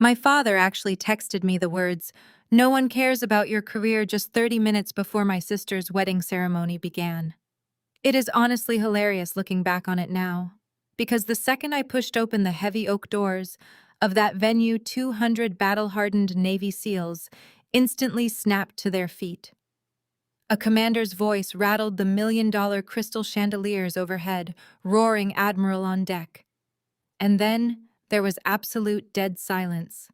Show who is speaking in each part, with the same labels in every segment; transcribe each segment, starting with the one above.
Speaker 1: My father actually texted me the words, "No one cares about your career," just 30 minutes before my sister's wedding ceremony began. It is honestly hilarious looking back on it now, because the second I pushed open the heavy oak doors of that venue, 200 battle-hardened Navy SEALs instantly snapped to their feet. A commander's voice rattled the million-dollar crystal chandeliers overhead, roaring Admiral on deck. And then there was absolute dead silence.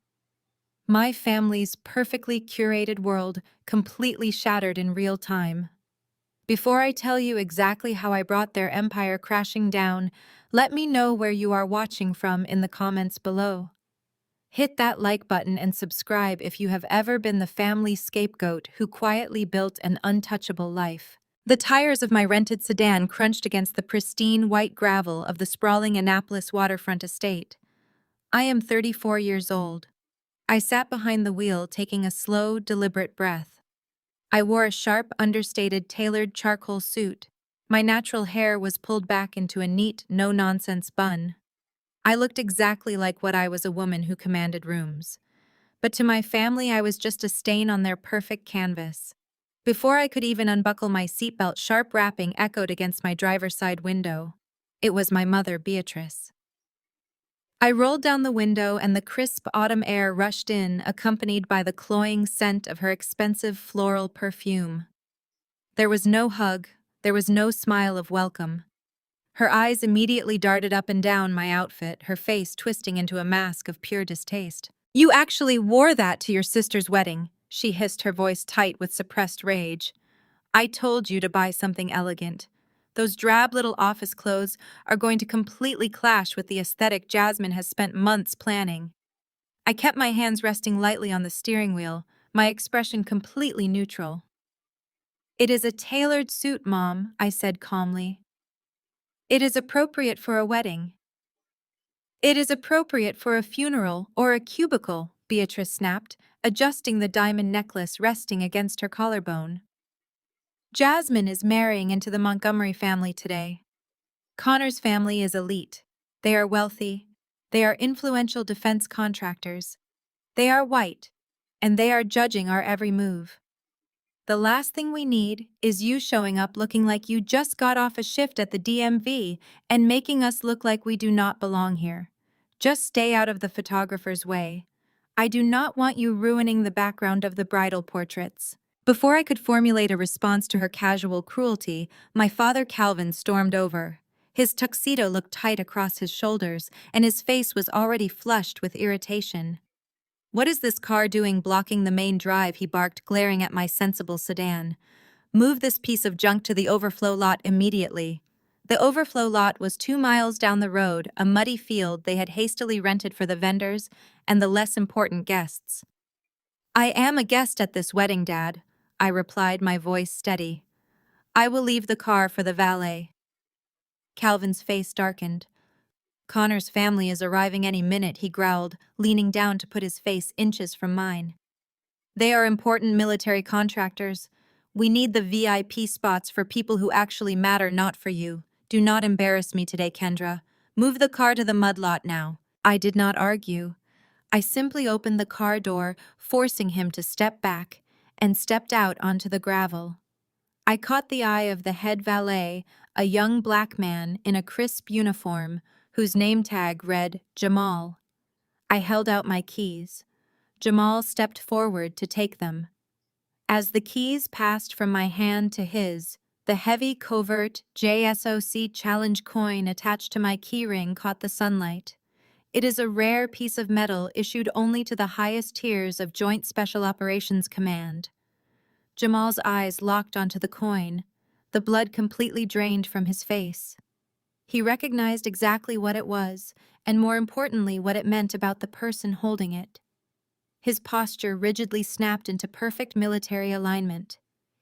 Speaker 1: My family's perfectly curated world completely shattered in real time. Before I tell you exactly how I brought their empire crashing down, let me know where you are watching from in the comments below. Hit that like button and subscribe if you have ever been the family scapegoat who quietly built an untouchable life. The tires of my rented sedan crunched against the pristine white gravel of the sprawling Annapolis waterfront estate. I am 34 years old. I sat behind the wheel taking a slow, deliberate breath. I wore a sharp, understated, tailored charcoal suit. My natural hair was pulled back into a neat, no-nonsense bun. I looked exactly like what I was, a woman who commanded rooms. But to my family, I was just a stain on their perfect canvas. Before I could even unbuckle my seatbelt, sharp rapping echoed against my driver's side window. It was my mother, Beatrice. I rolled down the window and the crisp autumn air rushed in, accompanied by the cloying scent of her expensive floral perfume. There was no hug, there was no smile of welcome. Her eyes immediately darted up and down my outfit, her face twisting into a mask of pure distaste. "You actually wore that to your sister's wedding," she hissed, her voice tight with suppressed rage. "I told you to buy something elegant. Those drab little office clothes are going to completely clash with the aesthetic Jasmine has spent months planning." I kept my hands resting lightly on the steering wheel, my expression completely neutral. "It is a tailored suit, Mom," I said calmly. "It is appropriate for a wedding." "It is appropriate for a funeral or a cubicle," Beatrice snapped, adjusting the diamond necklace resting against her collarbone. "Jasmine is marrying into the Montgomery family today. Connor's family is elite. They are wealthy. They are influential defense contractors. They are white, and they are judging our every move. The last thing we need is you showing up looking like you just got off a shift at the DMV and making us look like we do not belong here. Just stay out of the photographer's way. I do not want you ruining the background of the bridal portraits." Before I could formulate a response to her casual cruelty, my father Calvin stormed over. His tuxedo looked tight across his shoulders, and his face was already flushed with irritation. "What is this car doing blocking the main drive?" he barked, glaring at my sensible sedan. "Move this piece of junk to the overflow lot immediately." The overflow lot was 2 miles down the road, a muddy field they had hastily rented for the vendors and the less important guests. "I am a guest at this wedding, Dad," I replied, my voice steady. "I will leave the car for the valet." Calvin's face darkened. "Connor's family is arriving any minute," he growled, leaning down to put his face inches from mine. "They are important military contractors. We need the VIP spots for people who actually matter, not for you. Do not embarrass me today, Kendra. Move the car to the mud lot now." I did not argue. I simply opened the car door, forcing him to step back, and stepped out onto the gravel. I caught the eye of the head valet, a young black man in a crisp uniform whose name tag read Jamal. I held out my keys. Jamal stepped forward to take them. As the keys passed from my hand to his, the heavy covert JSOC challenge coin attached to my keyring caught the sunlight. It is a rare piece of metal issued only to the highest tiers of Joint Special Operations Command. Jamal's eyes locked onto the coin, the blood completely drained from his face. He recognized exactly what it was, and more importantly, what it meant about the person holding it. His posture rigidly snapped into perfect military alignment.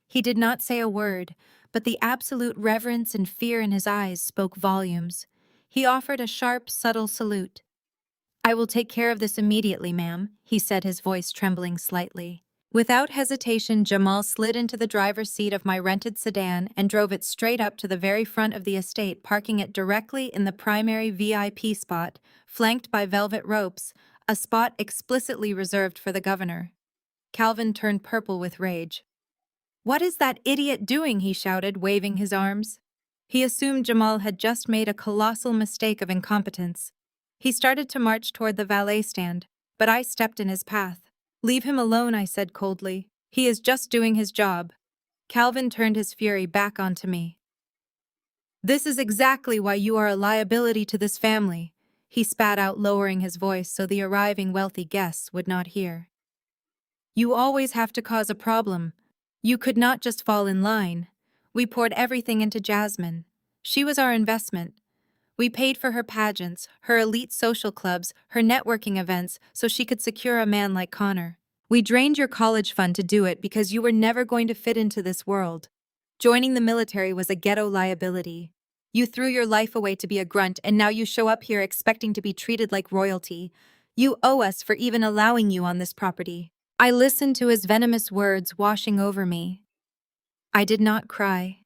Speaker 1: He did not say a word, but the absolute reverence and fear in his eyes spoke volumes. He offered a sharp, subtle salute. "I will take care of this immediately, ma'am," he said, his voice trembling slightly. Without hesitation, Jamal slid into the driver's seat of my rented sedan and drove it straight up to the very front of the estate, parking it directly in the primary VIP spot, flanked by velvet ropes, a spot explicitly reserved for the governor. Calvin turned purple with rage. "What is that idiot doing?" he shouted, waving his arms. He assumed Jamal had just made a colossal mistake of incompetence. He started to march toward the valet stand, but I stepped in his path. "Leave him alone," I said coldly. "He is just doing his job." Calvin turned his fury back onto me. "This is exactly why you are a liability to this family," he spat out, lowering his voice so the arriving wealthy guests would not hear. "You always have to cause a problem. You could not just fall in line. We poured everything into Jasmine. She was our investment. We paid for her pageants, her elite social clubs, her networking events so she could secure a man like Connor. We drained your college fund to do it because you were never going to fit into this world. Joining the military was a ghetto liability. You threw your life away to be a grunt, and now you show up here expecting to be treated like royalty. You owe us for even allowing you on this property." I listened to his venomous words washing over me. I did not cry.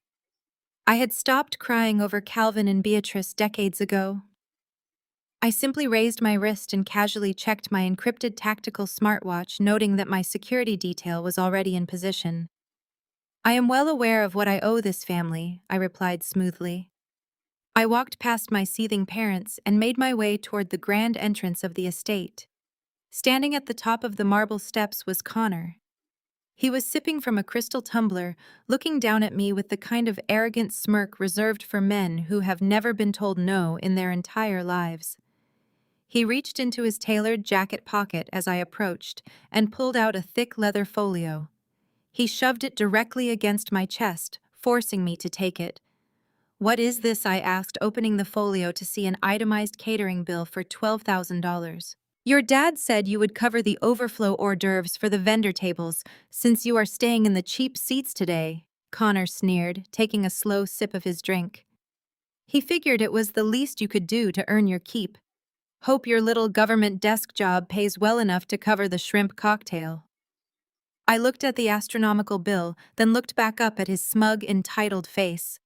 Speaker 1: I had stopped crying over Calvin and Beatrice decades ago. I simply raised my wrist and casually checked my encrypted tactical smartwatch, noting that my security detail was already in position. "I am well aware of what I owe this family," I replied smoothly. I walked past my seething parents and made my way toward the grand entrance of the estate. Standing at the top of the marble steps was Connor. He was sipping from a crystal tumbler, looking down at me with the kind of arrogant smirk reserved for men who have never been told no in their entire lives. He reached into his tailored jacket pocket as I approached and pulled out a thick leather folio. He shoved it directly against my chest, forcing me to take it. "What is this?" I asked, opening the folio to see an itemized catering bill for $12,000. "Your dad said you would cover the overflow hors d'oeuvres for the vendor tables, since you are staying in the cheap seats today," Connor sneered, taking a slow sip of his drink. He figured it was the least you could do to earn your keep. "Hope your little government desk job pays well enough to cover the shrimp cocktail." I looked at the astronomical bill, then looked back up at his smug, entitled face.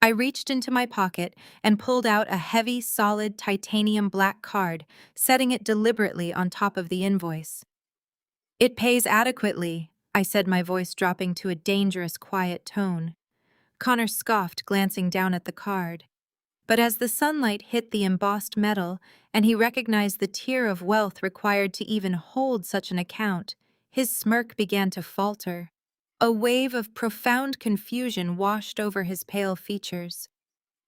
Speaker 1: I reached into my pocket and pulled out a heavy, solid titanium black card, setting it deliberately on top of the invoice. "It pays adequately," I said, my voice dropping to a dangerous, quiet tone. Connor scoffed, glancing down at the card. But as the sunlight hit the embossed metal and he recognized the tier of wealth required to even hold such an account, his smirk began to falter. A wave of profound confusion washed over his pale features.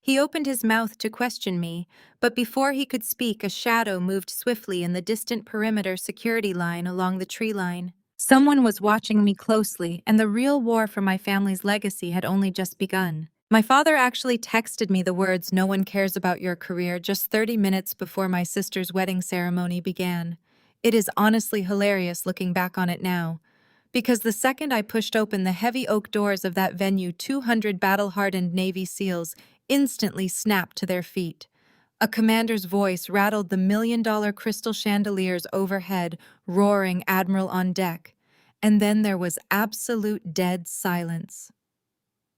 Speaker 1: He opened his mouth to question me, but before he could speak, a shadow moved swiftly in the distant perimeter security line along the tree line. Someone was watching me closely, and the real war for my family's legacy had only just begun. My father actually texted me the words, "No one cares about your career," just 30 minutes before my sister's wedding ceremony began. It is honestly hilarious looking back on it now. Because the second I pushed open the heavy oak doors of that venue, 200 battle-hardened Navy SEALs instantly snapped to their feet. A commander's voice rattled the million-dollar crystal chandeliers overhead, roaring "Admiral on deck." And then there was absolute dead silence.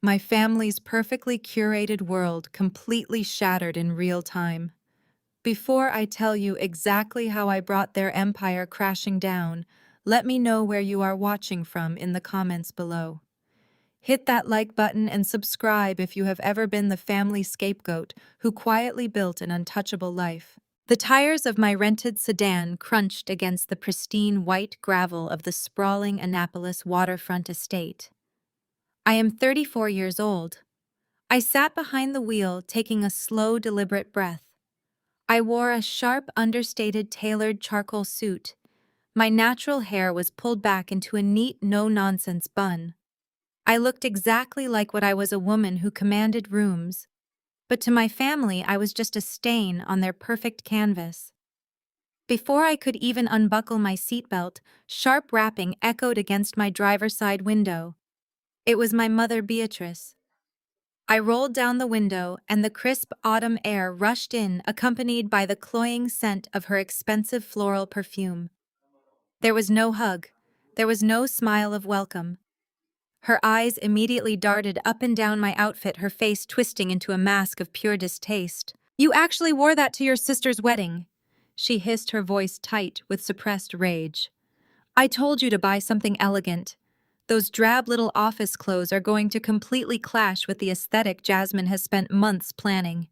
Speaker 1: My family's perfectly curated world completely shattered in real time. Before I tell you exactly how I brought their empire crashing down, let me know where you are watching from in the comments below. Hit that like button and subscribe if you have ever been the family scapegoat who quietly built an untouchable life. The tires of my rented sedan crunched against the pristine white gravel of the sprawling Annapolis waterfront estate. I am 34 years old. I sat behind the wheel, taking a slow, deliberate breath. I wore a sharp, understated, tailored charcoal suit. My natural hair was pulled back into a neat, no-nonsense bun. I looked exactly like what I was, a woman who commanded rooms. But to my family, I was just a stain on their perfect canvas. Before I could even unbuckle my seatbelt, sharp rapping echoed against my driver's side window. It was my mother, Beatrice. I rolled down the window, and the crisp autumn air rushed in, accompanied by the cloying scent of her expensive floral perfume. There was no hug. There was no smile of welcome. Her eyes immediately darted up and down my outfit, her face twisting into a mask of pure distaste. "You actually wore that to your sister's wedding?" She hissed, her voice tight with suppressed rage. I told you to buy something elegant. Those drab little office clothes are going to completely clash with the aesthetic Jasmine has spent months planning.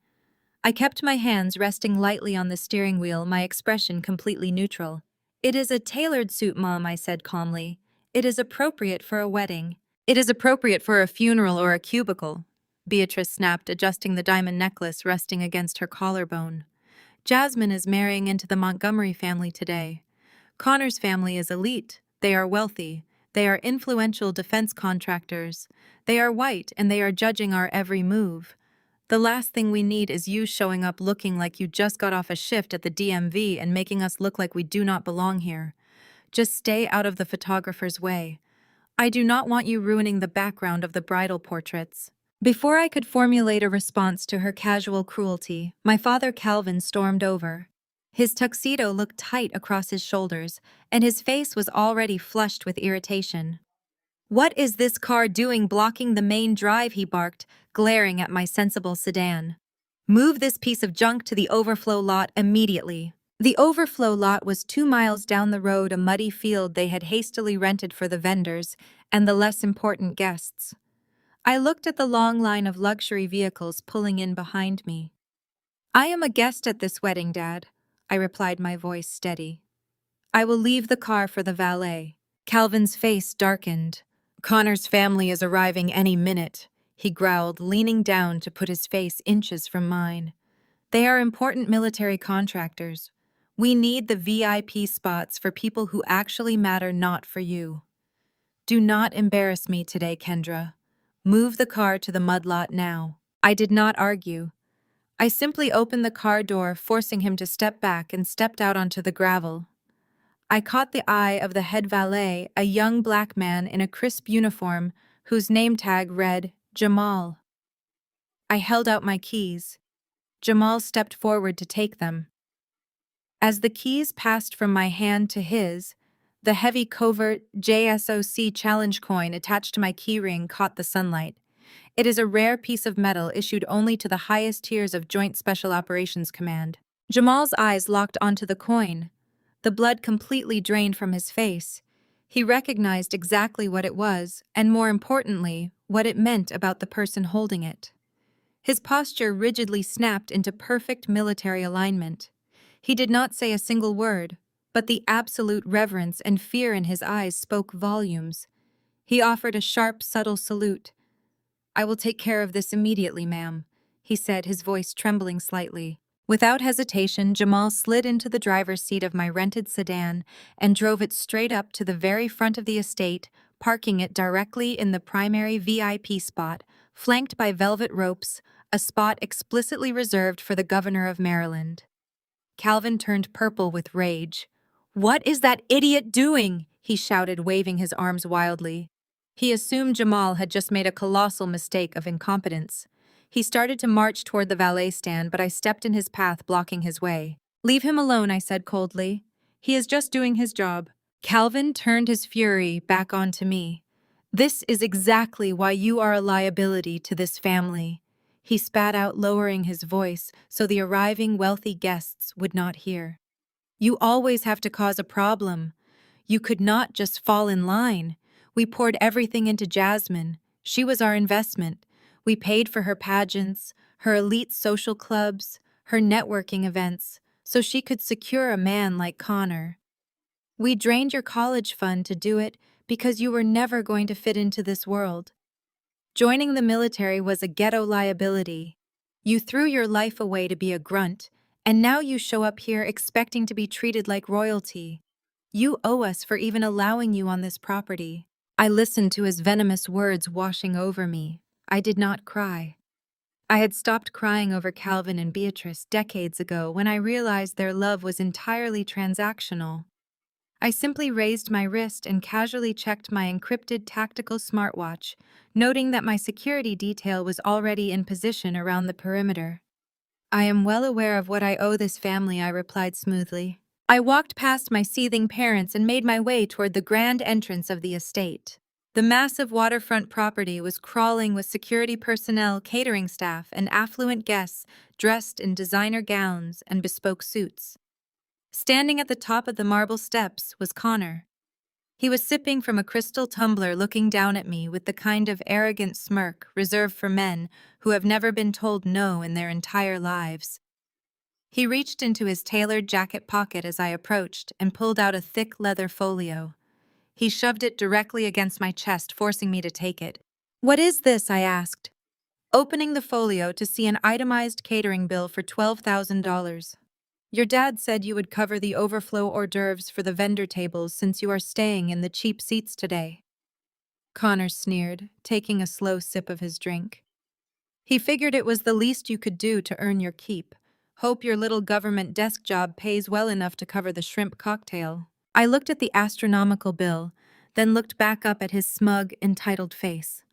Speaker 1: I kept my hands resting lightly on the steering wheel, my expression completely neutral. It is a tailored suit, Mom, I said calmly. It is appropriate for a wedding. It is appropriate for a funeral or a cubicle, Beatrice snapped, adjusting the diamond necklace resting against her collarbone. Jasmine is marrying into the Montgomery family today. Connor's family is elite. They are wealthy. They are influential defense contractors. They are white, and they are judging our every move. The last thing we need is you showing up looking like you just got off a shift at the DMV and making us look like we do not belong here. Just stay out of the photographer's way. I do not want you ruining the background of the bridal portraits. Before I could formulate a response to her casual cruelty, my father Calvin stormed over. His tuxedo looked tight across his shoulders, and his face was already flushed with irritation. What is this car doing blocking the main drive? He barked, glaring at my sensible sedan. Move this piece of junk to the overflow lot immediately. The overflow lot was 2 miles down the road, a muddy field they had hastily rented for the vendors and the less important guests. I looked at the long line of luxury vehicles pulling in behind me. I am a guest at this wedding, Dad, I replied, my voice steady. I will leave the car for the valet. Calvin's face darkened. Connor's family is arriving any minute, he growled, leaning down to put his face inches from mine. They are important military contractors. We need the VIP spots for people who actually matter, not for you. Do not embarrass me today, Kendra. Move the car to the mud lot now. I did not argue. I simply opened the car door, forcing him to step back, and stepped out onto the gravel. I caught the eye of the head valet, a young black man in a crisp uniform whose name tag read Jamal. I held out my keys. Jamal stepped forward to take them. As the keys passed from my hand to his, the heavy covert JSOC challenge coin attached to my keyring caught the sunlight. It is a rare piece of metal issued only to the highest tiers of Joint Special Operations Command. Jamal's eyes locked onto the coin. The blood completely drained from his face. He recognized exactly what it was, and more importantly, what it meant about the person holding it. His posture rigidly snapped into perfect military alignment. He did not say a single word, but the absolute reverence and fear in his eyes spoke volumes. He offered a sharp, subtle salute. I will take care of this immediately, ma'am, he said, his voice trembling slightly. Without hesitation, Jamal slid into the driver's seat of my rented sedan and drove it straight up to the very front of the estate, parking it directly in the primary VIP spot, flanked by velvet ropes, a spot explicitly reserved for the governor of Maryland. Calvin turned purple with rage. What is that idiot doing? He shouted, waving his arms wildly. He assumed Jamal had just made a colossal mistake of incompetence. He started to march toward the valet stand, but I stepped in his path, blocking his way. Leave him alone, I said coldly. He is just doing his job. Calvin turned his fury back onto me. This is exactly why you are a liability to this family, he spat out, lowering his voice so the arriving wealthy guests would not hear. You always have to cause a problem. You could not just fall in line. We poured everything into Jasmine. She was our investment. We paid for her pageants, her elite social clubs, her networking events, so she could secure a man like Connor. We drained your college fund to do it because you were never going to fit into this world. Joining the military was a ghetto liability. You threw your life away to be a grunt, and now you show up here expecting to be treated like royalty. You owe us for even allowing you on this property. I listened to his venomous words washing over me. I did not cry. I had stopped crying over Calvin and Beatrice decades ago when I realized their love was entirely transactional. I simply raised my wrist and casually checked my encrypted tactical smartwatch, noting that my security detail was already in position around the perimeter. I am well aware of what I owe this family, I replied smoothly. I walked past my seething parents and made my way toward the grand entrance of the estate. The massive waterfront property was crawling with security personnel, catering staff, and affluent guests dressed in designer gowns and bespoke suits. Standing at the top of the marble steps was Connor. He was sipping from a crystal tumbler, looking down at me with the kind of arrogant smirk reserved for men who have never been told no in their entire lives. He reached into his tailored jacket pocket as I approached and pulled out a thick leather folio. He shoved it directly against my chest, forcing me to take it. "What is this?" I asked, opening the folio to see an itemized catering bill for $12,000. "Your dad said you would cover the overflow hors d'oeuvres for the vendor tables since you are staying in the cheap seats today." Connor sneered, taking a slow sip of his drink. He figured it was the least you could do to earn your keep. Hope your little government desk job pays well enough to cover the shrimp cocktail. I looked at the astronomical bill, then looked back up at his smug, entitled face.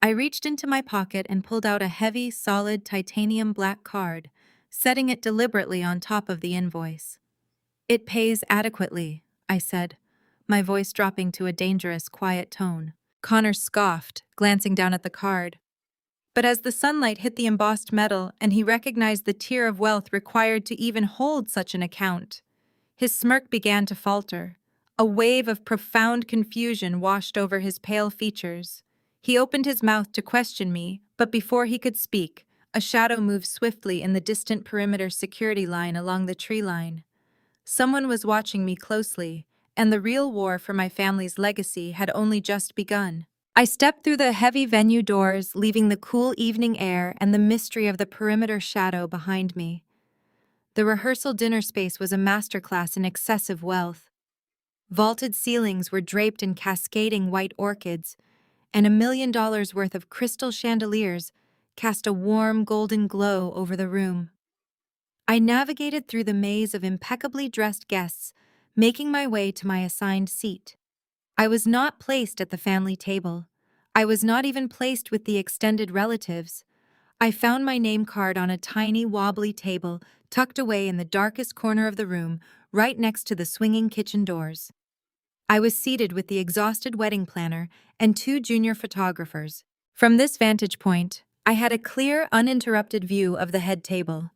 Speaker 1: I reached into my pocket and pulled out a heavy, solid titanium black card, setting it deliberately on top of the invoice. "It pays adequately," I said, my voice dropping to a dangerous, quiet tone. Connor scoffed, glancing down at the card. But as the sunlight hit the embossed metal and he recognized the tier of wealth required to even hold such an account, his smirk began to falter. A wave of profound confusion washed over his pale features. He opened his mouth to question me, but before he could speak, a shadow moved swiftly in the distant perimeter security line along the tree line. Someone was watching me closely, and the real war for my family's legacy had only just begun. I stepped through the heavy venue doors, leaving the cool evening air and the mystery of the perimeter shadow behind me. The rehearsal dinner space was a masterclass in excessive wealth. Vaulted ceilings were draped in cascading white orchids, and $1 million worth of crystal chandeliers cast a warm golden glow over the room. I navigated through the maze of impeccably dressed guests, making my way to my assigned seat. I was not placed at the family table. I was not even placed with the extended relatives. I found my name card on a tiny, wobbly table tucked away in the darkest corner of the room, right next to the swinging kitchen doors. I was seated with the exhausted wedding planner and 2 junior photographers. From this vantage point, I had a clear, uninterrupted view of the head table.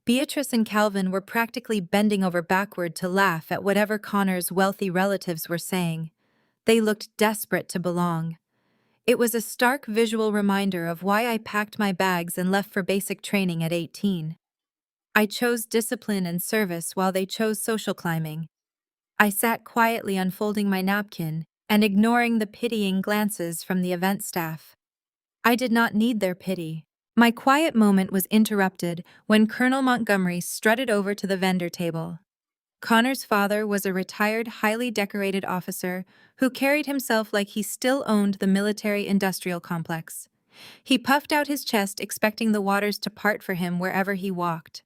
Speaker 1: Beatrice and Calvin were practically bending over backward to laugh at whatever Connor's wealthy relatives were saying. They looked desperate to belong. It was a stark visual reminder of why I packed my bags and left for basic training at 18. I chose discipline and service while they chose social climbing. I sat quietly unfolding my napkin and ignoring the pitying glances from the event staff. I did not need their pity. My quiet moment was interrupted when Colonel Montgomery strutted over to the vendor table. Connor's father was a retired, highly decorated officer who carried himself like he still owned the military-industrial complex. He puffed out his chest, expecting the waters to part for him wherever he walked.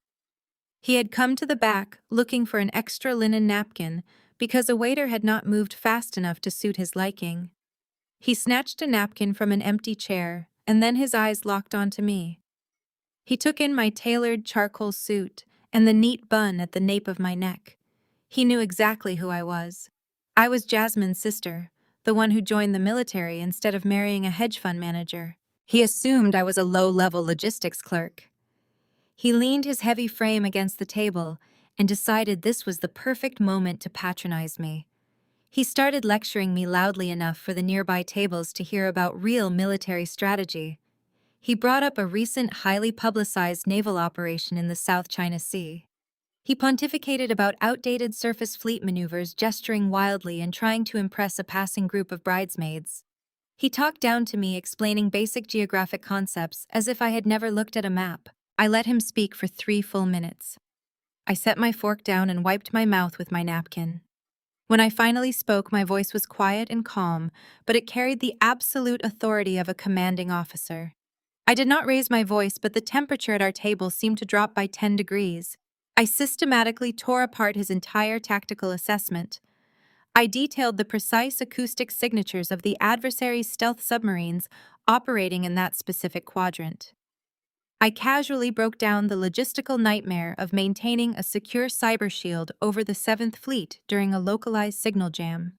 Speaker 1: He had come to the back, looking for an extra linen napkin, because a waiter had not moved fast enough to suit his liking. He snatched a napkin from an empty chair, and then his eyes locked onto me. He took in my tailored charcoal suit and the neat bun at the nape of my neck. He knew exactly who I was. I was Jasmine's sister, the one who joined the military instead of marrying a hedge fund manager. He assumed I was a low-level logistics clerk. He leaned his heavy frame against the table and decided this was the perfect moment to patronize me. He started lecturing me loudly enough for the nearby tables to hear about real military strategy. He brought up a recent highly publicized naval operation in the South China Sea. He pontificated about outdated surface fleet maneuvers, gesturing wildly and trying to impress a passing group of bridesmaids. He talked down to me, explaining basic geographic concepts as if I had never looked at a map. I let him speak for 3 full minutes. I set my fork down and wiped my mouth with my napkin. When I finally spoke, my voice was quiet and calm, but it carried the absolute authority of a commanding officer. I did not raise my voice, but the temperature at our table seemed to drop by 10 degrees. I systematically tore apart his entire tactical assessment. I detailed the precise acoustic signatures of the adversary's stealth submarines operating in that specific quadrant. I casually broke down the logistical nightmare of maintaining a secure cyber shield over the 7th Fleet during a localized signal jam.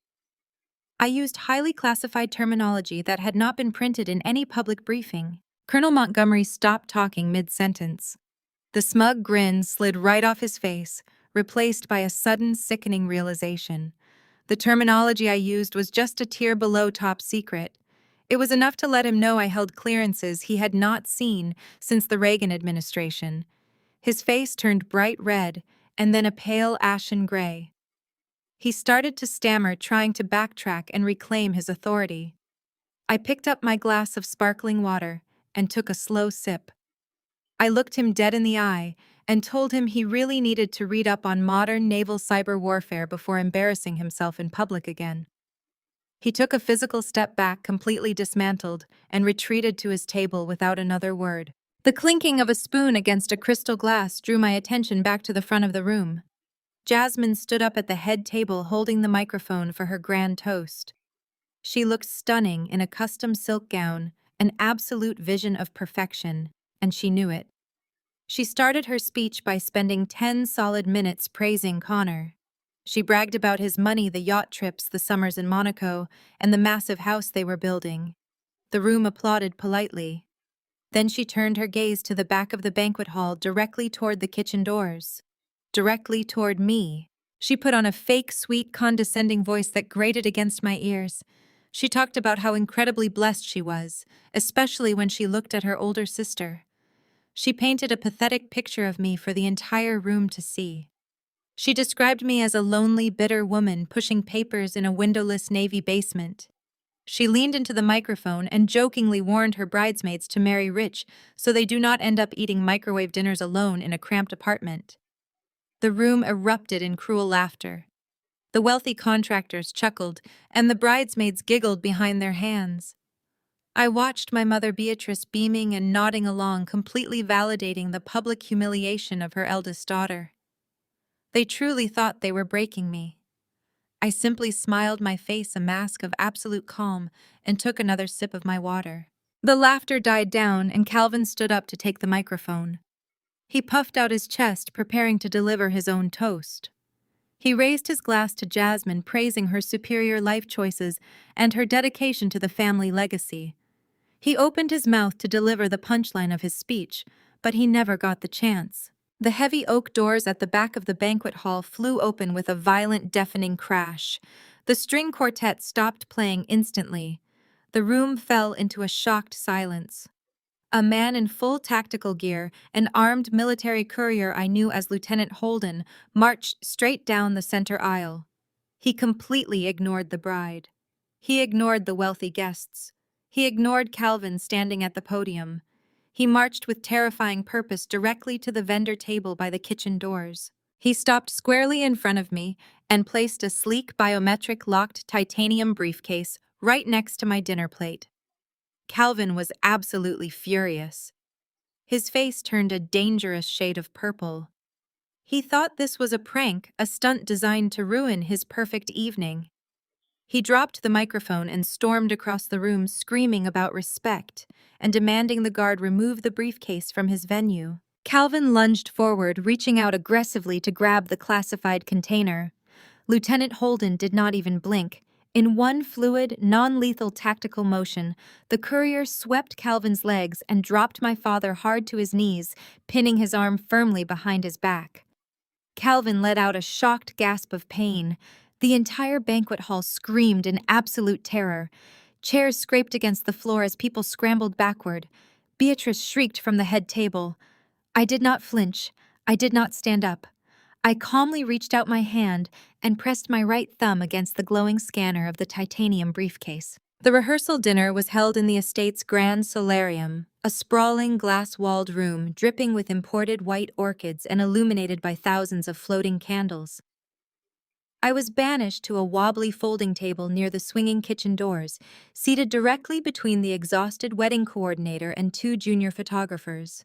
Speaker 1: I used highly classified terminology that had not been printed in any public briefing. Colonel Montgomery stopped talking mid-sentence. The smug grin slid right off his face, replaced by a sudden, sickening realization. The terminology I used was just a tier below top secret. It was enough to let him know I held clearances he had not seen since the Reagan administration. His face turned bright red and then a pale ashen gray. He started to stammer, trying to backtrack and reclaim his authority. I picked up my glass of sparkling water and took a slow sip. I looked him dead in the eye and told him he really needed to read up on modern naval cyber warfare before embarrassing himself in public again. He took a physical step back, completely dismantled, and retreated to his table without another word. The clinking of a spoon against a crystal glass drew my attention back to the front of the room. Jasmine stood up at the head table holding the microphone for her grand toast. She looked stunning in a custom silk gown, an absolute vision of perfection, and she knew it. She started her speech by spending 10 solid minutes praising Connor. She bragged about his money, the yacht trips, the summers in Monaco, and the massive house they were building. The room applauded politely. Then she turned her gaze to the back of the banquet hall, directly toward the kitchen doors. Directly toward me. She put on a fake, sweet, condescending voice that grated against my ears. She talked about how incredibly blessed she was, especially when she looked at her older sister. She painted a pathetic picture of me for the entire room to see. She described me as a lonely, bitter woman pushing papers in a windowless Navy basement. She leaned into the microphone and jokingly warned her bridesmaids to marry rich so they do not end up eating microwave dinners alone in a cramped apartment. The room erupted in cruel laughter. The wealthy contractors chuckled, and the bridesmaids giggled behind their hands. I watched my mother Beatrice beaming and nodding along, completely validating the public humiliation of her eldest daughter. They truly thought they were breaking me. I simply smiled, my face a mask of absolute calm, and took another sip of my water. The laughter died down, and Calvin stood up to take the microphone. He puffed out his chest, preparing to deliver his own toast. He raised his glass to Jasmine, praising her superior life choices and her dedication to the family legacy. He opened his mouth to deliver the punchline of his speech, but he never got the chance. The heavy oak doors at the back of the banquet hall flew open with a violent, deafening crash. The string quartet stopped playing instantly. The room fell into a shocked silence. A man in full tactical gear, an armed military courier I knew as Lieutenant Holden, marched straight down the center aisle. He completely ignored the bride. He ignored the wealthy guests. He ignored Calvin standing at the podium. He marched with terrifying purpose directly to the vendor table by the kitchen doors. He stopped squarely in front of me and placed a sleek biometric locked titanium briefcase right next to my dinner plate. Calvin was absolutely furious. His face turned a dangerous shade of purple. He thought this was a prank, a stunt designed to ruin his perfect evening. He dropped the microphone and stormed across the room, screaming about respect and demanding the guard remove the briefcase from his venue. Calvin lunged forward, reaching out aggressively to grab the classified container. Lieutenant Holden did not even blink. In one fluid, non-lethal tactical motion, the courier swept Calvin's legs and dropped my father hard to his knees, pinning his arm firmly behind his back. Calvin let out a shocked gasp of pain. The entire banquet hall screamed in absolute terror. Chairs scraped against the floor as people scrambled backward. Beatrice shrieked from the head table. I did not flinch. I did not stand up. I calmly reached out my hand and pressed my right thumb against the glowing scanner of the titanium briefcase. The rehearsal dinner was held in the estate's grand solarium, a sprawling glass-walled room dripping with imported white orchids and illuminated by thousands of floating candles. I was banished to a wobbly folding table near the swinging kitchen doors, seated directly between the exhausted wedding coordinator and two junior photographers.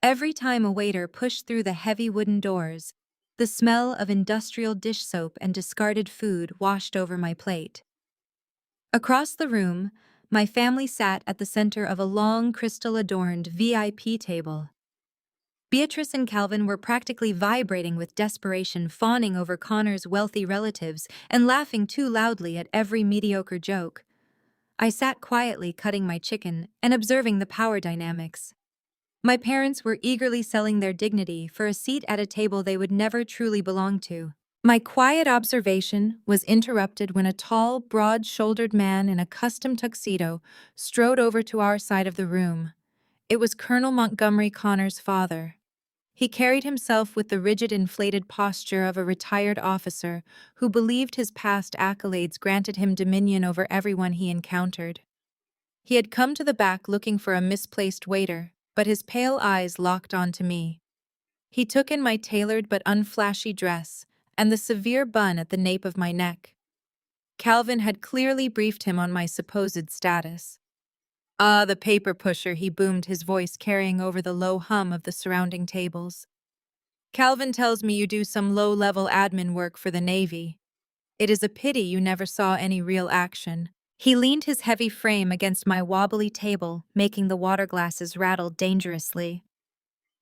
Speaker 1: Every time a waiter pushed through the heavy wooden doors, the smell of industrial dish soap and discarded food washed over my plate. Across the room, my family sat at the center of a long, crystal-adorned VIP table. Beatrice and Calvin were practically vibrating with desperation, fawning over Connor's wealthy relatives and laughing too loudly at every mediocre joke. I sat quietly cutting my chicken and observing the power dynamics. My parents were eagerly selling their dignity for a seat at a table they would never truly belong to. My quiet observation was interrupted when a tall, broad-shouldered man in a custom tuxedo strode over to our side of the room. It was Colonel Montgomery Connor's father. He carried himself with the rigid, inflated posture of a retired officer who believed his past accolades granted him dominion over everyone he encountered. He had come to the back looking for a misplaced waiter, but his pale eyes locked onto me. He took in my tailored but unflashy dress and the severe bun at the nape of my neck. Calvin had clearly briefed him on my supposed status. "Ah, the paper pusher," he boomed, his voice carrying over the low hum of the surrounding tables. "Calvin tells me you do some low-level admin work for the Navy. It is a pity you never saw any real action." He leaned his heavy frame against my wobbly table, making the water glasses rattle dangerously.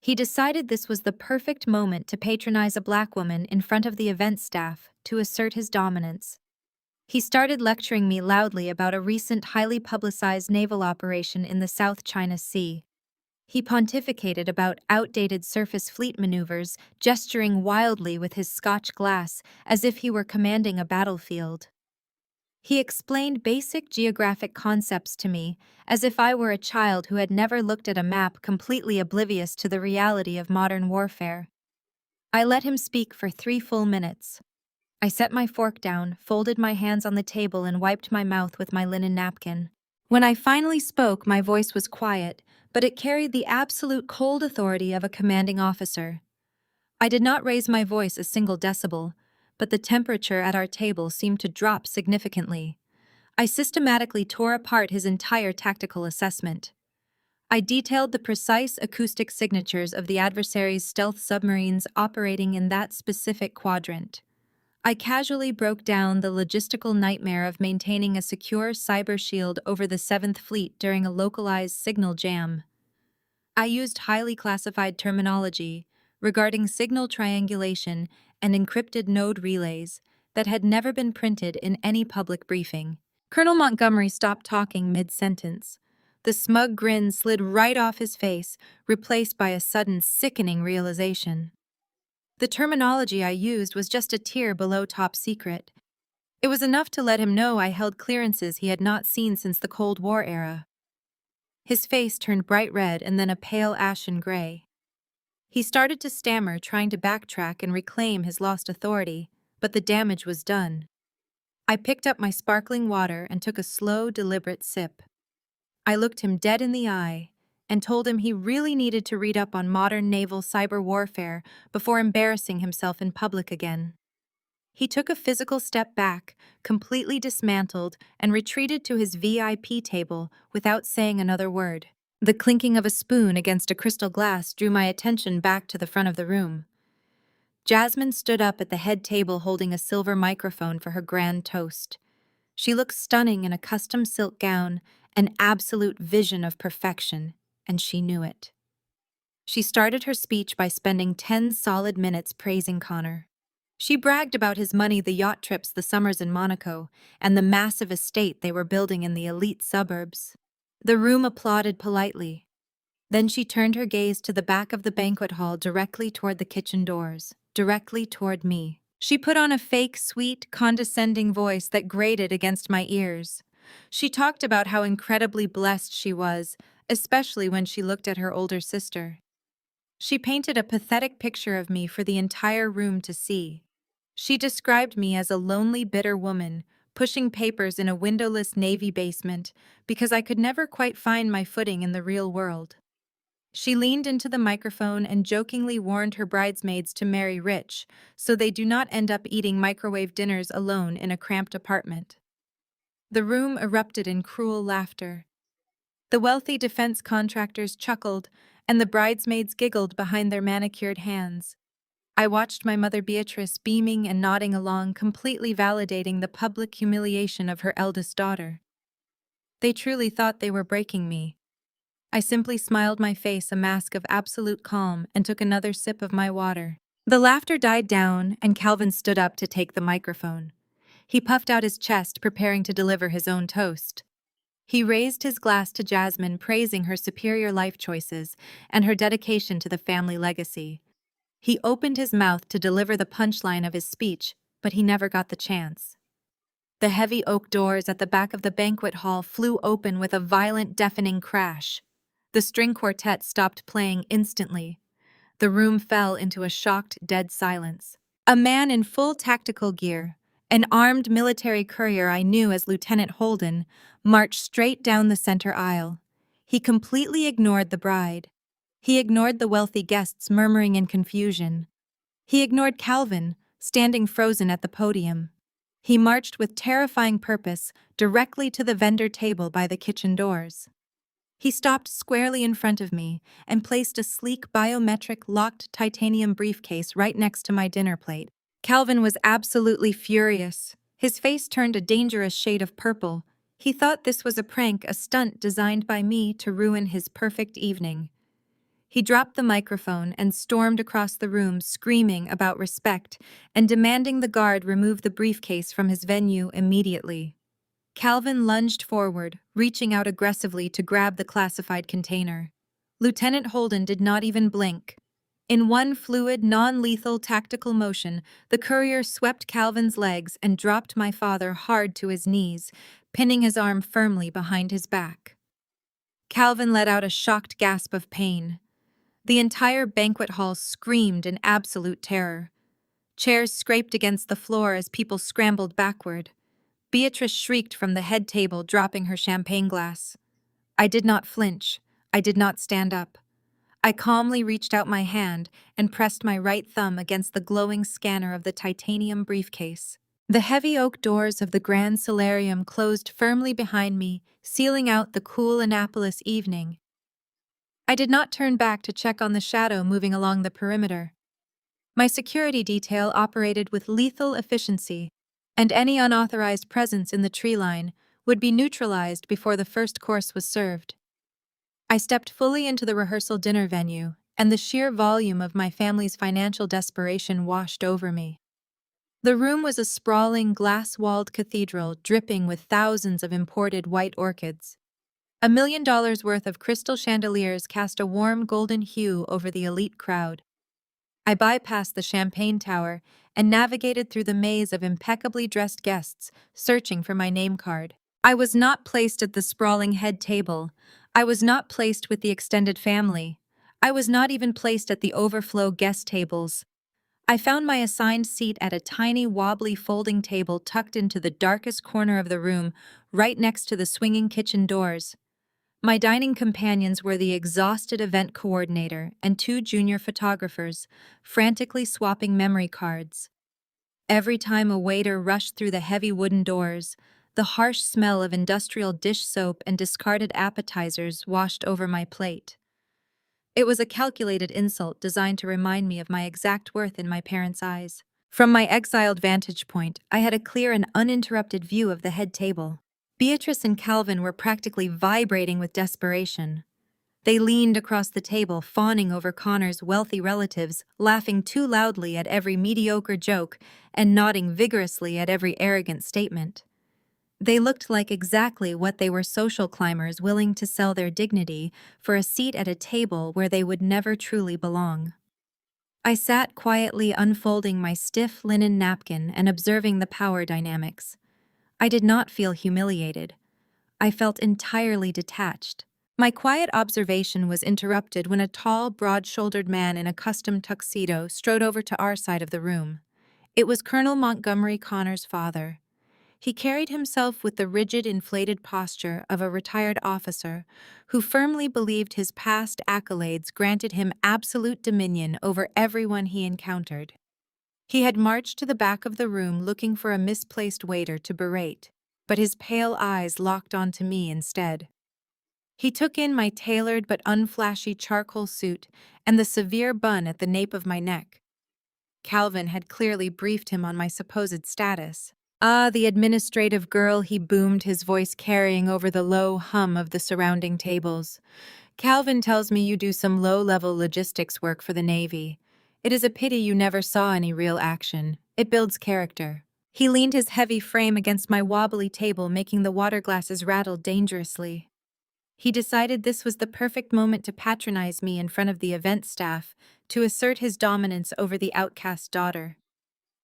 Speaker 1: He decided this was the perfect moment to patronize a black woman in front of the event staff to assert his dominance. He started lecturing me loudly about a recent highly publicized naval operation in the South China Sea. He pontificated about outdated surface fleet maneuvers, gesturing wildly with his Scotch glass as if he were commanding a battlefield. He explained basic geographic concepts to me, as if I were a child who had never looked at a map, completely oblivious to the reality of modern warfare. I let him speak for 3 full minutes. I set my fork down, folded my hands on the table, and wiped my mouth with my linen napkin. When I finally spoke, my voice was quiet, but it carried the absolute cold authority of a commanding officer. I did not raise my voice a single decibel, but the temperature at our table seemed to drop significantly. I systematically tore apart his entire tactical assessment. I detailed the precise acoustic signatures of the adversary's stealth submarines operating in that specific quadrant. I casually broke down the logistical nightmare of maintaining a secure cyber shield over the 7th Fleet during a localized signal jam. I used highly classified terminology regarding signal triangulation and encrypted node relays that had never been printed in any public briefing. Colonel Montgomery stopped talking mid-sentence. The smug grin slid right off his face, replaced by a sudden sickening realization. The terminology I used was just a tier below top secret. It was enough to let him know I held clearances he had not seen since the Cold War era. His face turned bright red and then a pale ashen gray. He started to stammer, trying to backtrack and reclaim his lost authority, but the damage was done. I picked up my sparkling water and took a slow, deliberate sip. I looked him dead in the eye and told him he really needed to read up on modern naval cyber warfare before embarrassing himself in public again. He took a physical step back, completely dismantled, and retreated to his VIP table without saying another word. The clinking of a spoon against a crystal glass drew my attention back to the front of the room. Jasmine stood up at the head table holding a silver microphone for her grand toast. She looked stunning in a custom silk gown, an absolute vision of perfection, and she knew it. She started her speech by spending 10 solid minutes praising Connor. She bragged about his money, the yacht trips, the summers in Monaco, and the massive estate they were building in the elite suburbs. The room applauded politely. Then she turned her gaze to the back of the banquet hall, directly toward the kitchen doors, directly toward me. She put on a fake, sweet, condescending voice that grated against my ears. She talked about how incredibly blessed she was, especially when she looked at her older sister. She painted a pathetic picture of me for the entire room to see. She described me as a lonely, bitter woman, pushing papers in a windowless Navy basement because I could never quite find my footing in the real world. She leaned into the microphone and jokingly warned her bridesmaids to marry rich so they do not end up eating microwave dinners alone in a cramped apartment. The room erupted in cruel laughter. The wealthy defense contractors chuckled, and the bridesmaids giggled behind their manicured hands. I watched my mother Beatrice beaming and nodding along, completely validating the public humiliation of her eldest daughter. They truly thought they were breaking me. I simply smiled, my face a mask of absolute calm, and took another sip of my water. The laughter died down, and Calvin stood up to take the microphone. He puffed out his chest, preparing to deliver his own toast. He raised his glass to Jasmine, praising her superior life choices and her dedication to the family legacy. He opened his mouth to deliver the punchline of his speech, but he never got the chance. The heavy oak doors at the back of the banquet hall flew open with a violent, deafening crash. The string quartet stopped playing instantly. The room fell into a shocked, dead silence. A man in full tactical gear, an armed military courier I knew as Lieutenant Holden, marched straight down the center aisle. He completely ignored the bride. He ignored the wealthy guests murmuring in confusion. He ignored Calvin, standing frozen at the podium. He marched with terrifying purpose directly to the vendor table by the kitchen doors. He stopped squarely in front of me and placed a sleek biometric locked titanium briefcase right next to my dinner plate. Calvin was absolutely furious. His face turned a dangerous shade of purple. He thought this was a prank, a stunt designed by me to ruin his perfect evening. He dropped the microphone and stormed across the room, screaming about respect and demanding the guard remove the briefcase from his venue immediately. Calvin lunged forward, reaching out aggressively to grab the classified container. Lieutenant Holden did not even blink. In one fluid, non-lethal tactical motion, the courier swept Calvin's legs and dropped my father hard to his knees, pinning his arm firmly behind his back. Calvin let out a shocked gasp of pain. The entire banquet hall screamed in absolute terror. Chairs scraped against the floor as people scrambled backward. Beatrice shrieked from the head table, dropping her champagne glass. I did not flinch. I did not stand up. I calmly reached out my hand and pressed my right thumb against the glowing scanner of the titanium briefcase. The heavy oak doors of the Grand Solarium closed firmly behind me, sealing out the cool Annapolis evening. I did not turn back to check on the shadow moving along the perimeter. My security detail operated with lethal efficiency, and any unauthorized presence in the tree line would be neutralized before the first course was served. I stepped fully into the rehearsal dinner venue, and the sheer volume of my family's financial desperation washed over me. The room was a sprawling, glass-walled cathedral dripping with thousands of imported white orchids. $1 million worth of crystal chandeliers cast a warm golden hue over the elite crowd. I bypassed the champagne tower and navigated through the maze of impeccably dressed guests, searching for my name card. I was not placed at the sprawling head table. I was not placed with the extended family. I was not even placed at the overflow guest tables. I found my assigned seat at a tiny, wobbly folding table tucked into the darkest corner of the room, right next to the swinging kitchen doors. My dining companions were the exhausted event coordinator and 2 junior photographers, frantically swapping memory cards. Every time a waiter rushed through the heavy wooden doors, the harsh smell of industrial dish soap and discarded appetizers washed over my plate. It was a calculated insult designed to remind me of my exact worth in my parents' eyes. From my exiled vantage point, I had a clear and uninterrupted view of the head table. Beatrice and Calvin were practically vibrating with desperation. They leaned across the table, fawning over Connor's wealthy relatives, laughing too loudly at every mediocre joke and nodding vigorously at every arrogant statement. They looked like exactly what they were, social climbers willing to sell their dignity for a seat at a table where they would never truly belong. I sat quietly unfolding my stiff linen napkin and observing the power dynamics. I did not feel humiliated. I felt entirely detached. My quiet observation was interrupted when a tall, broad-shouldered man in a custom tuxedo strode over to our side of the room. It was Colonel Montgomery Connor's father. He carried himself with the rigid, inflated posture of a retired officer who firmly believed his past accolades granted him absolute dominion over everyone he encountered. He had marched to the back of the room looking for a misplaced waiter to berate, but his pale eyes locked onto me instead. He took in my tailored but unflashy charcoal suit and the severe bun at the nape of my neck. Calvin had clearly briefed him on my supposed status. "Ah, the administrative girl," he boomed, his voice carrying over the low hum of the surrounding tables. "Calvin tells me you do some low-level logistics work for the Navy. It is a pity you never saw any real action. It builds character." He leaned his heavy frame against my wobbly table, making the water glasses rattle dangerously. He decided this was the perfect moment to patronize me in front of the event staff, to assert his dominance over the outcast daughter.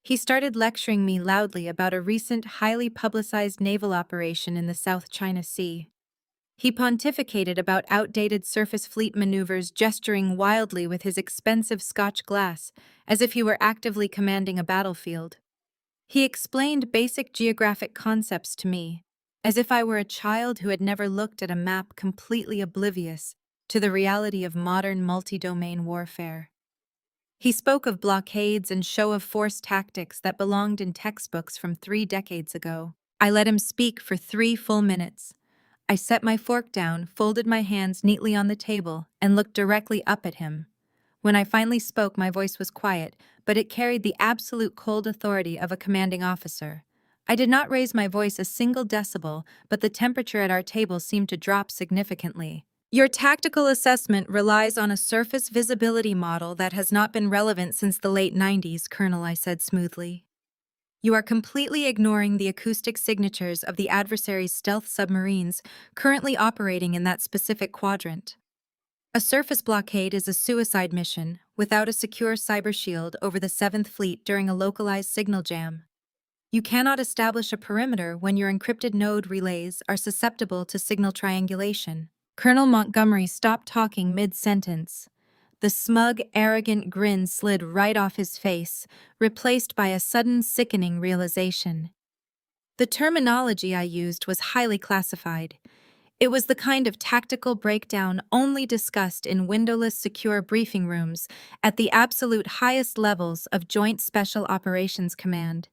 Speaker 1: He started lecturing me loudly about a recent, highly publicized naval operation in the South China Sea. He pontificated about outdated surface fleet maneuvers, gesturing wildly with his expensive Scotch glass, as if he were actively commanding a battlefield. He explained basic geographic concepts to me, as if I were a child who had never looked at a map, completely oblivious to the reality of modern multi-domain warfare. He spoke of blockades and show-of-force tactics that belonged in textbooks from 3 decades ago. I let him speak for 3 full minutes. I set my fork down, folded my hands neatly on the table, and looked directly up at him. When I finally spoke, my voice was quiet, but it carried the absolute cold authority of a commanding officer. I did not raise my voice a single decibel, but the temperature at our table seemed to drop significantly. Your tactical assessment relies on a surface visibility model that has not been relevant since the late 90s, Colonel, I said smoothly. You are completely ignoring the acoustic signatures of the adversary's stealth submarines currently operating in that specific quadrant. A surface blockade is a suicide mission without a secure cyber shield over the 7th Fleet during a localized signal jam. You cannot establish a perimeter when your encrypted node relays are susceptible to signal triangulation. Colonel Montgomery stopped talking mid-sentence. The smug, arrogant grin slid right off his face, replaced by a sudden sickening realization. The terminology I used was highly classified. It was the kind of tactical breakdown only discussed in windowless secure briefing rooms at the absolute highest levels of Joint Special Operations Command.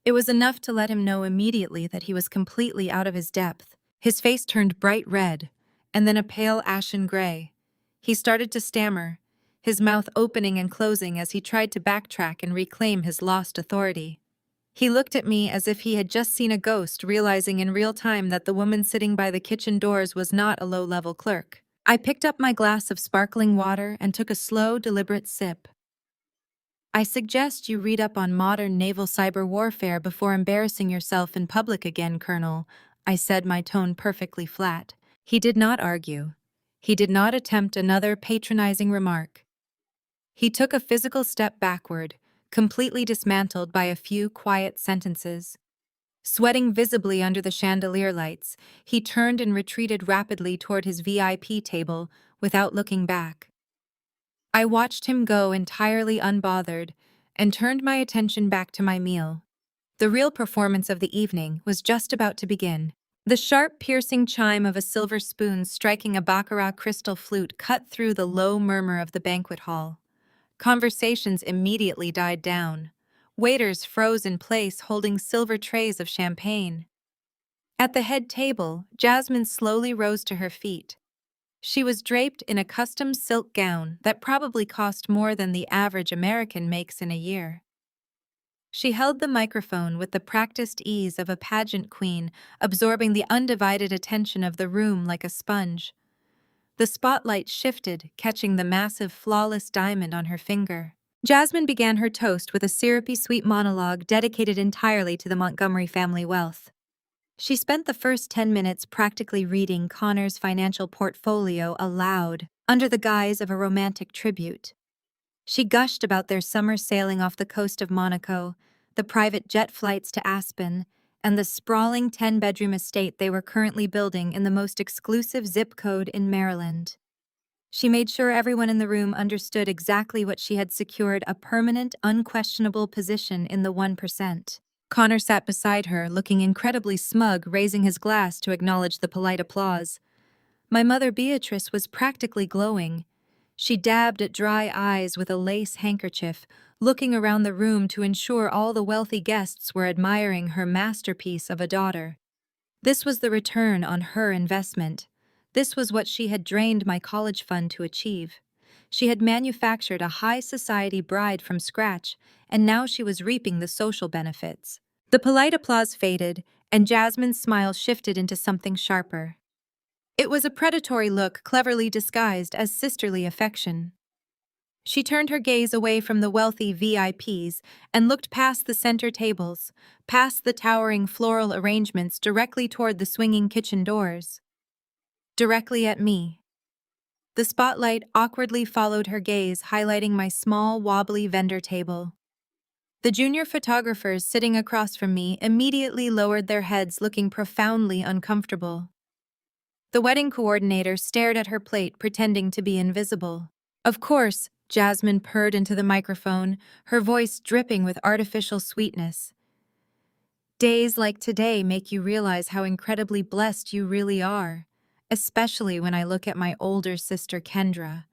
Speaker 1: It was enough to let him know immediately that he was completely out of his depth. His face turned bright red, and then a pale ashen gray. He started to stammer, his mouth opening and closing as he tried to backtrack and reclaim his lost authority. He looked at me as if he had just seen a ghost, realizing in real time that the woman sitting by the kitchen doors was not a low-level clerk. I picked up my glass of sparkling water and took a slow, deliberate sip. I suggest you read up on modern naval cyber warfare before embarrassing yourself in public again, Colonel, I said, my tone perfectly flat. He did not argue. He did not attempt another patronizing remark. He took a physical step backward, completely dismantled by a few quiet sentences. Sweating visibly under the chandelier lights, he turned and retreated rapidly toward his VIP table without looking back. I watched him go entirely unbothered and turned my attention back to my meal. The real performance of the evening was just about to begin. The sharp, piercing chime of a silver spoon striking a baccarat crystal flute cut through the low murmur of the banquet hall. Conversations immediately died down. Waiters froze in place holding silver trays of champagne. At the head table, Jasmine slowly rose to her feet. She was draped in a custom silk gown that probably cost more than the average American makes in a year. She held the microphone with the practiced ease of a pageant queen, absorbing the undivided attention of the room like a sponge. The spotlight shifted, catching the massive, flawless diamond on her finger. Jasmine began her toast with a syrupy sweet monologue dedicated entirely to the Montgomery family wealth. She spent the first 10 minutes practically reading Connor's financial portfolio aloud, under the guise of a romantic tribute. She gushed about their summer sailing off the coast of Monaco, the private jet flights to Aspen, and the sprawling 10-bedroom estate they were currently building in the most exclusive zip code in Maryland. She made sure everyone in the room understood exactly what she had secured: a permanent, unquestionable position in the 1%. Connor sat beside her, looking incredibly smug, raising his glass to acknowledge the polite applause. My mother Beatrice was practically glowing. She dabbed at dry eyes with a lace handkerchief, looking around the room to ensure all the wealthy guests were admiring her masterpiece of a daughter. This was the return on her investment. This was what she had drained my college fund to achieve. She had manufactured a high-society bride from scratch, and now she was reaping the social benefits. The polite applause faded, and Jasmine's smile shifted into something sharper. It was a predatory look cleverly disguised as sisterly affection. She turned her gaze away from the wealthy VIPs and looked past the center tables, past the towering floral arrangements directly toward the swinging kitchen doors. Directly at me. The spotlight awkwardly followed her gaze, highlighting my small, wobbly vendor table. The junior photographers sitting across from me immediately lowered their heads, looking profoundly uncomfortable. The wedding coordinator stared at her plate, pretending to be invisible. Of course, Jasmine purred into the microphone, her voice dripping with artificial sweetness. Days like today make you realize how incredibly blessed you really are, especially when I look at my older sister Kendra.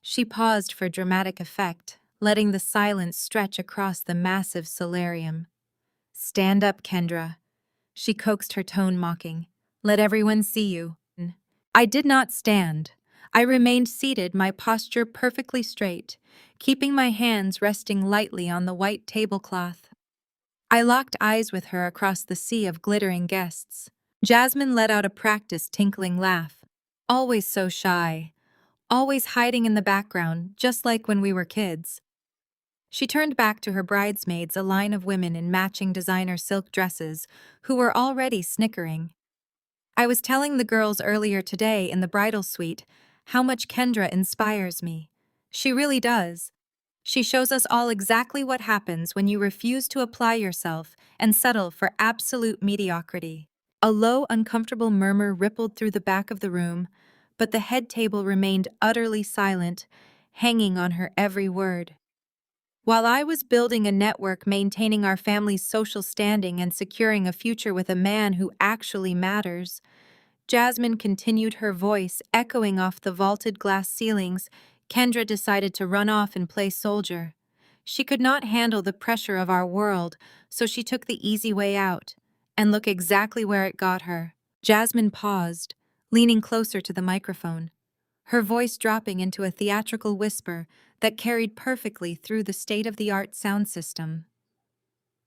Speaker 1: She paused for dramatic effect, letting the silence stretch across the massive solarium. Stand up, Kendra. She coaxed, her tone mocking. Let everyone see you. I did not stand. I remained seated, my posture perfectly straight, keeping my hands resting lightly on the white tablecloth. I locked eyes with her across the sea of glittering guests. Jasmine let out a practiced tinkling laugh. Always so shy, always hiding in the background, just like when we were kids. She turned back to her bridesmaids, a line of women in matching designer silk dresses, who were already snickering. I was telling the girls earlier today in the bridal suite how much Kendra inspires me. She really does. She shows us all exactly what happens when you refuse to apply yourself and settle for absolute mediocrity. A low, uncomfortable murmur rippled through the back of the room, but the head table remained utterly silent, hanging on her every word. While I was building a network, maintaining our family's social standing, and securing a future with a man who actually matters, Jasmine continued, her voice echoing off the vaulted glass ceilings. Kendra decided to run off and play soldier. She could not handle the pressure of our world, so she took the easy way out. And look exactly where it got her. Jasmine paused, leaning closer to the microphone, her voice dropping into a theatrical whisper that carried perfectly through the state-of-the-art sound system.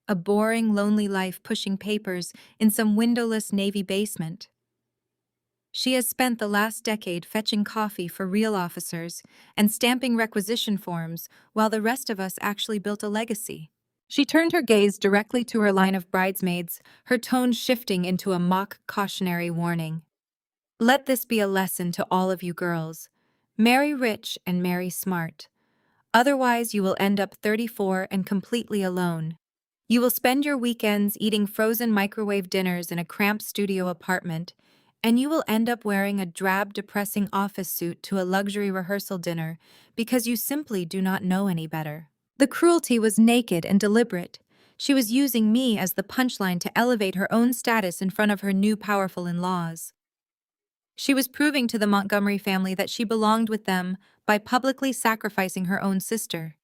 Speaker 1: A boring, lonely life pushing papers in some windowless Navy basement. She has spent the last decade fetching coffee for real officers and stamping requisition forms while the rest of us actually built a legacy. She turned her gaze directly to her line of bridesmaids, her tone shifting into a mock cautionary warning. Let this be a lesson to all of you girls. Marry rich and marry smart. Otherwise, you will end up 34 and completely alone. You will spend your weekends eating frozen microwave dinners in a cramped studio apartment, and you will end up wearing a drab, depressing office suit to a luxury rehearsal dinner because you simply do not know any better. The cruelty was naked and deliberate. She was using me as the punchline to elevate her own status in front of her new powerful in-laws. She was proving to the Montgomery family that she belonged with them by publicly sacrificing her own sister.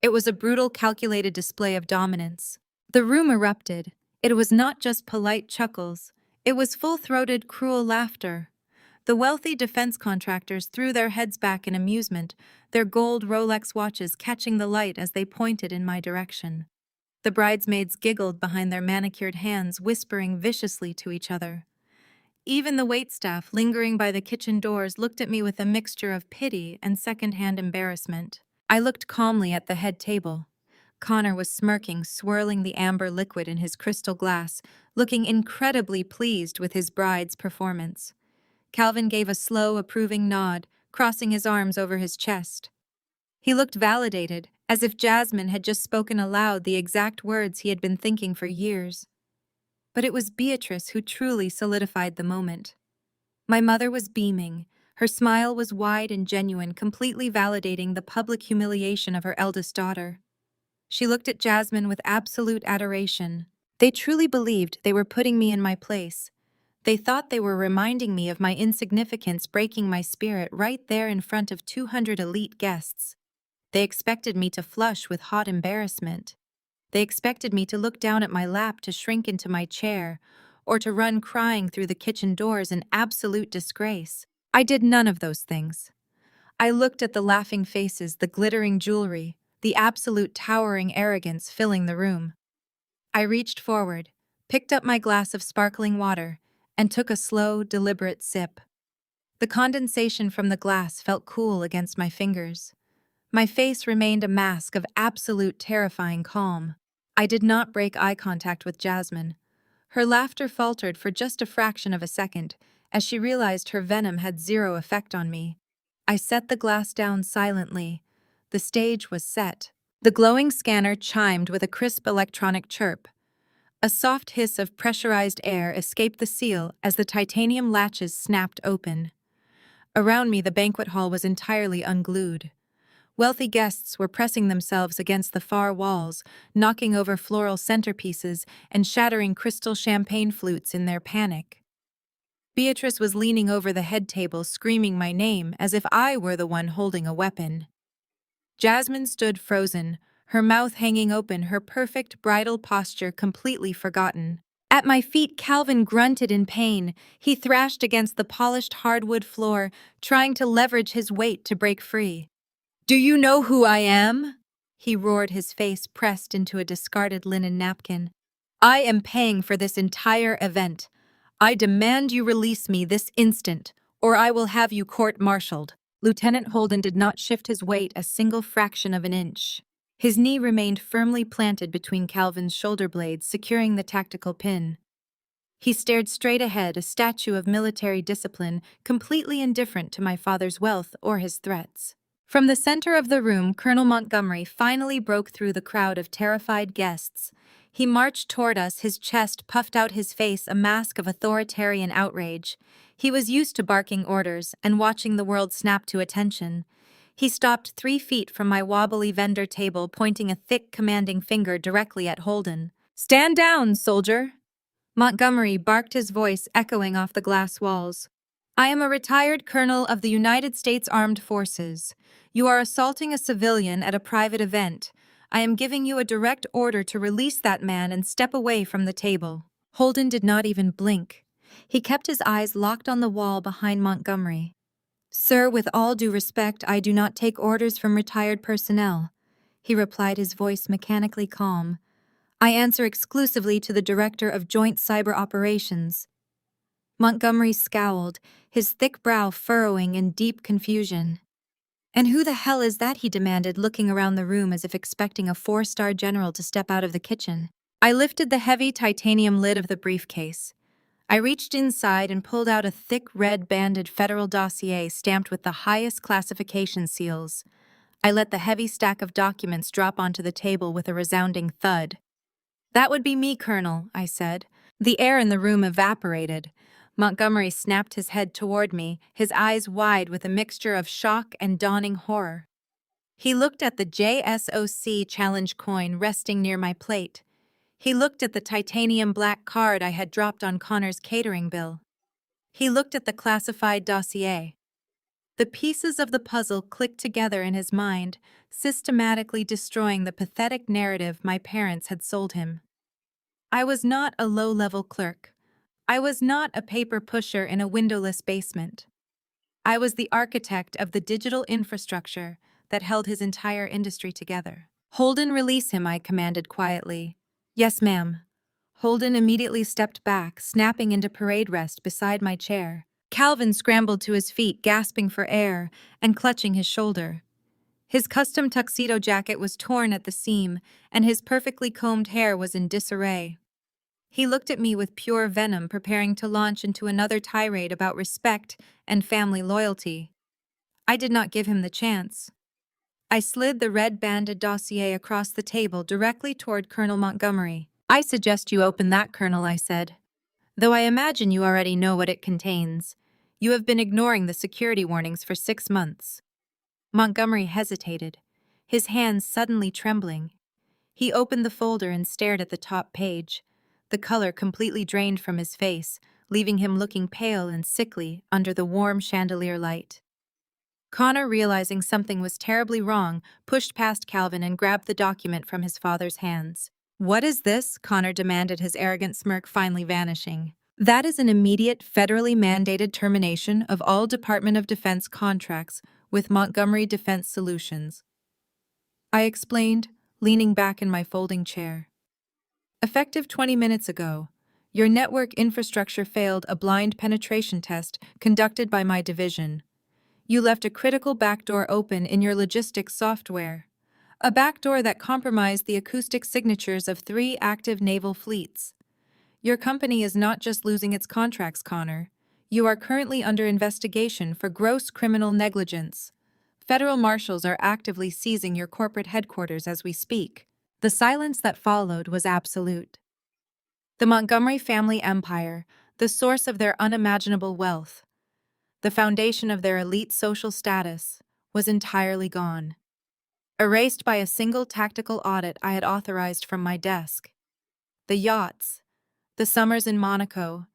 Speaker 1: It was a brutal, calculated display of dominance. The room erupted. It was not just polite chuckles. It was full-throated, cruel laughter. The wealthy defense contractors threw their heads back in amusement, their gold Rolex watches catching the light as they pointed in my direction. The bridesmaids giggled behind their manicured hands, whispering viciously to each other. Even the waitstaff, lingering by the kitchen doors, looked at me with a mixture of pity and second-hand embarrassment. I looked calmly at the head table. Connor was smirking, swirling the amber liquid in his crystal glass, looking incredibly pleased with his bride's performance. Calvin gave a slow, approving nod, crossing his arms over his chest. He looked validated, as if Jasmine had just spoken aloud the exact words he had been thinking for years. But it was Beatrice who truly solidified the moment. My mother was beaming. Her smile was wide and genuine, completely validating the public humiliation of her eldest daughter. She looked at Jasmine with absolute adoration. They truly believed they were putting me in my place. They thought they were reminding me of my insignificance, breaking my spirit right there in front of 200 elite guests. They expected me to flush with hot embarrassment. They expected me to look down at my lap, to shrink into my chair, or to run crying through the kitchen doors in absolute disgrace. I did none of those things. I looked at the laughing faces, the glittering jewelry, the absolute towering arrogance filling the room. I reached forward, picked up my glass of sparkling water, and took a slow, deliberate sip. The condensation from the glass felt cool against my fingers. My face remained a mask of absolute terrifying calm. I did not break eye contact with Jasmine. Her laughter faltered for just a fraction of a second, as she realized her venom had zero effect on me. I set the glass down silently. The stage was set. The glowing scanner chimed with a crisp electronic chirp. A soft hiss of pressurized air escaped the seal as the titanium latches snapped open. Around me, the banquet hall was entirely unglued. Wealthy guests were pressing themselves against the far walls, knocking over floral centerpieces and shattering crystal champagne flutes in their panic. Beatrice was leaning over the head table, screaming my name as if I were the one holding a weapon. Jasmine stood frozen, her mouth hanging open, her perfect bridal posture completely forgotten. At my feet, Calvin grunted in pain. He thrashed against the polished hardwood floor, trying to leverage his weight to break free. "Do you know who I am?" he roared, his face pressed into a discarded linen napkin. "I am paying for this entire event. I demand you release me this instant, or I will have you court-martialed." Lieutenant Holden did not shift his weight a single fraction of an inch. His knee remained firmly planted between Calvin's shoulder blades, securing the tactical pin. He stared straight ahead, a statue of military discipline, completely indifferent to my father's wealth or his threats. From the center of the room, Colonel Montgomery finally broke through the crowd of terrified guests. He marched toward us, his chest puffed out, his face a mask of authoritarian outrage. He was used to barking orders and watching the world snap to attention. He stopped 3 feet from my wobbly vendor table, pointing a thick, commanding finger directly at Holden. "Stand down, soldier!" Montgomery barked, his voice echoing off the glass walls. "I am a retired colonel of the United States Armed Forces. You are assaulting a civilian at a private event. I am giving you a direct order to release that man and step away from the table." Holden did not even blink. He kept his eyes locked on the wall behind Montgomery. "Sir, with all due respect, I do not take orders from retired personnel," he replied, his voice mechanically calm. "I answer exclusively to the Director of Joint Cyber Operations." Montgomery scowled, his thick brow furrowing in deep confusion. "And who the hell is that?" he demanded, looking around the room as if expecting a 4-star general to step out of the kitchen. I lifted the heavy titanium lid of the briefcase. I reached inside and pulled out a thick red-banded federal dossier stamped with the highest classification seals. I let the heavy stack of documents drop onto the table with a resounding thud. "That would be me, Colonel," I said. The air in the room evaporated. Montgomery snapped his head toward me, his eyes wide with a mixture of shock and dawning horror. He looked at the JSOC challenge coin resting near my plate. He looked at the titanium black card I had dropped on Connor's catering bill. He looked at the classified dossier. The pieces of the puzzle clicked together in his mind, systematically destroying the pathetic narrative my parents had sold him. I was not a low-level clerk. I was not a paper pusher in a windowless basement. I was the architect of the digital infrastructure that held his entire industry together. "Holden, release him," I commanded quietly. "Yes, ma'am." Holden immediately stepped back, snapping into parade rest beside my chair. Calvin scrambled to his feet, gasping for air and clutching his shoulder. His custom tuxedo jacket was torn at the seam, and his perfectly combed hair was in disarray. He looked at me with pure venom, preparing to launch into another tirade about respect and family loyalty. I did not give him the chance. I slid the red-banded dossier across the table directly toward Colonel Montgomery. "I suggest you open that, Colonel," I said. "Though I imagine you already know what it contains. You have been ignoring the security warnings for 6 months." Montgomery hesitated, his hands suddenly trembling. He opened the folder and stared at the top page. The color completely drained from his face, leaving him looking pale and sickly under the warm chandelier light. Connor, realizing something was terribly wrong, pushed past Calvin and grabbed the document from his father's hands. "What is this?" Connor demanded, his arrogant smirk finally vanishing. "That is an immediate, federally mandated termination of all Department of Defense contracts with Montgomery Defense Solutions," I explained, leaning back in my folding chair. "Effective 20 minutes ago, your network infrastructure failed a blind penetration test conducted by my division. You left a critical backdoor open in your logistics software. A backdoor that compromised the acoustic signatures of 3 active naval fleets. Your company is not just losing its contracts, Connor. You are currently under investigation for gross criminal negligence. Federal marshals are actively seizing your corporate headquarters as we speak. The silence that followed was absolute. The Montgomery family empire, the source of their unimaginable wealth, the foundation of their elite social status, was entirely gone. Erased by a single tactical audit I had authorized from my desk. The yachts, the summers in Monaco,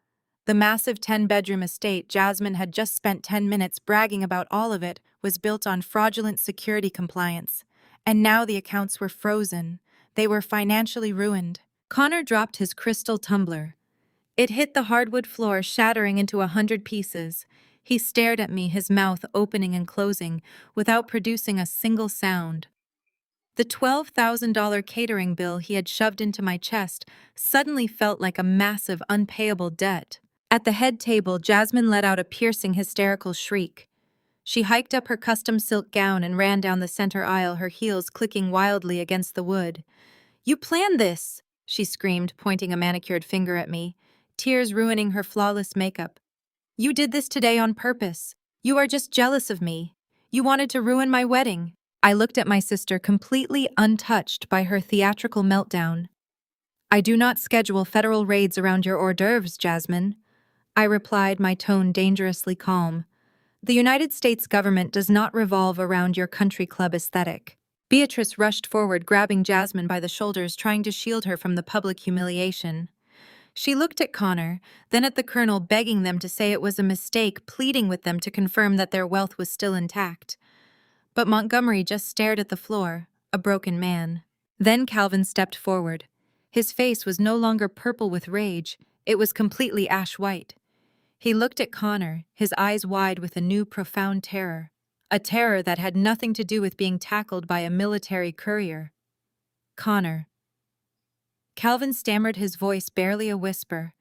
Speaker 1: the massive 10-bedroom estate Jasmine had just spent 10 minutes bragging about, all of it was built on fraudulent security compliance. And now the accounts were frozen. They were financially ruined. Connor dropped his crystal tumbler. It hit the hardwood floor, shattering into 100 pieces. He stared at me, his mouth opening and closing, without producing a single sound. The $12,000 catering bill he had shoved into my chest suddenly felt like a massive, unpayable debt. At the head table, Jasmine let out a piercing, hysterical shriek. She hiked up her custom silk gown and ran down the center aisle, her heels clicking wildly against the wood. "You planned this!" she screamed, pointing a manicured finger at me, tears ruining her flawless makeup. "You did this today on purpose. You are just jealous of me. You wanted to ruin my wedding." I looked at my sister, completely untouched by her theatrical meltdown. "I do not schedule federal raids around your hors d'oeuvres, Jasmine," I replied, my tone dangerously calm. "The United States government does not revolve around your country club aesthetic." Beatrice rushed forward, grabbing Jasmine by the shoulders, trying to shield her from the public humiliation. She looked at Connor, then at the colonel, begging them to say it was a mistake, pleading with them to confirm that their wealth was still intact. But Montgomery just stared at the floor, a broken man. Then Calvin stepped forward. His face was no longer purple with rage, it was completely ash-white. He looked at Connor, his eyes wide with a new profound terror. A terror that had nothing to do with being tackled by a military courier. "Connor." Calvin stammered, his voice barely a whisper.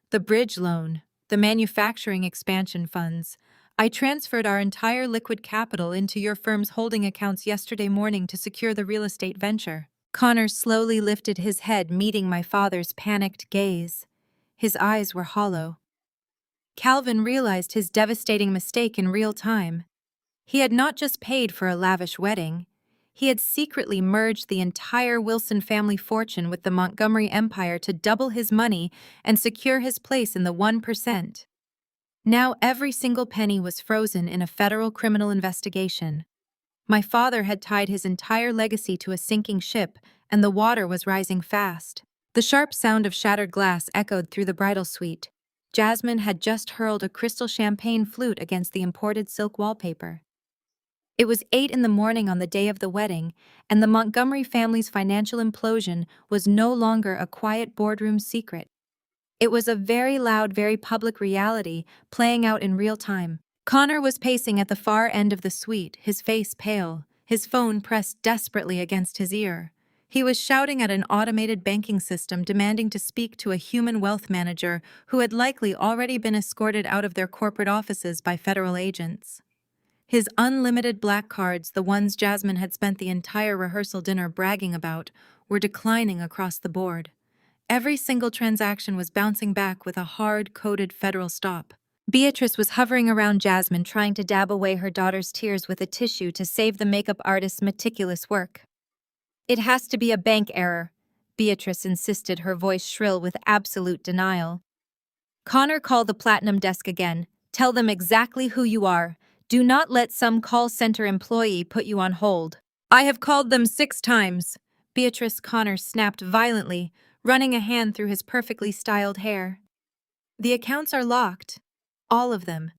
Speaker 1: "The bridge loan, the manufacturing expansion funds. I transferred our entire liquid capital into your firm's holding accounts yesterday morning to secure the real estate venture." Connor slowly lifted his head, meeting my father's panicked gaze. His eyes were hollow. Calvin realized his devastating mistake in real time. He had not just paid for a lavish wedding. He had secretly merged the entire Wilson family fortune with the Montgomery empire to double his money and secure his place in the 1%. Now every single penny was frozen in a federal criminal investigation. My father had tied his entire legacy to a sinking ship, and the water was rising fast. The sharp sound of shattered glass echoed through the bridal suite. Jasmine had just hurled a crystal champagne flute against the imported silk wallpaper. It was 8 in the morning on the day of the wedding, and the Montgomery family's financial implosion was no longer a quiet boardroom secret. It was a very loud, very public reality playing out in real time. Connor was pacing at the far end of the suite, his face pale, his phone pressed desperately against his ear. He was shouting at an automated banking system, demanding to speak to a human wealth manager who had likely already been escorted out of their corporate offices by federal agents. His unlimited black cards, the ones Jasmine had spent the entire rehearsal dinner bragging about, were declining across the board. Every single transaction was bouncing back with a hard-coded federal stop. Beatrice was hovering around Jasmine, trying to dab away her daughter's tears with a tissue to save the makeup artist's meticulous work. "It has to be a bank error," Beatrice insisted, her voice shrill with absolute denial. "Connor, call the Platinum Desk again. Tell them exactly who you are. Do not let some call center employee put you on hold." "I have called them 6 times." Beatrice. Connor snapped violently, running a hand through his perfectly styled hair. "The accounts are locked. All of them.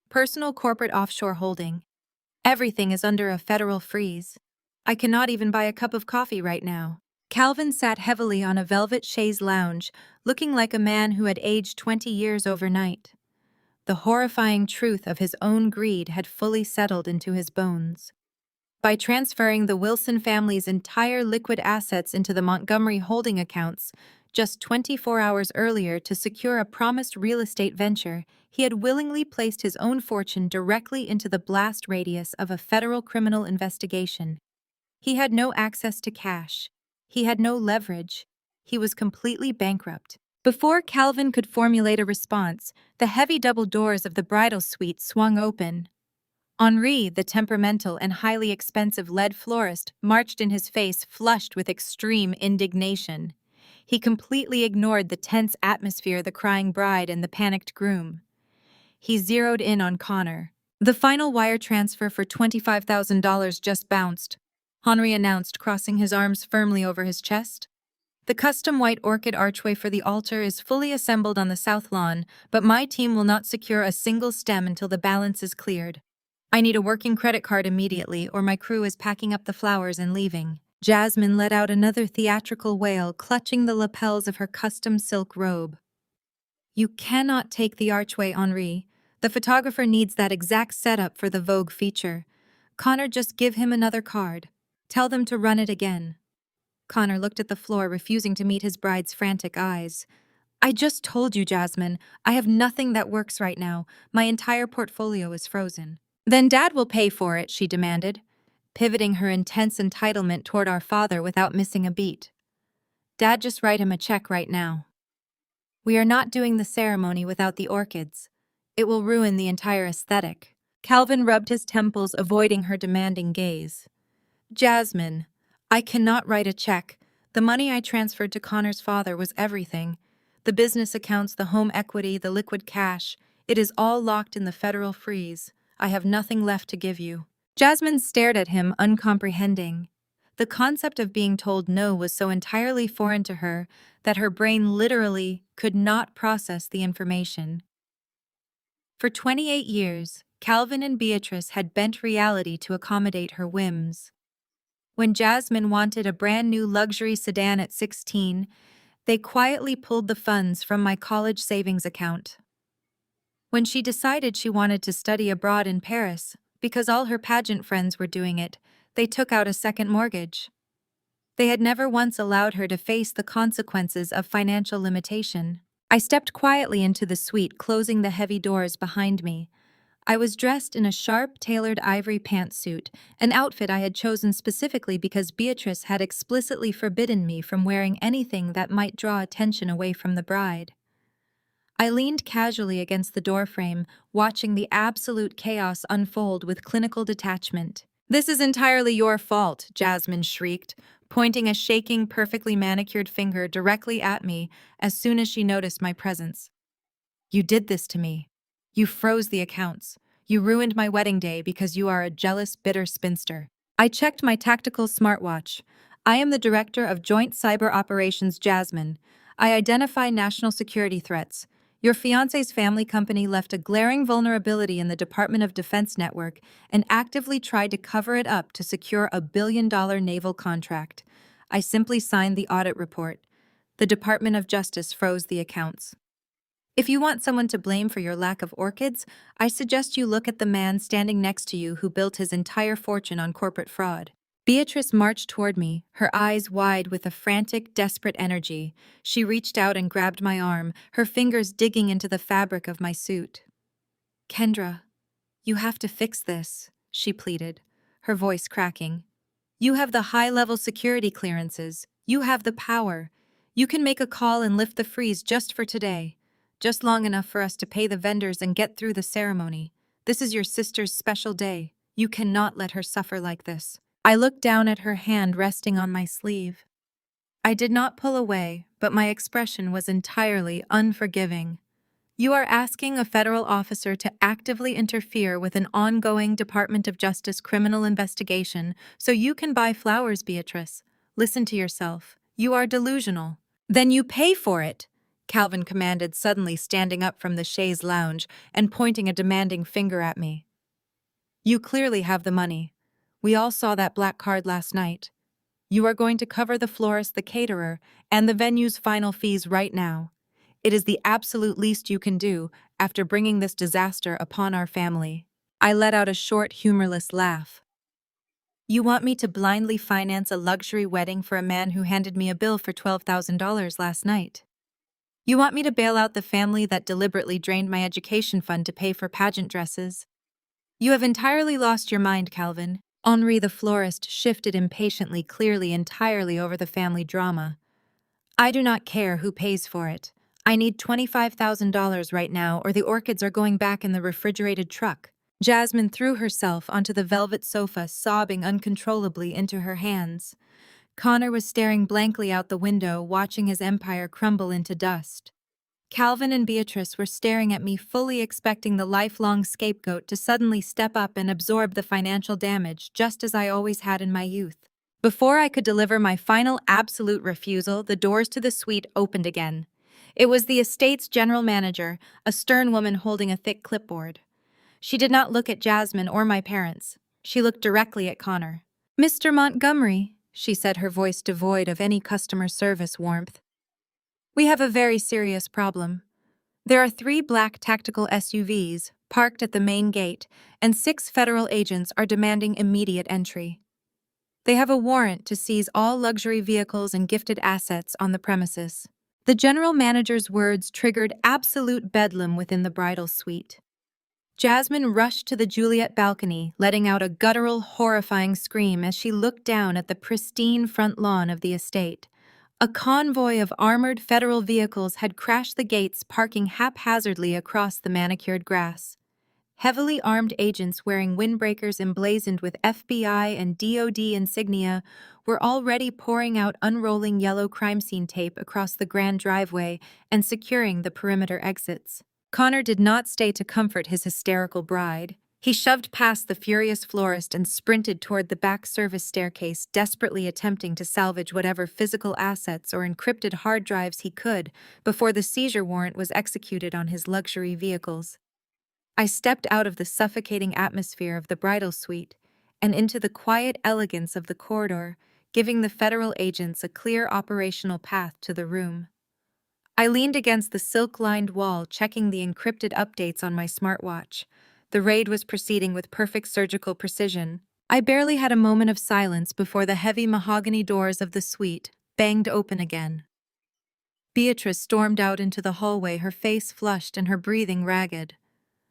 Speaker 1: Personal, corporate, offshore holding. Everything is under a federal freeze. I cannot even buy a cup of coffee right now." Calvin sat heavily on a velvet chaise lounge, looking like a man who had aged 20 years overnight. The horrifying truth of his own greed had fully settled into his bones. By transferring the Wilson family's entire liquid assets into the Montgomery holding accounts, Just 24 hours earlier, to secure a promised real estate venture, he had willingly placed his own fortune directly into the blast radius of a federal criminal investigation. He had no access to cash. He had no leverage. He was completely bankrupt. Before Calvin could formulate a response, the heavy double doors of the bridal suite swung open. Henri, the temperamental and highly expensive lead florist, marched in his face, flushed with extreme indignation. He completely ignored the tense atmosphere, the crying bride, and the panicked groom. He zeroed in on Connor. "The final wire transfer for $25,000 just bounced," Henri announced, crossing his arms firmly over his chest. "The custom white orchid archway for the altar is fully assembled on the south lawn, but my team will not secure a single stem until the balance is cleared. I need a working credit card immediately, or my crew is packing up the flowers and leaving." Jasmine let out another theatrical wail, clutching the lapels of her custom silk robe. "You cannot take the archway, Henri. The photographer needs that exact setup for the Vogue feature. Connor, just give him another card. Tell them to run it again." Connor looked at the floor, refusing to meet his bride's frantic eyes. "I just told you, Jasmine, I have nothing that works right now. My entire portfolio is frozen." "Then Dad will pay for it," she demanded, pivoting her intense entitlement toward our father without missing a beat. "Dad, just write him a check right now. We are not doing the ceremony without the orchids. It will ruin the entire aesthetic." Calvin rubbed his temples, avoiding her demanding gaze. "Jasmine, I cannot write a check. The money I transferred to Connor's father was everything. The business accounts, the home equity, the liquid cash. It is all locked in the federal freeze. I have nothing left to give you." Jasmine stared at him, uncomprehending. The concept of being told no was so entirely foreign to her that her brain literally could not process the information. For 28 years, Calvin and Beatrice had bent reality to accommodate her whims. When Jasmine wanted a brand new luxury sedan at 16, they quietly pulled the funds from my college savings account. When she decided she wanted to study abroad in Paris, because all her pageant friends were doing it, they took out a second mortgage. They had never once allowed her to face the consequences of financial limitation. I stepped quietly into the suite, closing the heavy doors behind me. I was dressed in a sharp, tailored ivory pantsuit, an outfit I had chosen specifically because Beatrice had explicitly forbidden me from wearing anything that might draw attention away from the bride. I leaned casually against the doorframe, watching the absolute chaos unfold with clinical detachment. "This is entirely your fault," Jasmine shrieked, pointing a shaking, perfectly manicured finger directly at me as soon as she noticed my presence. "You did this to me. You froze the accounts. You ruined my wedding day because you are a jealous, bitter spinster." I checked my tactical smartwatch. "I am the Director of Joint Cyber Operations, Jasmine. I identify national security threats. Your fiancé's family company left a glaring vulnerability in the Department of Defense network and actively tried to cover it up to secure a billion-dollar naval contract. I simply signed the audit report. The Department of Justice froze the accounts. If you want someone to blame for your lack of orchids, I suggest you look at the man standing next to you who built his entire fortune on corporate fraud." Beatrice marched toward me, her eyes wide with a frantic, desperate energy. She reached out and grabbed my arm, her fingers digging into the fabric of my suit. "Kendra, you have to fix this," she pleaded, her voice cracking. "You have the high-level security clearances. You have the power. You can make a call and lift the freeze just for today. Just long enough for us to pay the vendors and get through the ceremony. This is your sister's special day. You cannot let her suffer like this." I looked down at her hand resting on my sleeve. I did not pull away, but my expression was entirely unforgiving. "You are asking a federal officer to actively interfere with an ongoing Department of Justice criminal investigation so you can buy flowers, Beatrice. Listen to yourself. You are delusional." "Then you pay for it," Calvin commanded, suddenly standing up from the chaise lounge and pointing a demanding finger at me. "You clearly have the money. We all saw that black card last night. You are going to cover the florist, the caterer, and the venue's final fees right now. It is the absolute least you can do after bringing this disaster upon our family." I let out a short, humorless laugh. You want me to blindly finance a luxury wedding for a man who handed me a bill for $12,000 last night? You want me to bail out the family that deliberately drained my education fund to pay for pageant dresses? You have entirely lost your mind, Calvin. Henri the florist shifted impatiently, clearly entirely over the family drama. I do not care who pays for it. I need $25,000 right now, or the orchids are going back in the refrigerated truck. Jasmine threw herself onto the velvet sofa, sobbing uncontrollably into her hands. Connor was staring blankly out the window, watching his empire crumble into dust. Calvin and Beatrice were staring at me, fully expecting the lifelong scapegoat to suddenly step up and absorb the financial damage, just as I always had in my youth. Before I could deliver my final absolute refusal, the doors to the suite opened again. It was the estate's general manager, a stern woman holding a thick clipboard. She did not look at Jasmine or my parents. She looked directly at Connor. "Mr. Montgomery," she said, her voice devoid of any customer service warmth, "we have a very serious problem. There are 3 black tactical SUVs parked at the main gate, and 6 federal agents are demanding immediate entry. They have a warrant to seize all luxury vehicles and gifted assets on the premises." The general manager's words triggered absolute bedlam within the bridal suite. Jasmine rushed to the Juliet balcony, letting out a guttural, horrifying scream as she looked down at the pristine front lawn of the estate. A convoy of armored federal vehicles had crashed the gates, parking haphazardly across the manicured grass. Heavily armed agents wearing windbreakers emblazoned with FBI and DOD insignia were already pouring out unrolling yellow crime scene tape across the grand driveway and securing the perimeter exits. Connor did not stay to comfort his hysterical bride. He shoved past the furious florist and sprinted toward the back service staircase, desperately attempting to salvage whatever physical assets or encrypted hard drives he could before the seizure warrant was executed on his luxury vehicles. I stepped out of the suffocating atmosphere of the bridal suite and into the quiet elegance of the corridor, giving the federal agents a clear operational path to the room. I leaned against the silk-lined wall, checking the encrypted updates on my smartwatch. The raid was proceeding with perfect surgical precision. I barely had a moment of silence before the heavy mahogany doors of the suite banged open again. Beatrice stormed out into the hallway, her face flushed and her breathing ragged.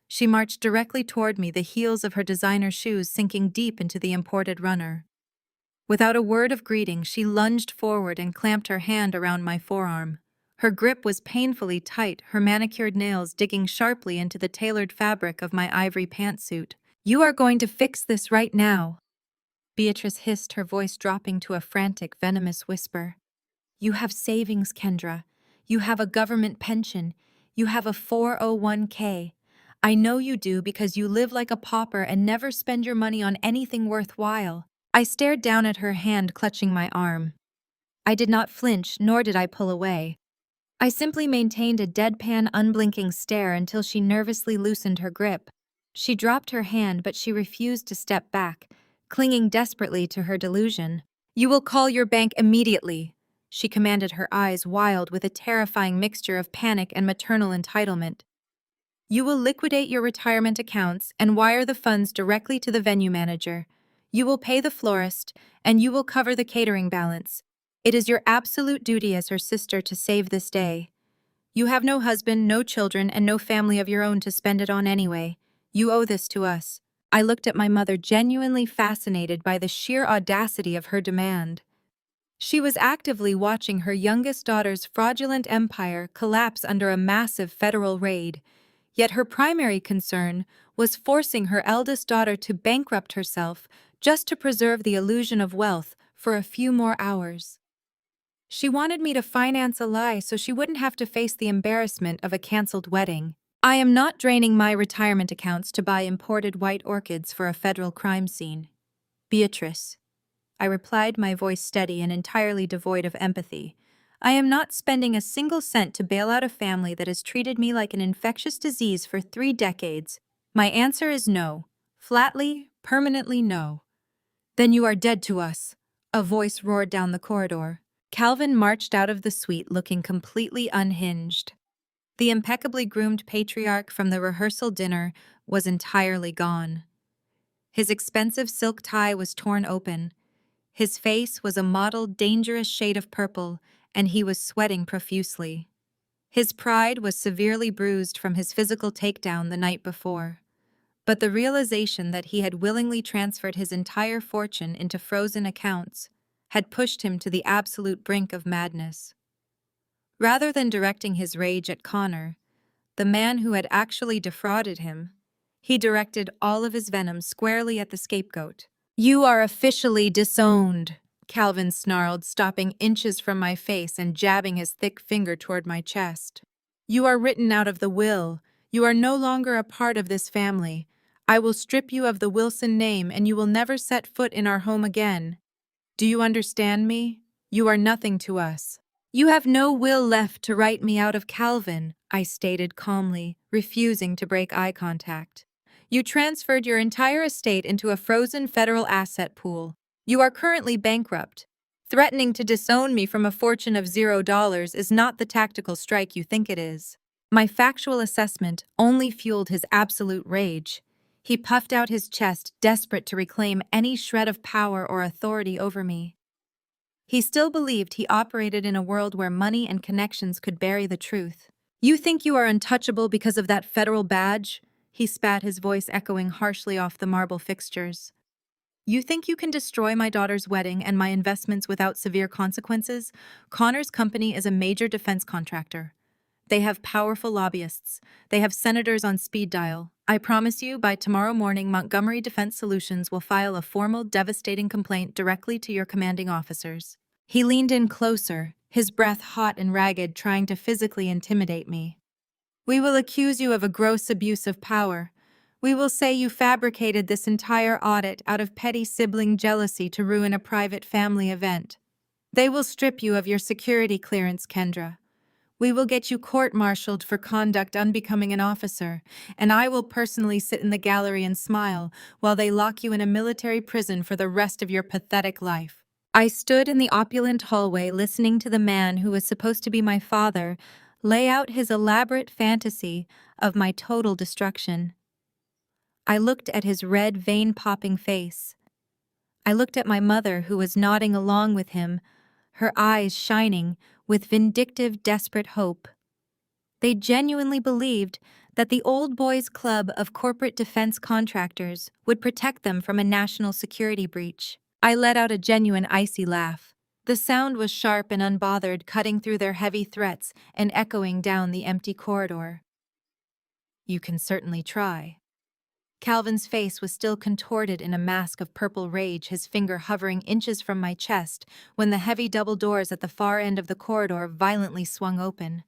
Speaker 1: She marched directly toward me, the heels of her designer shoes sinking deep into the imported runner. Without a word of greeting, she lunged forward and clamped her hand around my forearm. Her grip was painfully tight, her manicured nails digging sharply into the tailored fabric of my ivory pantsuit. "You are going to fix this right now," Beatrice hissed, her voice dropping to a frantic, venomous whisper. "You have savings, Kendra. You have a government pension. You have a 401k. I know you do because you live like a pauper and never spend your money on anything worthwhile." I stared down at her hand clutching my arm. I did not flinch, nor did I pull away. I simply maintained a deadpan, unblinking stare until she nervously loosened her grip. She dropped her hand, but she refused to step back, clinging desperately to her delusion. "You will call your bank immediately," she commanded, her eyes wild with a terrifying mixture of panic and maternal entitlement. "You will liquidate your retirement accounts and wire the funds directly to the venue manager. You will pay the florist, and you will cover the catering balance. It is your absolute duty as her sister to save this day. You have no husband, no children, and no family of your own to spend it on anyway. You owe this to us." I looked at my mother, genuinely fascinated by the sheer audacity of her demand. She was actively watching her youngest daughter's fraudulent empire collapse under a massive federal raid, yet her primary concern was forcing her eldest daughter to bankrupt herself just to preserve the illusion of wealth for a few more hours. She wanted me to finance a lie so she wouldn't have to face the embarrassment of a canceled wedding. "I am not draining my retirement accounts to buy imported white orchids for a federal crime scene, Beatrice," I replied, my voice steady and entirely devoid of empathy. "I am not spending a single cent to bail out a family that has treated me like an infectious disease for 3 decades. My answer is no. Flatly, permanently no." "Then you are dead to us," a voice roared down the corridor. Calvin marched out of the suite looking completely unhinged. The impeccably groomed patriarch from the rehearsal dinner was entirely gone. His expensive silk tie was torn open. His face was a mottled, dangerous shade of purple, and he was sweating profusely. His pride was severely bruised from his physical takedown the night before. But the realization that he had willingly transferred his entire fortune into frozen accounts had pushed him to the absolute brink of madness. Rather than directing his rage at Connor, the man who had actually defrauded him, he directed all of his venom squarely at the scapegoat. "You are officially disowned," Calvin snarled, stopping inches from my face and jabbing his thick finger toward my chest. "You are written out of the will. You are no longer a part of this family. I will strip you of the Wilson name and you will never set foot in our home again. Do you understand me? You are nothing to us." "You have no will left to write me out of Calvin," I stated calmly, refusing to break eye contact. "You transferred your entire estate into a frozen federal asset pool. You are currently bankrupt. Threatening to disown me from a fortune of $0 is not the tactical strike you think it is." My factual assessment only fueled his absolute rage. He puffed out his chest, desperate to reclaim any shred of power or authority over me. He still believed he operated in a world where money and connections could bury the truth. "You think you are untouchable because of that federal badge?" He spat, his voice echoing harshly off the marble fixtures. "You think you can destroy my daughter's wedding and my investments without severe consequences? Connor's company is a major defense contractor. They have powerful lobbyists. They have senators on speed dial. I promise you, by tomorrow morning, Montgomery Defense Solutions will file a formal, devastating complaint directly to your commanding officers." He leaned in closer, his breath hot and ragged, trying to physically intimidate me. "We will accuse you of a gross abuse of power. We will say you fabricated this entire audit out of petty sibling jealousy to ruin a private family event. They will strip you of your security clearance, Kendra. We will get you court-martialed for conduct unbecoming an officer, and I will personally sit in the gallery and smile while they lock you in a military prison for the rest of your pathetic life." I stood in the opulent hallway listening to the man who was supposed to be my father lay out his elaborate fantasy of my total destruction. I looked at his red, vein-popping face. I looked at my mother, who was nodding along with him, her eyes shining with vindictive, desperate hope. They genuinely believed that the Old Boys Club of corporate defense contractors would protect them from a national security breach. I let out a genuine icy laugh. The sound was sharp and unbothered, cutting through their heavy threats and echoing down the empty corridor. "You can certainly try." Calvin's face was still contorted in a mask of purple rage, his finger hovering inches from my chest when the heavy double doors at the far end of the corridor violently swung open.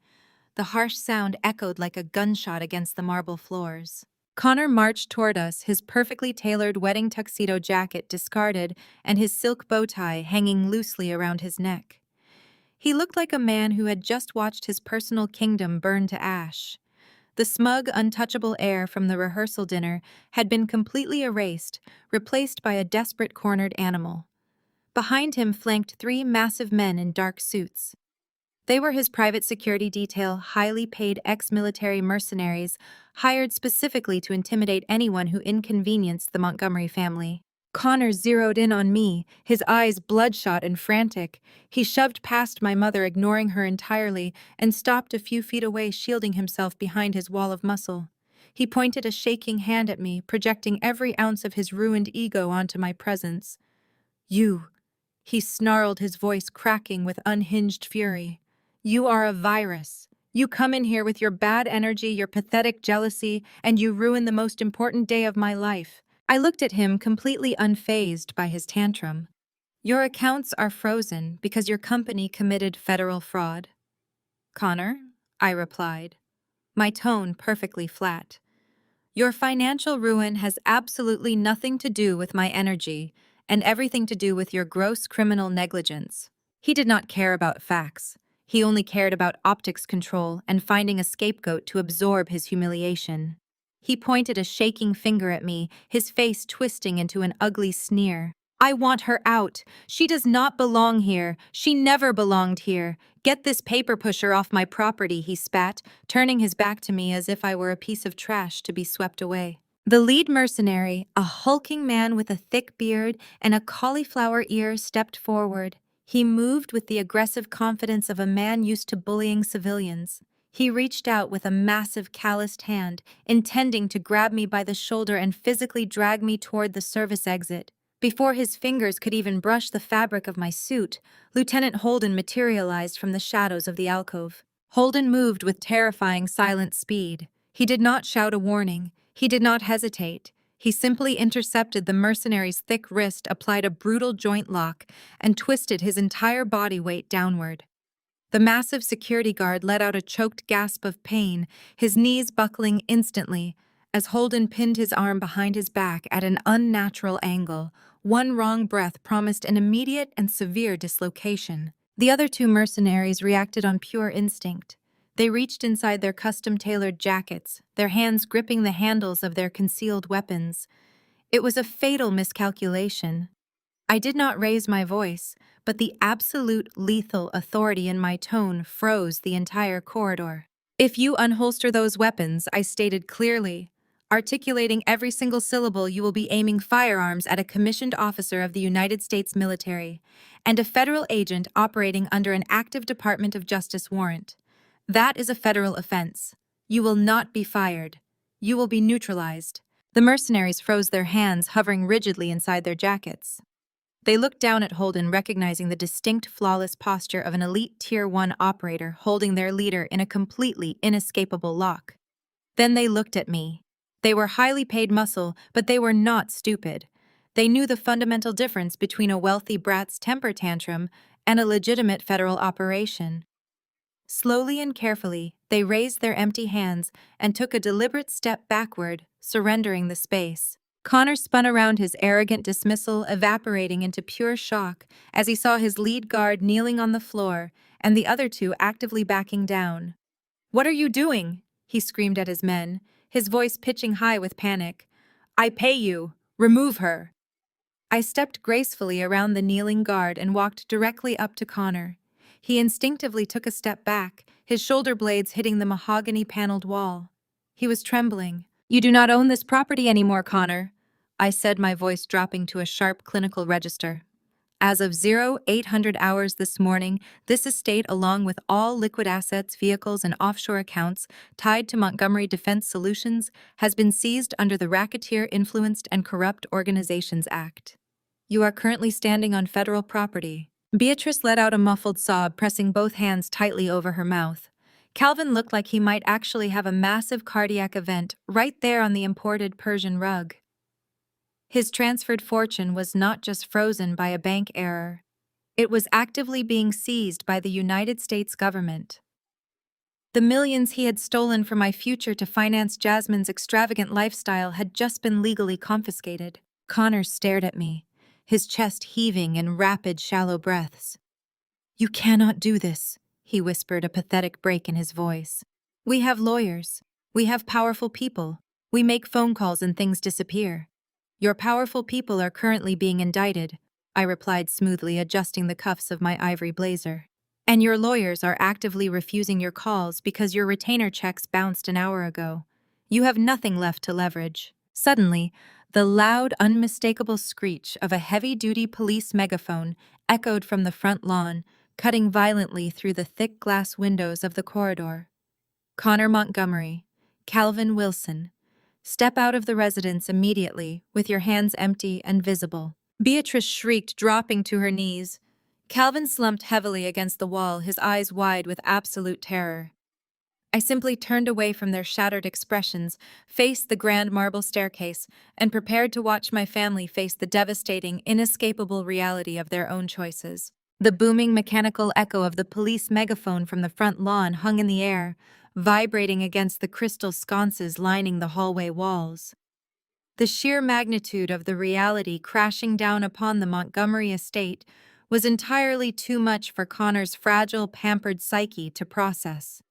Speaker 1: The harsh sound echoed like a gunshot against the marble floors. Connor marched toward us, his perfectly tailored wedding tuxedo jacket discarded and his silk bow tie hanging loosely around his neck. He looked like a man who had just watched his personal kingdom burn to ash. The smug, untouchable air from the rehearsal dinner had been completely erased, replaced by a desperate cornered animal. Behind him flanked three massive men in dark suits. They were his private security detail, highly paid ex-military mercenaries, hired specifically to intimidate anyone who inconvenienced the Montgomery family. Connor zeroed in on me, his eyes bloodshot and frantic. He shoved past my mother, ignoring her entirely, and stopped a few feet away, shielding himself behind his wall of muscle. He pointed a shaking hand at me, projecting every ounce of his ruined ego onto my presence. "You," he snarled, his voice cracking with unhinged fury. "You are a virus. You come in here with your bad energy, your pathetic jealousy, and you ruin the most important day of my life." I looked at him, completely unfazed by his tantrum. "Your accounts are frozen because your company committed federal fraud." "Connor," I replied, my tone perfectly flat. "Your financial ruin has absolutely nothing to do with my energy and everything to do with your gross criminal negligence." He did not care about facts. He only cared about optics control and finding a scapegoat to absorb his humiliation. He pointed a shaking finger at me, his face twisting into an ugly sneer. "I want her out. She does not belong here. She never belonged here. Get this paper pusher off my property," he spat, turning his back to me as if I were a piece of trash to be swept away. The lead mercenary, a hulking man with a thick beard and a cauliflower ear, stepped forward. He moved with the aggressive confidence of a man used to bullying civilians. He reached out with a massive calloused hand, intending to grab me by the shoulder and physically drag me toward the service exit. Before his fingers could even brush the fabric of my suit, Lieutenant Holden materialized from the shadows of the alcove. Holden moved with terrifying silent speed. He did not shout a warning. He did not hesitate. He simply intercepted the mercenary's thick wrist, applied a brutal joint lock, and twisted his entire body weight downward. The massive security guard let out a choked gasp of pain, his knees buckling instantly, as Holden pinned his arm behind his back at an unnatural angle. One wrong breath promised an immediate and severe dislocation. The other two mercenaries reacted on pure instinct. They reached inside their custom-tailored jackets, their hands gripping the handles of their concealed weapons. It was a fatal miscalculation. I did not raise my voice, but the absolute lethal authority in my tone froze the entire corridor. "If you unholster those weapons," I stated clearly, articulating every single syllable, "you will be aiming firearms at a commissioned officer of the United States military and a federal agent operating under an active Department of Justice warrant. That is a federal offense. You will not be fired. You will be neutralized." The mercenaries froze, their hands hovering rigidly inside their jackets. They looked down at Holden, recognizing the distinct, flawless posture of an elite Tier 1 operator holding their leader in a completely inescapable lock. Then they looked at me. They were highly paid muscle, but they were not stupid. They knew the fundamental difference between a wealthy brat's temper tantrum and a legitimate federal operation. Slowly and carefully, they raised their empty hands and took a deliberate step backward, surrendering the space. Connor spun around, his arrogant dismissal evaporating into pure shock as he saw his lead guard kneeling on the floor and the other two actively backing down. "What are you doing?" he screamed at his men, his voice pitching high with panic. "I pay you. Remove her." I stepped gracefully around the kneeling guard and walked directly up to Connor. He instinctively took a step back, his shoulder blades hitting the mahogany-paneled wall. He was trembling. "You do not own this property anymore, Connor," I said, my voice dropping to a sharp clinical register. "As of 0800 hours this morning, this estate, along with all liquid assets, vehicles, and offshore accounts tied to Montgomery Defense Solutions, has been seized under the Racketeer Influenced and Corrupt Organizations Act. You are currently standing on federal property." Beatrice let out a muffled sob, pressing both hands tightly over her mouth. Calvin looked like he might actually have a massive cardiac event right there on the imported Persian rug. His transferred fortune was not just frozen by a bank error. It was actively being seized by the United States government. The millions he had stolen from my future to finance Jasmine's extravagant lifestyle had just been legally confiscated. Connor stared at me, his chest heaving in rapid, shallow breaths. "You cannot do this," he whispered, a pathetic break in his voice. "We have lawyers. We have powerful people. We make phone calls and things disappear." "Your powerful people are currently being indicted," I replied smoothly, adjusting the cuffs of my ivory blazer. "And your lawyers are actively refusing your calls because your retainer checks bounced an hour ago. You have nothing left to leverage." Suddenly, the loud, unmistakable screech of a heavy-duty police megaphone echoed from the front lawn, cutting violently through the thick glass windows of the corridor. "Connor Montgomery, Calvin Wilson, step out of the residence immediately, with your hands empty and visible." Beatrice shrieked, dropping to her knees. Calvin slumped heavily against the wall, his eyes wide with absolute terror. I simply turned away from their shattered expressions, faced the grand marble staircase, and prepared to watch my family face the devastating, inescapable reality of their own choices. The booming mechanical echo of the police megaphone from the front lawn hung in the air, vibrating against the crystal sconces lining the hallway walls. The sheer magnitude of the reality crashing down upon the Montgomery estate was entirely too much for Connor's fragile, pampered psyche to process.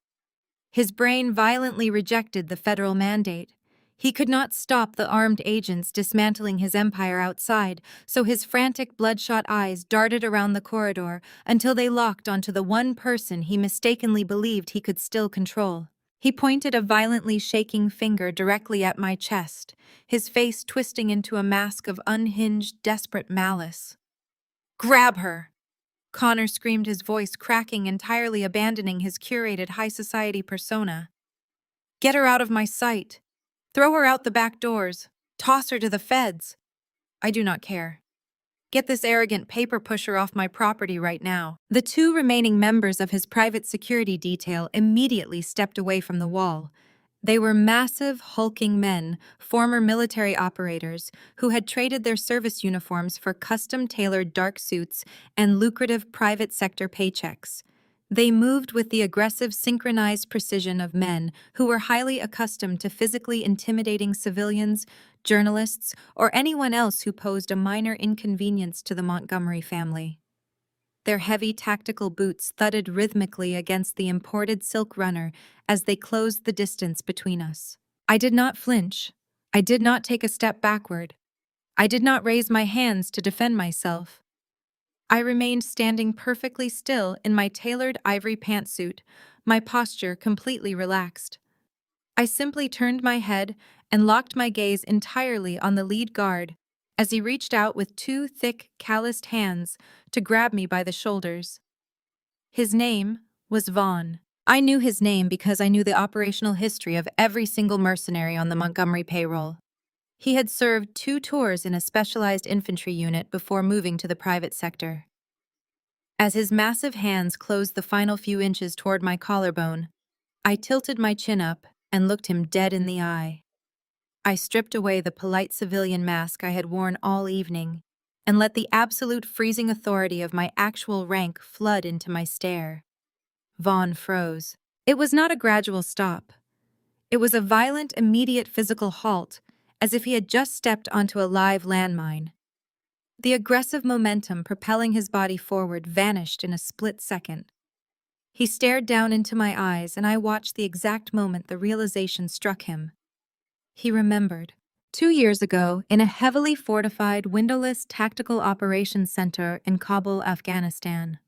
Speaker 1: His brain violently rejected the federal mandate. He could not stop the armed agents dismantling his empire outside, so his frantic, bloodshot eyes darted around the corridor until they locked onto the one person he mistakenly believed he could still control. He pointed a violently shaking finger directly at my chest, his face twisting into a mask of unhinged, desperate malice. "Grab her!" Connor screamed, his voice cracking, entirely abandoning his curated high society persona. "Get her out of my sight! Throw her out the back doors! Toss her to the feds! I do not care. Get this arrogant paper pusher off my property right now." The two remaining members of his private security detail immediately stepped away from the wall. They were massive, hulking men, former military operators, who had traded their service uniforms for custom-tailored dark suits and lucrative private sector paychecks. They moved with the aggressive, synchronized precision of men who were highly accustomed to physically intimidating civilians, journalists, or anyone else who posed a minor inconvenience to the Montgomery family. Their heavy tactical boots thudded rhythmically against the imported silk runner as they closed the distance between us. I did not flinch. I did not take a step backward. I did not raise my hands to defend myself. I remained standing perfectly still in my tailored ivory pantsuit, my posture completely relaxed. I simply turned my head and locked my gaze entirely on the lead guard as he reached out with two thick, calloused hands to grab me by the shoulders. His name was Vaughn. I knew his name because I knew the operational history of every single mercenary on the Montgomery payroll. He had served 2 tours in a specialized infantry unit before moving to the private sector. As his massive hands closed the final few inches toward my collarbone, I tilted my chin up and looked him dead in the eye. I stripped away the polite civilian mask I had worn all evening and let the absolute freezing authority of my actual rank flood into my stare. Vaughn froze. It was not a gradual stop. It was a violent, immediate physical halt, as if he had just stepped onto a live landmine. The aggressive momentum propelling his body forward vanished in a split second. He stared down into my eyes, and I watched the exact moment the realization struck him. He remembered. 2 years ago, in a heavily fortified, windowless tactical operations center in Kabul, Afghanistan,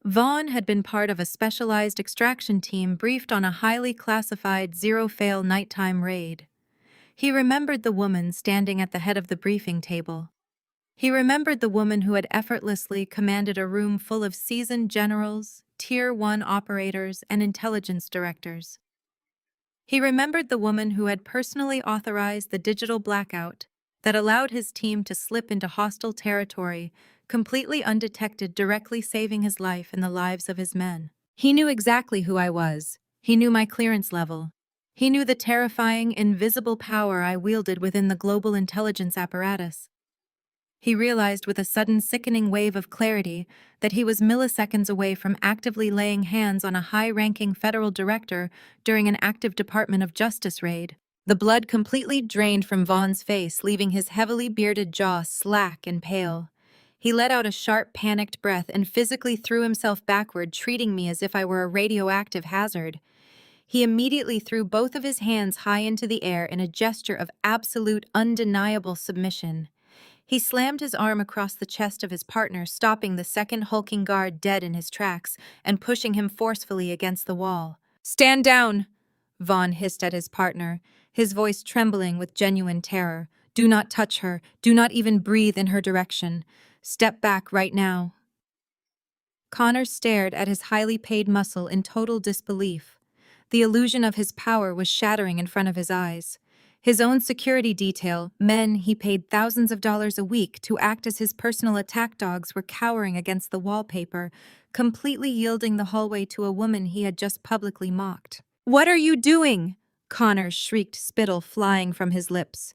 Speaker 1: Vaughn had been part of a specialized extraction team briefed on a highly classified, zero-fail nighttime raid. He remembered the woman standing at the head of the briefing table. He remembered the woman who had effortlessly commanded a room full of seasoned generals, Tier 1 operators, and intelligence directors. He remembered the woman who had personally authorized the digital blackout that allowed his team to slip into hostile territory, completely undetected, directly saving his life and the lives of his men. He knew exactly who I was. He knew my clearance level. He knew the terrifying, invisible power I wielded within the global intelligence apparatus. He realized with a sudden sickening wave of clarity that he was milliseconds away from actively laying hands on a high-ranking federal director during an active Department of Justice raid. The blood completely drained from Vaughn's face, leaving his heavily bearded jaw slack and pale. He let out a sharp, panicked breath and physically threw himself backward, treating me as if I were a radioactive hazard. He immediately threw both of his hands high into the air in a gesture of absolute, undeniable submission. He slammed his arm across the chest of his partner, stopping the second hulking guard dead in his tracks and pushing him forcefully against the wall. "Stand down!" Vaughn hissed at his partner, his voice trembling with genuine terror. "Do not touch her. Do not even breathe in her direction. Step back right now." Connor stared at his highly paid muscle in total disbelief. The illusion of his power was shattering in front of his eyes. His own security detail, men he paid thousands of dollars a week to act as his personal attack dogs, were cowering against the wallpaper, completely yielding the hallway to a woman he had just publicly mocked. "What are you doing?" Connor shrieked, spittle flying from his lips.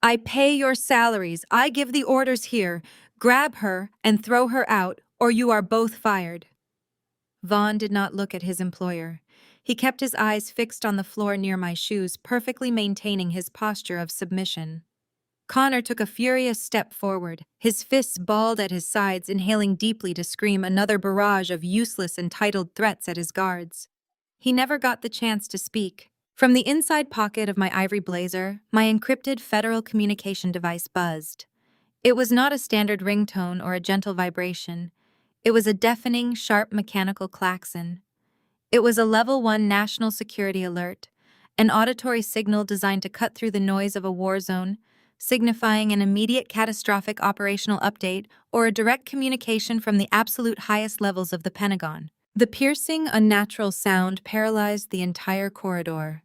Speaker 1: "I pay your salaries. I give the orders here. Grab her and throw her out, or you are both fired." Vaughn did not look at his employer. He kept his eyes fixed on the floor near my shoes, perfectly maintaining his posture of submission. Connor took a furious step forward, his fists balled at his sides, inhaling deeply to scream another barrage of useless, entitled threats at his guards. He never got the chance to speak. From the inside pocket of my ivory blazer, my encrypted federal communication device buzzed. It was not a standard ringtone or a gentle vibration. It was a deafening, sharp mechanical klaxon. It was a Level 1 national security alert, an auditory signal designed to cut through the noise of a war zone, signifying an immediate catastrophic operational update or a direct communication from the absolute highest levels of the Pentagon. The piercing, unnatural sound paralyzed the entire corridor.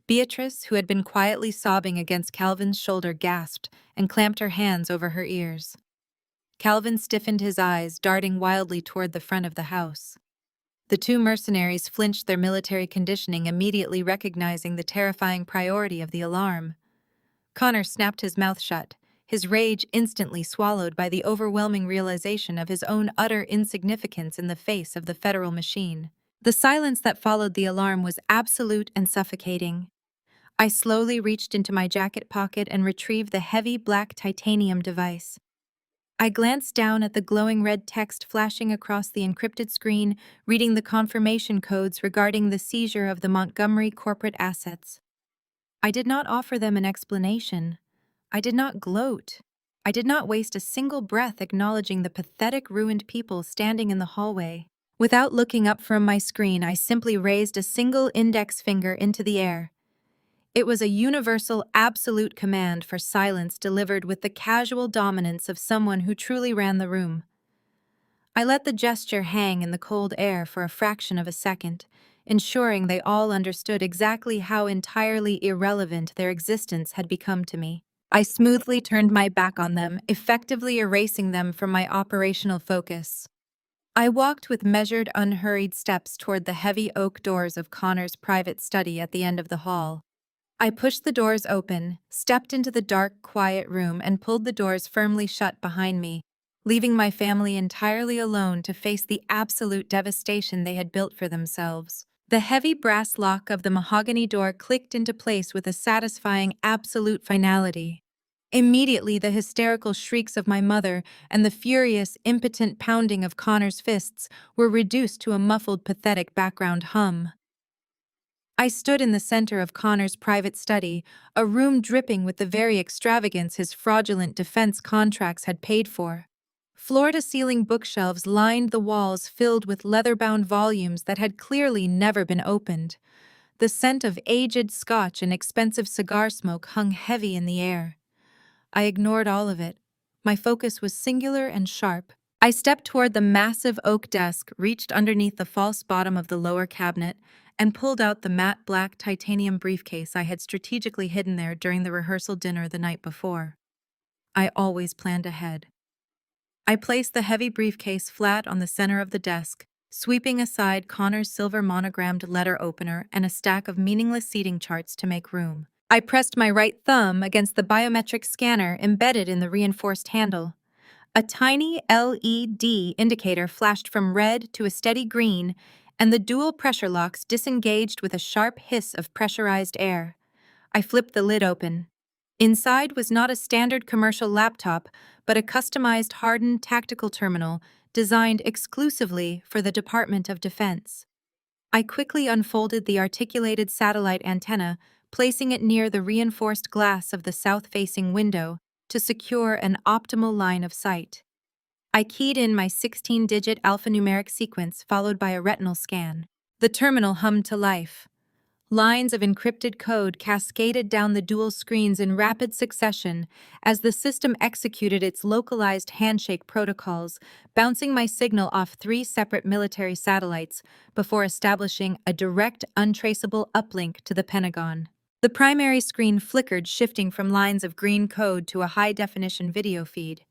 Speaker 1: Beatrice, who had been quietly sobbing against Calvin's shoulder, gasped and clamped her hands over her ears. Calvin stiffened his eyes, darting wildly toward the front of the house. The two mercenaries flinched their military conditioning, immediately recognizing the terrifying priority of the alarm. Connor snapped his mouth shut, his rage instantly swallowed by the overwhelming realization of his own utter insignificance in the face of the federal machine. The silence that followed the alarm was absolute and suffocating. I slowly reached into my jacket pocket and retrieved the heavy black titanium device. I glanced down at the glowing red text flashing across the encrypted screen, reading the confirmation codes regarding the seizure of the Montgomery corporate assets. I did not offer them an explanation. I did not gloat. I did not waste a single breath acknowledging the pathetic, ruined people standing in the hallway. Without looking up from my screen, I simply raised a single index finger into the air. It was a universal, absolute command for silence delivered with the casual dominance of someone who truly ran the room. I let the gesture hang in the cold air for a fraction of a second, ensuring they all understood exactly how entirely irrelevant their existence had become to me. I smoothly turned my back on them, effectively erasing them from my operational focus. I walked with measured, unhurried steps toward the heavy oak doors of Connor's private study at the end of the hall. I pushed the doors open, stepped into the dark, quiet room, and pulled the doors firmly shut behind me, leaving my family entirely alone to face the absolute devastation they had built for themselves. The heavy brass lock of the mahogany door clicked into place with a satisfying, absolute finality. Immediately, the hysterical shrieks of my mother and the furious, impotent pounding of Connor's fists were reduced to a muffled, pathetic background hum. I stood in the center of Connor's private study, a room dripping with the very extravagance his fraudulent defense contracts had paid for. Floor-to-ceiling bookshelves lined the walls filled with leather-bound volumes that had clearly never been opened. The scent of aged scotch and expensive cigar smoke hung heavy in the air. I ignored all of it. My focus was singular and sharp. I stepped toward the massive oak desk, reached underneath the false bottom of the lower cabinet, and pulled out the matte black titanium briefcase I had strategically hidden there during the rehearsal dinner the night before. I always planned ahead. I placed the heavy briefcase flat on the center of the desk, sweeping aside Connor's silver monogrammed letter opener and a stack of meaningless seating charts to make room. I pressed my right thumb against the biometric scanner embedded in the reinforced handle. A tiny LED indicator flashed from red to a steady green, and the dual pressure locks disengaged with a sharp hiss of pressurized air. I flipped the lid open. Inside was not a standard commercial laptop, but a customized hardened tactical terminal designed exclusively for the Department of Defense. I quickly unfolded the articulated satellite antenna, placing it near the reinforced glass of the south-facing window to secure an optimal line of sight. I keyed in my 16-digit alphanumeric sequence followed by a retinal scan. The terminal hummed to life. Lines of encrypted code cascaded down the dual screens in rapid succession as the system executed its localized handshake protocols, bouncing my signal off 3 separate military satellites before establishing a direct, untraceable uplink to the Pentagon. The primary screen flickered, shifting from lines of green code to a high-definition video feed.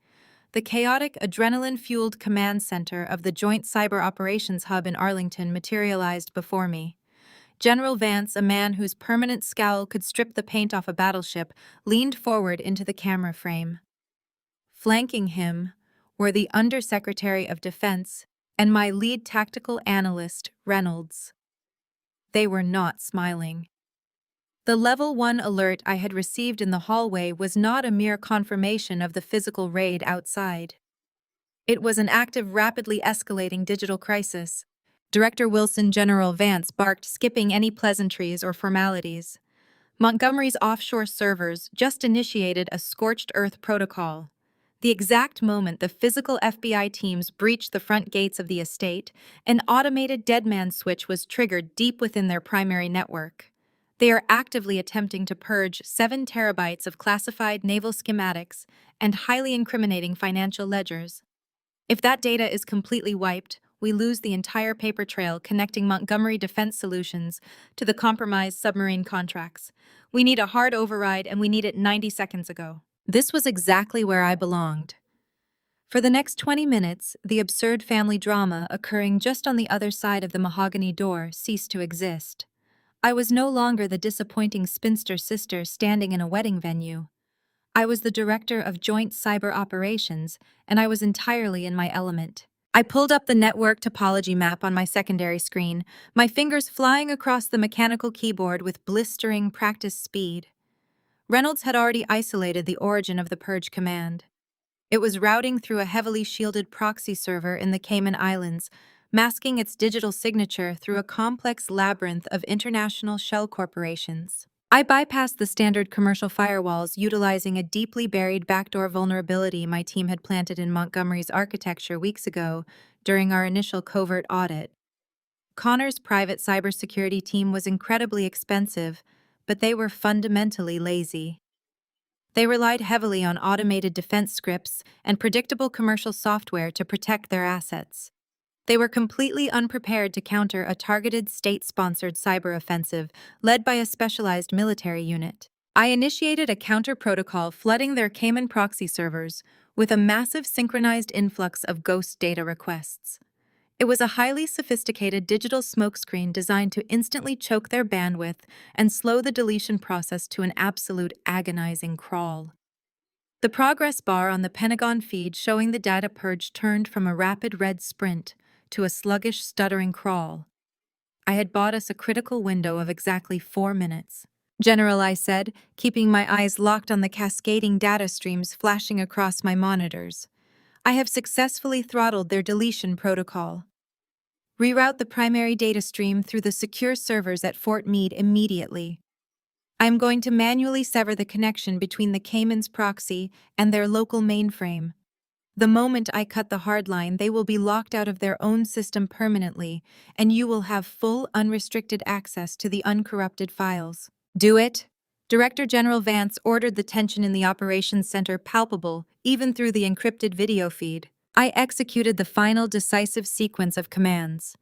Speaker 1: The chaotic, adrenaline-fueled command center of the Joint Cyber Operations Hub in Arlington materialized before me. General Vance, a man whose permanent scowl could strip the paint off a battleship, leaned forward into the camera frame. Flanking him were the Undersecretary of Defense and my lead tactical analyst, Reynolds. They were not smiling. The Level 1 alert I had received in the hallway was not a mere confirmation of the physical raid outside. It was an active, rapidly escalating digital crisis. Director Wilson, General Vance barked, skipping any pleasantries or formalities. Montgomery's offshore servers just initiated a scorched earth protocol. The exact moment the physical FBI teams breached the front gates of the estate, an automated deadman switch was triggered deep within their primary network. They are actively attempting to purge 7 terabytes of classified naval schematics and highly incriminating financial ledgers. If that data is completely wiped, we lose the entire paper trail connecting Montgomery Defense Solutions to the compromised submarine contracts. We need a hard override, and we need it 90 seconds ago. This was exactly where I belonged. For the next 20 minutes, the absurd family drama occurring just on the other side of the mahogany door ceased to exist. I was no longer the disappointing spinster sister standing in a wedding venue. I was the director of joint cyber operations, and I was entirely in my element. I pulled up the network topology map on my secondary screen, my fingers flying across the mechanical keyboard with blistering practice speed. Reynolds had already isolated the origin of the purge command. It was routing through a heavily shielded proxy server in the Cayman Islands, masking its digital signature through a complex labyrinth of international shell corporations. I bypassed the standard commercial firewalls, utilizing a deeply buried backdoor vulnerability my team had planted in Montgomery's architecture weeks ago during our initial covert audit. Connor's private cybersecurity team was incredibly expensive, but they were fundamentally lazy. They relied heavily on automated defense scripts and predictable commercial software to protect their assets. They were completely unprepared to counter a targeted state-sponsored cyber offensive led by a specialized military unit. I initiated a counter-protocol flooding their Cayman proxy servers with a massive synchronized influx of ghost data requests. It was a highly sophisticated digital smokescreen designed to instantly choke their bandwidth and slow the deletion process to an absolute agonizing crawl. The progress bar on the Pentagon feed showing the data purge turned from a rapid red sprint to a sluggish, stuttering crawl. I had bought us a critical window of exactly 4 minutes. "General," I said, keeping my eyes locked on the cascading data streams flashing across my monitors. "I have successfully throttled their deletion protocol. Reroute the primary data stream through the secure servers at Fort Meade immediately. I am going to manually sever the connection between the Cayman's proxy and their local mainframe. The moment I cut the hard line, they will be locked out of their own system permanently, and you will have full, unrestricted access to the uncorrupted files." "Do it." Director General Vance ordered, the tension in the operations center palpable even through the encrypted video feed. I executed the final decisive sequence of commands.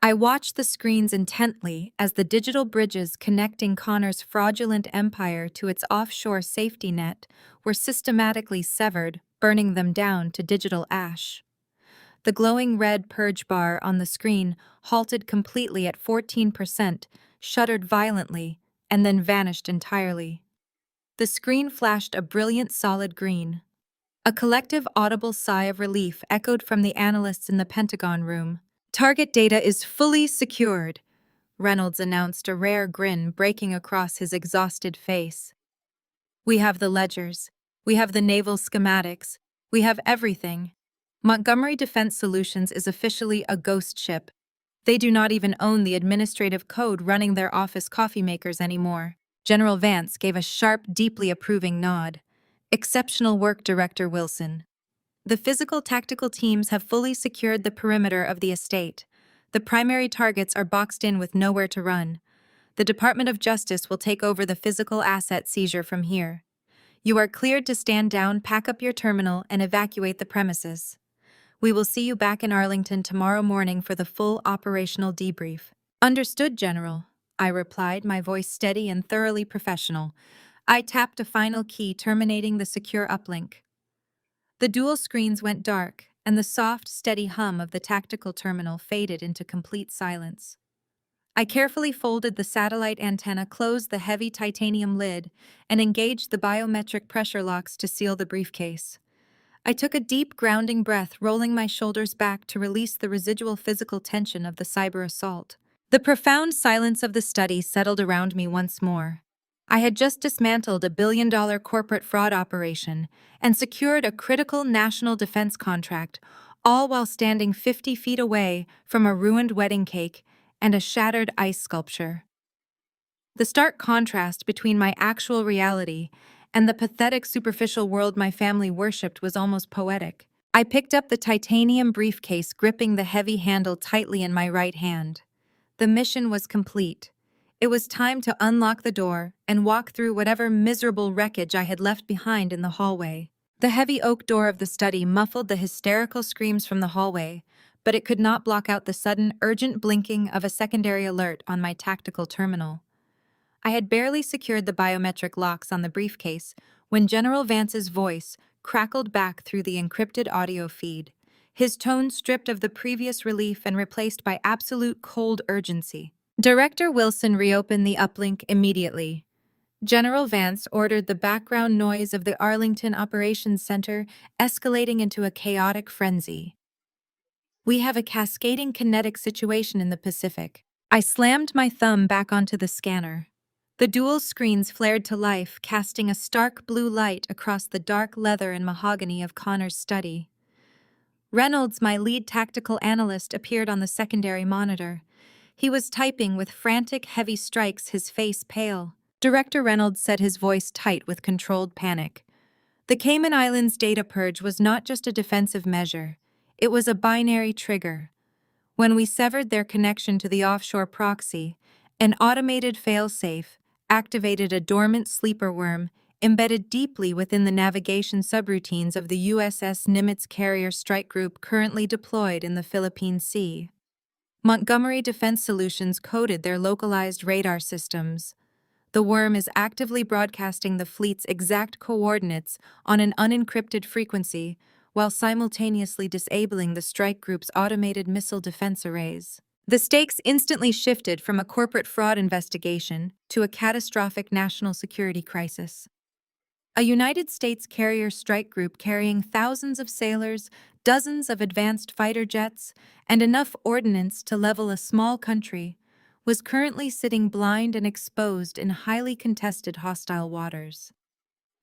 Speaker 1: I watched the screens intently as the digital bridges connecting Connor's fraudulent empire to its offshore safety net were systematically severed, burning them down to digital ash. The glowing red purge bar on the screen halted completely at 14%, shuddered violently, and then vanished entirely. The screen flashed a brilliant solid green. A collective audible sigh of relief echoed from the analysts in the Pentagon room. "Target data is fully secured," Reynolds announced, a rare grin breaking across his exhausted face. "We have the ledgers. We have the naval schematics. We have everything. Montgomery Defense Solutions is officially a ghost ship. They do not even own the administrative code running their office coffee makers anymore." General Vance gave a sharp, deeply approving nod. "Exceptional work, Director Wilson. The physical tactical teams have fully secured the perimeter of the estate. The primary targets are boxed in with nowhere to run. The Department of Justice will take over the physical asset seizure from here. You are cleared to stand down, pack up your terminal, and evacuate the premises. We will see you back in Arlington tomorrow morning for the full operational debrief." "Understood, General," I replied, my voice steady and thoroughly professional. I tapped a final key, terminating the secure uplink. The dual screens went dark, and the soft, steady hum of the tactical terminal faded into complete silence. I carefully folded the satellite antenna, closed the heavy titanium lid, and engaged the biometric pressure locks to seal the briefcase. I took a deep, grounding breath, rolling my shoulders back to release the residual physical tension of the cyber assault. The profound silence of the study settled around me once more. I had just dismantled a billion-dollar corporate fraud operation and secured a critical national defense contract, all while standing 50 feet away from a ruined wedding cake and a shattered ice sculpture. The stark contrast between my actual reality and the pathetic superficial world my family worshipped was almost poetic. I picked up the titanium briefcase, gripping the heavy handle tightly in my right hand. The mission was complete. It was time to unlock the door and walk through whatever miserable wreckage I had left behind in the hallway. The heavy oak door of the study muffled the hysterical screams from the hallway, but it could not block out the sudden, urgent blinking of a secondary alert on my tactical terminal. I had barely secured the biometric locks on the briefcase when General Vance's voice crackled back through the encrypted audio feed, his tone stripped of the previous relief and replaced by absolute cold urgency. Director Wilson reopened the uplink immediately. General Vance ordered the background noise of the Arlington Operations Center escalating into a chaotic frenzy. We have a cascading kinetic situation in the Pacific. I slammed my thumb back onto the scanner. The dual screens flared to life, casting a stark blue light across the dark leather and mahogany of Connor's study. Reynolds, my lead tactical analyst, appeared on the secondary monitor. He was typing with frantic, heavy strikes, his face pale. Director Reynolds said, his voice tight with controlled panic. The Cayman Islands data purge was not just a defensive measure. It was a binary trigger. When we severed their connection to the offshore proxy, an automated failsafe activated a dormant sleeper worm embedded deeply within the navigation subroutines of the USS Nimitz carrier strike group currently deployed in the Philippine Sea. Montgomery Defense Solutions coded their localized radar systems. The worm is actively broadcasting the fleet's exact coordinates on an unencrypted frequency while simultaneously disabling the strike group's automated missile defense arrays. The stakes instantly shifted from a corporate fraud investigation to a catastrophic national security crisis. A United States carrier strike group carrying thousands of sailors, dozens of advanced fighter jets, and enough ordnance to level a small country was currently sitting blind and exposed in highly contested hostile waters.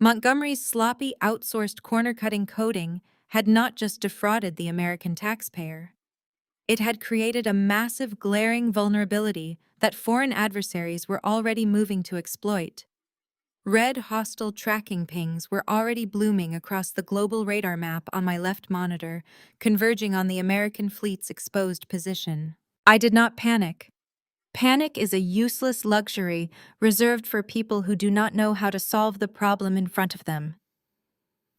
Speaker 1: Montgomery's sloppy, outsourced corner-cutting coding had not just defrauded the American taxpayer. It had created a massive, glaring vulnerability that foreign adversaries were already moving to exploit. Red hostile tracking pings were already blooming across the global radar map on my left monitor, converging on the American fleet's exposed position. I did not panic. Panic is a useless luxury reserved for people who do not know how to solve the problem in front of them.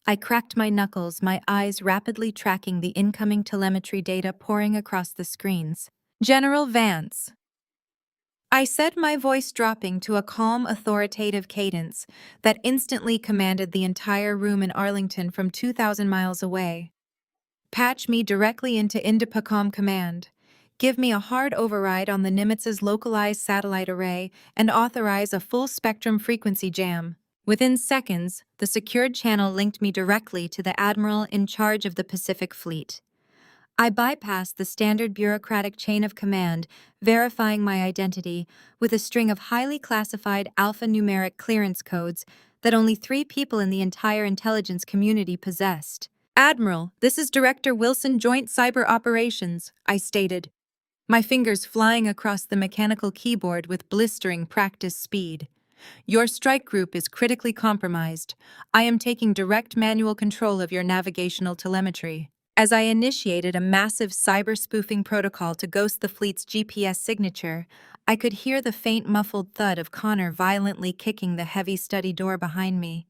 Speaker 1: I cracked my knuckles, my eyes rapidly tracking the incoming telemetry data pouring across the screens. General Vance, I said, my voice dropping to a calm, authoritative cadence that instantly commanded the entire room in Arlington from 2,000 miles away. Patch me directly into Indipacom Command. Give me a hard override on the Nimitz's localized satellite array and authorize a full-spectrum frequency jam. Within seconds, the secured channel linked me directly to the admiral in charge of the Pacific Fleet. I bypassed the standard bureaucratic chain of command, verifying my identity with a string of highly classified alphanumeric clearance codes that only 3 people in the entire intelligence community possessed. Admiral, this is Director Wilson, Joint Cyber Operations, I stated, my fingers flying across the mechanical keyboard with blistering practice speed. Your strike group is critically compromised. I am taking direct manual control of your navigational telemetry. As I initiated a massive cyber-spoofing protocol to ghost the fleet's GPS signature, I could hear the faint muffled thud of Connor violently kicking the heavy study door behind me.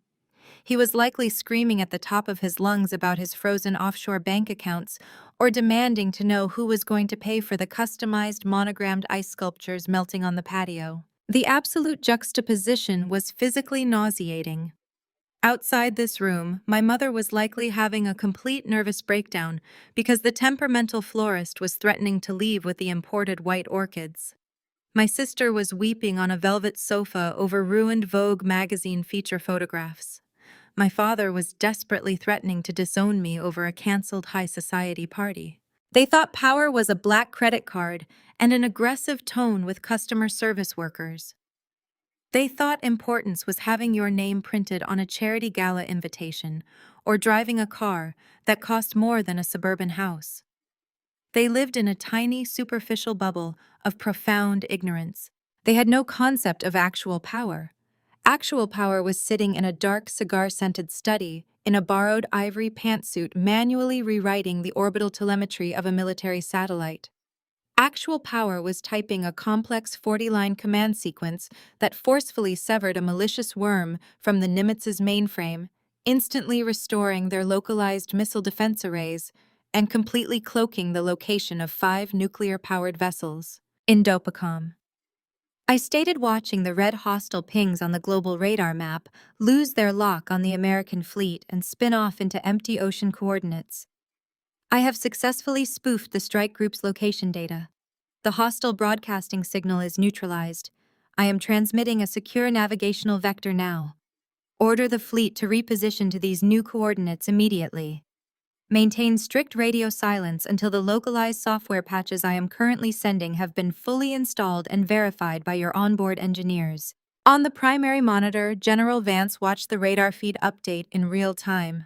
Speaker 1: He was likely screaming at the top of his lungs about his frozen offshore bank accounts or demanding to know who was going to pay for the customized monogrammed ice sculptures melting on the patio. The absolute juxtaposition was physically nauseating. Outside this room, my mother was likely having a complete nervous breakdown because the temperamental florist was threatening to leave with the imported white orchids. My sister was weeping on a velvet sofa over ruined Vogue magazine feature photographs. My father was desperately threatening to disown me over a canceled high society party. They thought power was a black credit card and an aggressive tone with customer service workers. They thought importance was having your name printed on a charity gala invitation or driving a car that cost more than a suburban house. They lived in a tiny, superficial bubble of profound ignorance. They had no concept of actual power. Actual Power was sitting in a dark cigar-scented study in a borrowed ivory pantsuit, manually rewriting the orbital telemetry of a military satellite. Actual Power was typing a complex 40-line command sequence that forcefully severed a malicious worm from the Nimitz's mainframe, instantly restoring their localized missile defense arrays and completely cloaking the location of 5 nuclear-powered vessels. In Dopacom, I stayed watching the red hostile pings on the global radar map lose their lock on the American fleet and spin off into empty ocean coordinates. I have successfully spoofed the strike group's location data. The hostile broadcasting signal is neutralized. I am transmitting a secure navigational vector now. Order the fleet to reposition to these new coordinates immediately. Maintain strict radio silence until the localized software patches I am currently sending have been fully installed and verified by your onboard engineers. On the primary monitor, General Vance watched the radar feed update in real time.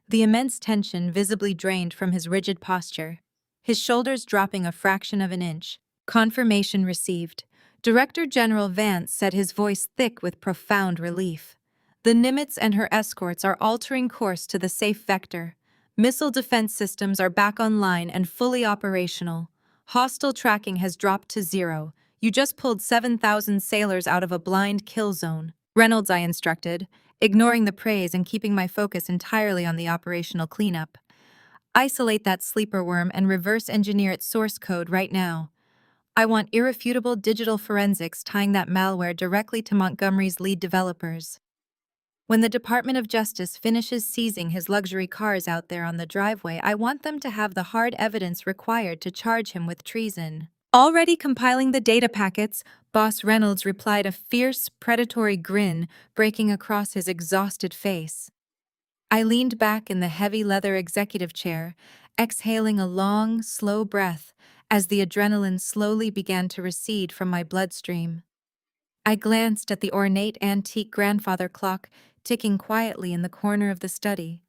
Speaker 1: The immense tension visibly drained from his rigid posture, his shoulders dropping a fraction of an inch. Confirmation received. Director General Vance said, his voice thick with profound relief. The Nimitz and her escorts are altering course to the safe vector. Missile defense systems are back online and fully operational. Hostile tracking has dropped to 0. You just pulled 7,000 sailors out of a blind kill zone. Reynolds, I instructed, ignoring the praise and keeping my focus entirely on the operational cleanup. Isolate that sleeper worm and reverse engineer its source code right now. I want irrefutable digital forensics tying that malware directly to Montgomery's lead developers. When the Department of Justice finishes seizing his luxury cars out there on the driveway, I want them to have the hard evidence required to charge him with treason. Already compiling the data packets, Boss Reynolds replied, a fierce, predatory grin breaking across his exhausted face. I leaned back in the heavy leather executive chair, exhaling a long, slow breath as the adrenaline slowly began to recede from my bloodstream. I glanced at the ornate antique grandfather clock ticking quietly in the corner of the study.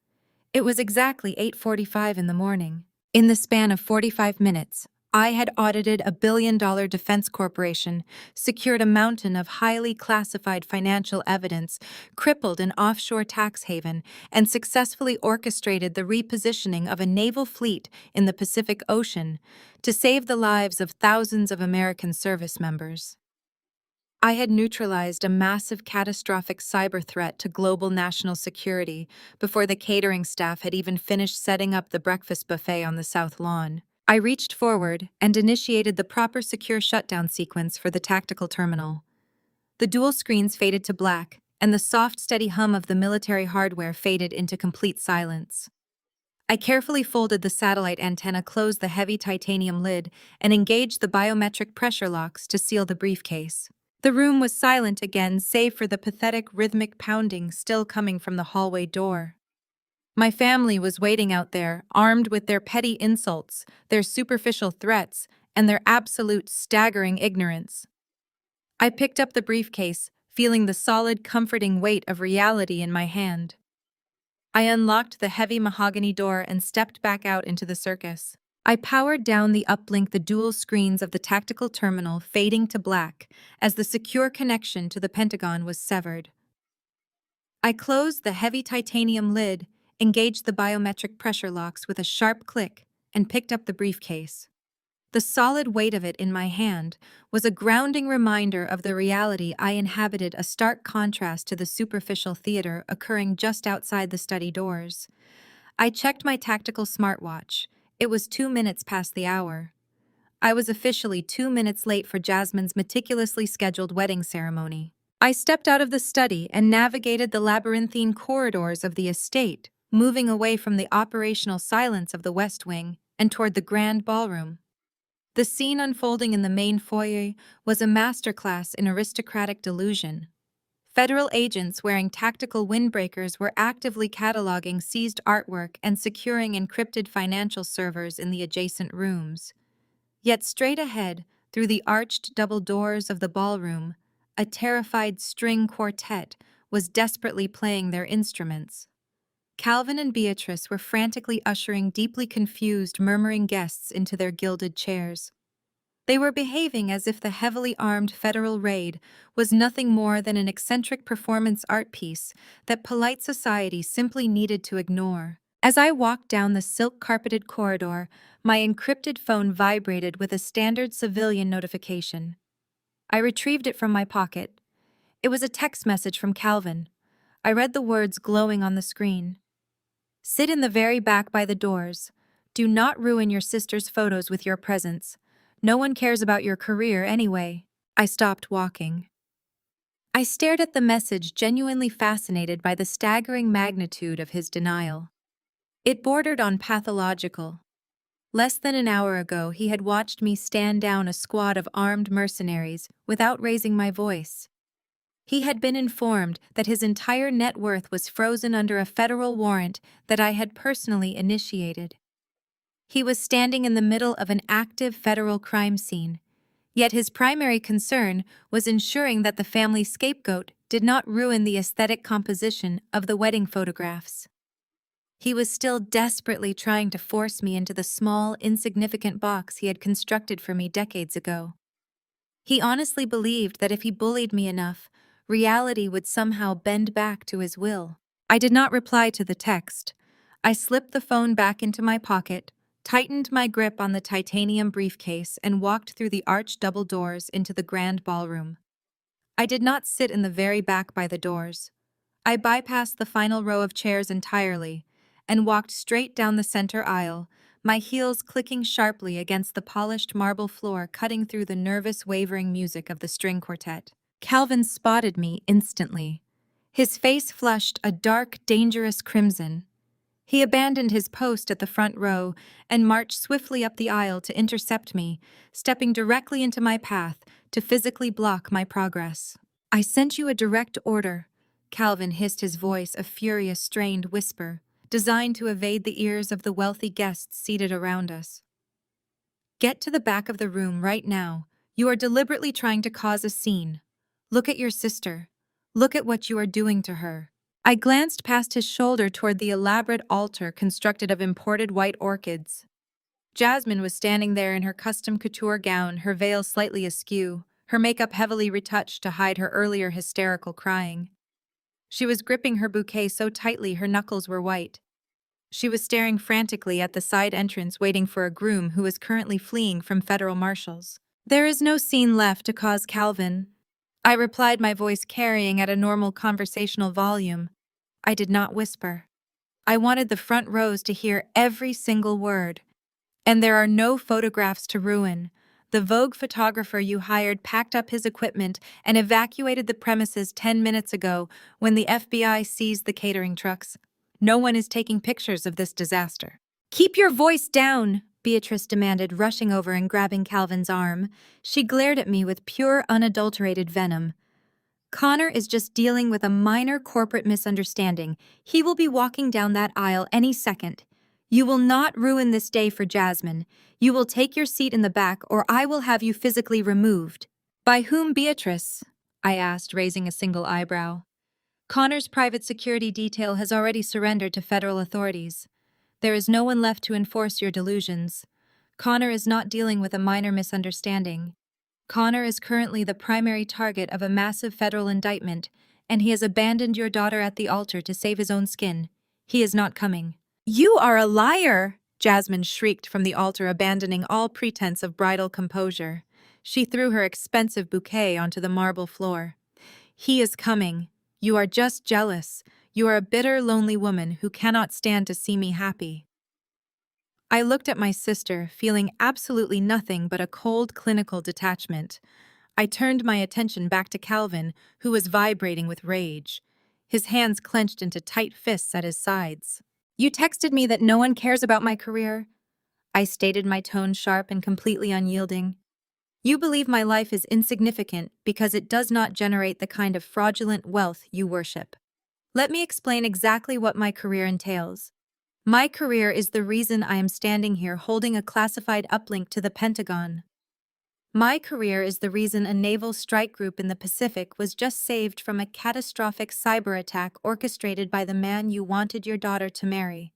Speaker 1: It was exactly 8:45 in the morning. In the span of 45 minutes, I had audited a billion-dollar defense corporation, secured a mountain of highly classified financial evidence, crippled an offshore tax haven, and successfully orchestrated the repositioning of a naval fleet in the Pacific Ocean to save the lives of thousands of American service members. I had neutralized a massive catastrophic cyber threat to global national security before the catering staff had even finished setting up the breakfast buffet on the South Lawn. I reached forward and initiated the proper secure shutdown sequence for the tactical terminal. The dual screens faded to black, and the soft, steady hum of the military hardware faded into complete silence. I carefully folded the satellite antenna, closed the heavy titanium lid, and engaged the biometric pressure locks to seal the briefcase. The room was silent again, save for the pathetic rhythmic pounding still coming from the hallway door. My family was waiting out there, armed with their petty insults, their superficial threats, and their absolute staggering ignorance. I picked up the briefcase, feeling the solid, comforting weight of reality in my hand. I unlocked the heavy mahogany door and stepped back out into the circus. I powered down the uplink, the dual screens of the tactical terminal fading to black as the secure connection to the Pentagon was severed. I closed the heavy titanium lid, engaged the biometric pressure locks with a sharp click, and picked up the briefcase. The solid weight of it in my hand was a grounding reminder of the reality I inhabited, a stark contrast to the superficial theater occurring just outside the study doors. I checked my tactical smartwatch. It was 2 minutes past the hour. I was officially 2 minutes late for Jasmine's meticulously scheduled wedding ceremony. I stepped out of the study and navigated the labyrinthine corridors of the estate, moving away from the operational silence of the West Wing and toward the grand ballroom. The scene unfolding in the main foyer was a masterclass in aristocratic delusion. Federal agents wearing tactical windbreakers were actively cataloging seized artwork and securing encrypted financial servers in the adjacent rooms. Yet straight ahead, through the arched double doors of the ballroom, a terrified string quartet was desperately playing their instruments. Calvin and Beatrice were frantically ushering deeply confused, murmuring guests into their gilded chairs. They were behaving as if the heavily armed federal raid was nothing more than an eccentric performance art piece that polite society simply needed to ignore. As I walked down the silk-carpeted corridor, my encrypted phone vibrated with a standard civilian notification. I retrieved it from my pocket. It was a text message from Calvin. I read the words glowing on the screen. "Sit in the very back by the doors. Do not ruin your sister's photos with your presence. No one cares about your career anyway." I stopped walking. I stared at the message, genuinely fascinated by the staggering magnitude of his denial. It bordered on pathological. Less than an hour ago, he had watched me stand down a squad of armed mercenaries without raising my voice. He had been informed that his entire net worth was frozen under a federal warrant that I had personally initiated. He was standing in the middle of an active federal crime scene, yet his primary concern was ensuring that the family scapegoat did not ruin the aesthetic composition of the wedding photographs. He was still desperately trying to force me into the small, insignificant box he had constructed for me decades ago. He honestly believed that if he bullied me enough, reality would somehow bend back to his will. I did not reply to the text. I slipped the phone back into my pocket, tightened my grip on the titanium briefcase, and walked through the arched double doors into the grand ballroom. I did not sit in the very back by the doors. I bypassed the final row of chairs entirely and walked straight down the center aisle, my heels clicking sharply against the polished marble floor, cutting through the nervous, wavering music of the string quartet. Calvin spotted me instantly. His face flushed a dark, dangerous crimson. He abandoned his post at the front row and marched swiftly up the aisle to intercept me, stepping directly into my path to physically block my progress. "I sent you a direct order," Calvin hissed, his voice a furious, strained whisper, designed to evade the ears of the wealthy guests seated around us. "Get to the back of the room right now. You are deliberately trying to cause a scene. Look at your sister. Look at what you are doing to her." I glanced past his shoulder toward the elaborate altar constructed of imported white orchids. Jasmine was standing there in her custom couture gown, her veil slightly askew, her makeup heavily retouched to hide her earlier hysterical crying. She was gripping her bouquet so tightly her knuckles were white. She was staring frantically at the side entrance, waiting for a groom who was currently fleeing from federal marshals. "There is no scene left to cause, Calvin," I replied, my voice carrying at a normal conversational volume. I did not whisper. I wanted the front rows to hear every single word. "And there are no photographs to ruin. The Vogue photographer you hired packed up his equipment and evacuated the premises 10 minutes ago when the FBI seized the catering trucks. No one is taking pictures of this disaster." "Keep your voice down," Beatrice demanded, rushing over and grabbing Calvin's arm. She glared at me with pure, unadulterated venom. "Connor is just dealing with a minor corporate misunderstanding. He will be walking down that aisle any second. You will not ruin this day for Jasmine. You will take your seat in the back, or I will have you physically removed." "By whom, Beatrice?" I asked, raising a single eyebrow. "Connor's private security detail has already surrendered to federal authorities. There is no one left to enforce your delusions. Connor is not dealing with a minor misunderstanding. Connor is currently the primary target of a massive federal indictment, and he has abandoned your daughter at the altar to save his own skin. He is not coming." "You are a liar!" Jasmine shrieked from the altar, abandoning all pretense of bridal composure. She threw her expensive bouquet onto the marble floor. "He is coming. You are just jealous. You are a bitter, lonely woman who cannot stand to see me happy." I looked at my sister, feeling absolutely nothing but a cold, clinical detachment. I turned my attention back to Calvin, who was vibrating with rage. His hands clenched into tight fists at his sides. "You texted me that no one cares about my career," I stated, my tone sharp and completely unyielding. "You believe my life is insignificant because it does not generate the kind of fraudulent wealth you worship. Let me explain exactly what my career entails. My career is the reason I am standing here holding a classified uplink to the Pentagon. My career is the reason a naval strike group in the Pacific was just saved from a catastrophic cyber attack orchestrated by the man you wanted your daughter to marry.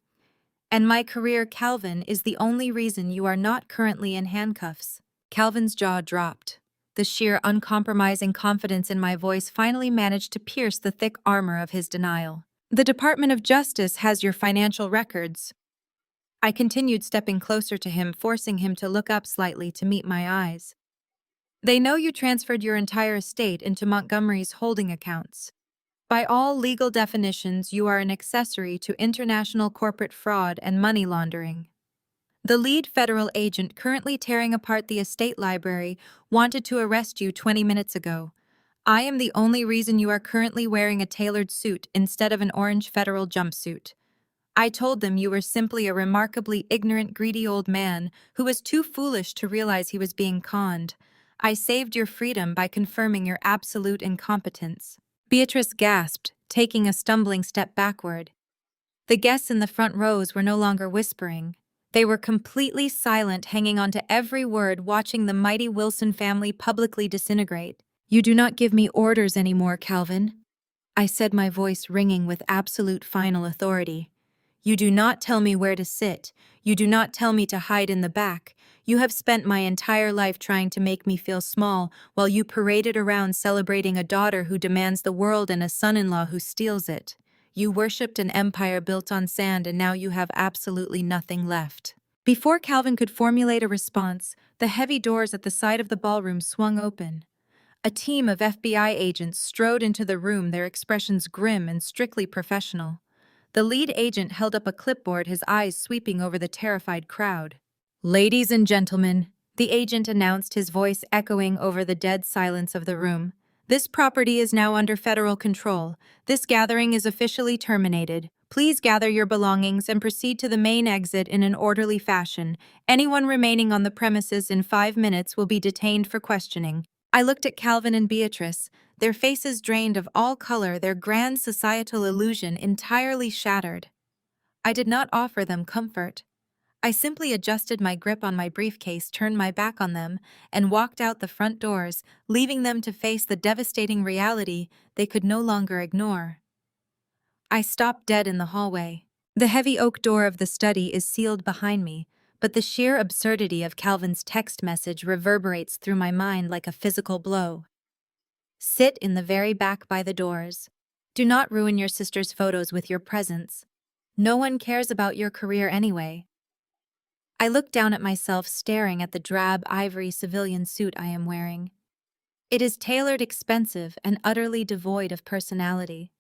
Speaker 1: And my career, Calvin, is the only reason you are not currently in handcuffs." Calvin's jaw dropped. The sheer, uncompromising confidence in my voice finally managed to pierce the thick armor of his denial. The Department of Justice has your financial records. I continued stepping closer to him, forcing him to look up slightly to meet my eyes. They know you transferred your entire estate into Montgomery's holding accounts. By all legal definitions, you are an accessory to international corporate fraud and money laundering. The lead federal agent currently tearing apart the estate library wanted to arrest you 20 minutes ago. I am the only reason you are currently wearing a tailored suit instead of an orange federal jumpsuit. I told them you were simply a remarkably ignorant, greedy old man who was too foolish to realize he was being conned. I saved your freedom by confirming your absolute incompetence. Beatrice gasped, taking a stumbling step backward. The guests in the front rows were no longer whispering. They were completely silent, hanging on to every word, watching the mighty Wilson family publicly disintegrate. "You do not give me orders anymore, Calvin," I said, my voice ringing with absolute final authority. "You do not tell me where to sit. You do not tell me to hide in the back. You have spent my entire life trying to make me feel small while you paraded around celebrating a daughter who demands the world and a son-in-law who steals it. You worshipped an empire built on sand, and now you have absolutely nothing left." Before Calvin could formulate a response, the heavy doors at the side of the ballroom swung open. A team of FBI agents strode into the room, their expressions grim and strictly professional. The lead agent held up a clipboard, his eyes sweeping over the terrified crowd. "Ladies and gentlemen," the agent announced, his voice echoing over the dead silence of the room, "this property is now under federal control. This gathering is officially terminated. Please gather your belongings and proceed to the main exit in an orderly fashion. Anyone remaining on the premises in 5 minutes will be detained for questioning." I looked at Calvin and Beatrice, their faces drained of all color, their grand societal illusion entirely shattered. I did not offer them comfort. I simply adjusted my grip on my briefcase, turned my back on them, and walked out the front doors, leaving them to face the devastating reality they could no longer ignore. I stopped dead in the hallway. The heavy oak door of the study is sealed behind me, but the sheer absurdity of Calvin's text message reverberates through my mind like a physical blow. "Sit in the very back by the doors. Do not ruin your sister's photos with your presence. No one cares about your career anyway." I look down at myself, staring at the drab ivory civilian suit I am wearing. It is tailored, expensive, and utterly devoid of personality.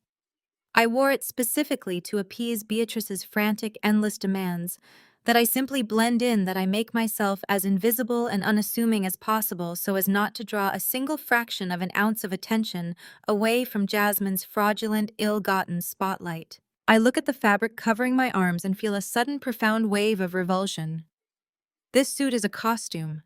Speaker 1: I wore it specifically to appease Beatrice's frantic, endless demands, that I simply blend in, that I make myself as invisible and unassuming as possible so as not to draw a single fraction of an ounce of attention away from Jasmine's fraudulent, ill-gotten spotlight. I look at the fabric covering my arms and feel a sudden, profound wave of revulsion. This suit is a costume.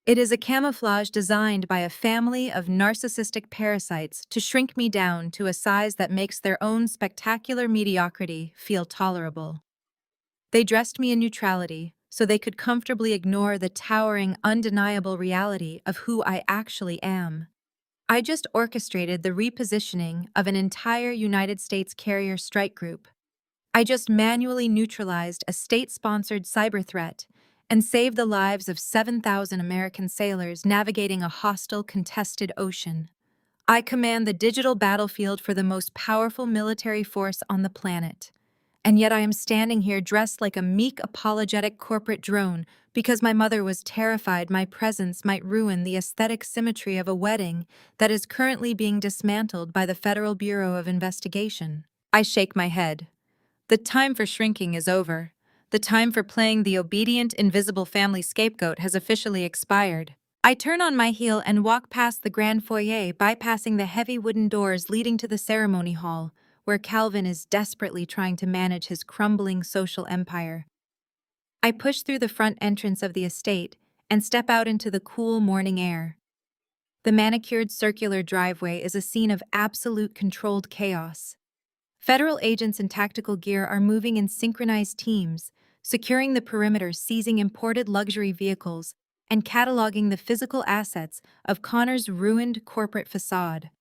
Speaker 1: It is a camouflage designed by a family of narcissistic parasites to shrink me down to a size that makes their own spectacular mediocrity feel tolerable. They dressed me in neutrality so they could comfortably ignore the towering, undeniable reality of who I actually am. I just orchestrated the repositioning of an entire United States carrier strike group. I just manually neutralized a state-sponsored cyber threat and saved the lives of 7,000 American sailors navigating a hostile, contested ocean. I command the digital battlefield for the most powerful military force on the planet. And yet I am standing here dressed like a meek, apologetic corporate drone because my mother was terrified my presence might ruin the aesthetic symmetry of a wedding that is currently being dismantled by the Federal Bureau of Investigation. I shake my head. The time for shrinking is over. The time for playing the obedient, invisible family scapegoat has officially expired. I turn on my heel and walk past the grand foyer, bypassing the heavy wooden doors leading to the ceremony hall, where Calvin is desperately trying to manage his crumbling social empire. I push through the front entrance of the estate and step out into the cool morning air. The manicured circular driveway is a scene of absolute controlled chaos. Federal agents in tactical gear are moving in synchronized teams, securing the perimeter, seizing imported luxury vehicles, and cataloging the physical assets of Connor's ruined corporate facade.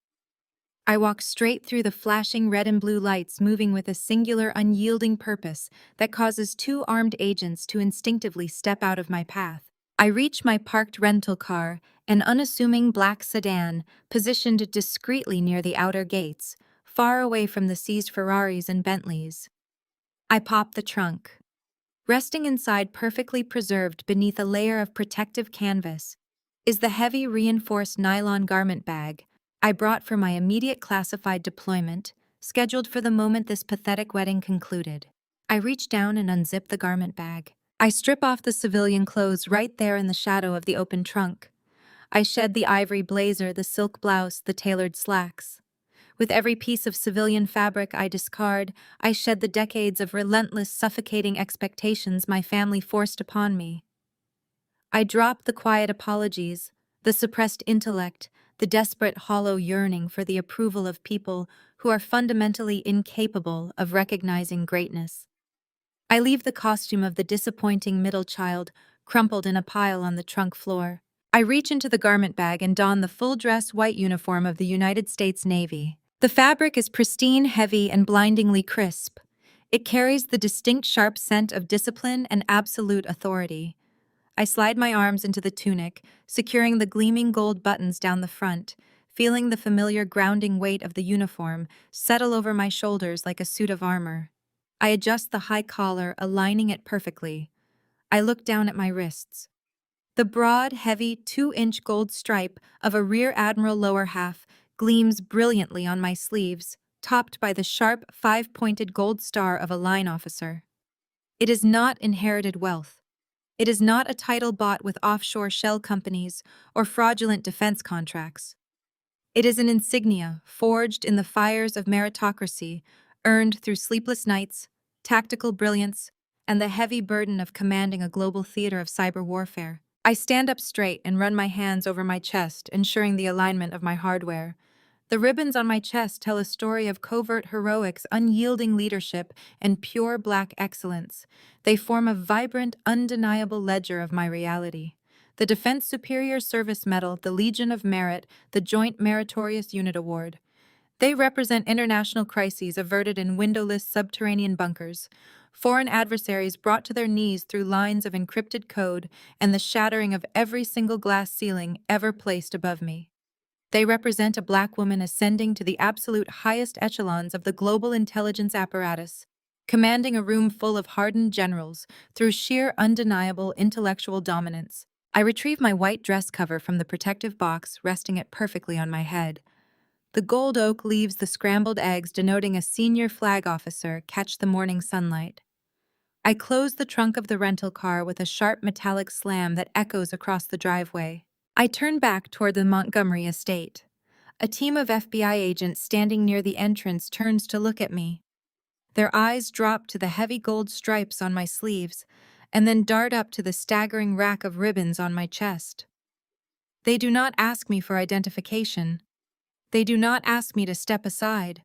Speaker 1: I walk straight through the flashing red and blue lights, moving with a singular, unyielding purpose that causes two armed agents to instinctively step out of my path. I reach my parked rental car, an unassuming black sedan, positioned discreetly near the outer gates, far away from the seized Ferraris and Bentleys. I pop the trunk. Resting inside, perfectly preserved beneath a layer of protective canvas, is the heavy reinforced nylon garment bag I brought for my immediate classified deployment, scheduled for the moment this pathetic wedding concluded. I reach down and unzip the garment bag. I strip off the civilian clothes right there in the shadow of the open trunk. I shed the ivory blazer, the silk blouse, the tailored slacks. With every piece of civilian fabric I discard, I shed the decades of relentless, suffocating expectations my family forced upon me. I drop the quiet apologies, the suppressed intellect, the desperate, hollow yearning for the approval of people who are fundamentally incapable of recognizing greatness. I leave the costume of the disappointing middle child crumpled in a pile on the trunk floor. I reach into the garment bag and don the full-dress white uniform of the United States Navy. The fabric is pristine, heavy, and blindingly crisp. It carries the distinct sharp scent of discipline and absolute authority. I slide my arms into the tunic, securing the gleaming gold buttons down the front, feeling the familiar grounding weight of the uniform settle over my shoulders like a suit of armor. I adjust the high collar, aligning it perfectly. I look down at my wrists. The broad, heavy 2-inch gold stripe of a Rear Admiral lower half gleams brilliantly on my sleeves, topped by the sharp, 5-pointed gold star of a line officer. It is not inherited wealth. It is not a title bought with offshore shell companies or fraudulent defense contracts. It is an insignia forged in the fires of meritocracy, earned through sleepless nights, tactical brilliance, and the heavy burden of commanding a global theater of cyber warfare. I stand up straight and run my hands over my chest, ensuring the alignment of my hardware. The ribbons on my chest tell a story of covert heroics, unyielding leadership, and pure black excellence. They form a vibrant, undeniable ledger of my reality. The Defense Superior Service Medal, the Legion of Merit, the Joint Meritorious Unit Award. They represent international crises averted in windowless subterranean bunkers, foreign adversaries brought to their knees through lines of encrypted code, and the shattering of every single glass ceiling ever placed above me. They represent a Black woman ascending to the absolute highest echelons of the global intelligence apparatus, commanding a room full of hardened generals through sheer undeniable intellectual dominance. I retrieve my white dress cover from the protective box, resting it perfectly on my head. The gold oak leaves the scrambled eggs denoting a senior flag officer catch the morning sunlight. I close the trunk of the rental car with a sharp metallic slam that echoes across the driveway. I turn back toward the Montgomery estate. A team of FBI agents standing near the entrance turns to look at me. Their eyes drop to the heavy gold stripes on my sleeves, and then dart up to the staggering rack of ribbons on my chest. They do not ask me for identification. They do not ask me to step aside.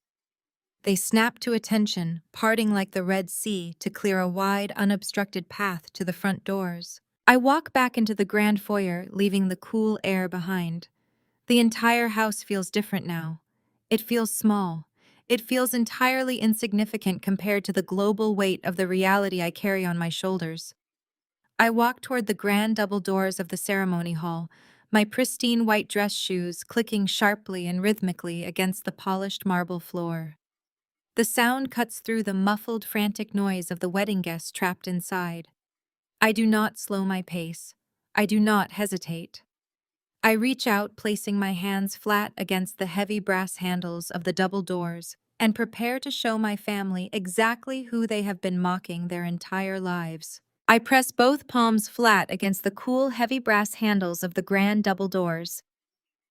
Speaker 1: They snap to attention, parting like the Red Sea to clear a wide, unobstructed path to the front doors. I walk back into the grand foyer, leaving the cool air behind. The entire house feels different now. It feels small. It feels entirely insignificant compared to the global weight of the reality I carry on my shoulders. I walk toward the grand double doors of the ceremony hall, my pristine white dress shoes clicking sharply and rhythmically against the polished marble floor. The sound cuts through the muffled, frantic noise of the wedding guests trapped inside. I do not slow my pace. I do not hesitate. I reach out, placing my hands flat against the heavy brass handles of the double doors, and prepare to show my family exactly who they have been mocking their entire lives. I press both palms flat against the cool, heavy brass handles of the grand double doors.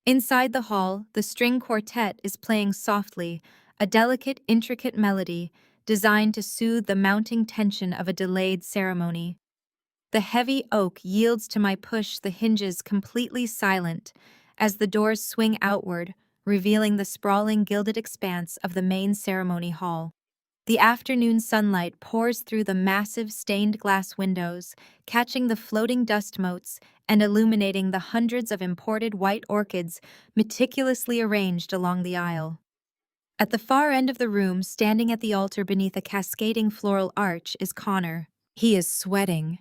Speaker 1: Inside the hall, the string quartet is playing softly, a delicate, intricate melody designed to soothe the mounting tension of a delayed ceremony. The heavy oak yields to my push, the hinges completely silent, as the doors swing outward, revealing the sprawling gilded expanse of the main ceremony hall. The afternoon sunlight pours through the massive stained glass windows, catching the floating dust motes and illuminating the hundreds of imported white orchids meticulously arranged along the aisle. At the far end of the room, standing at the altar beneath a cascading floral arch, is Connor. He is sweating.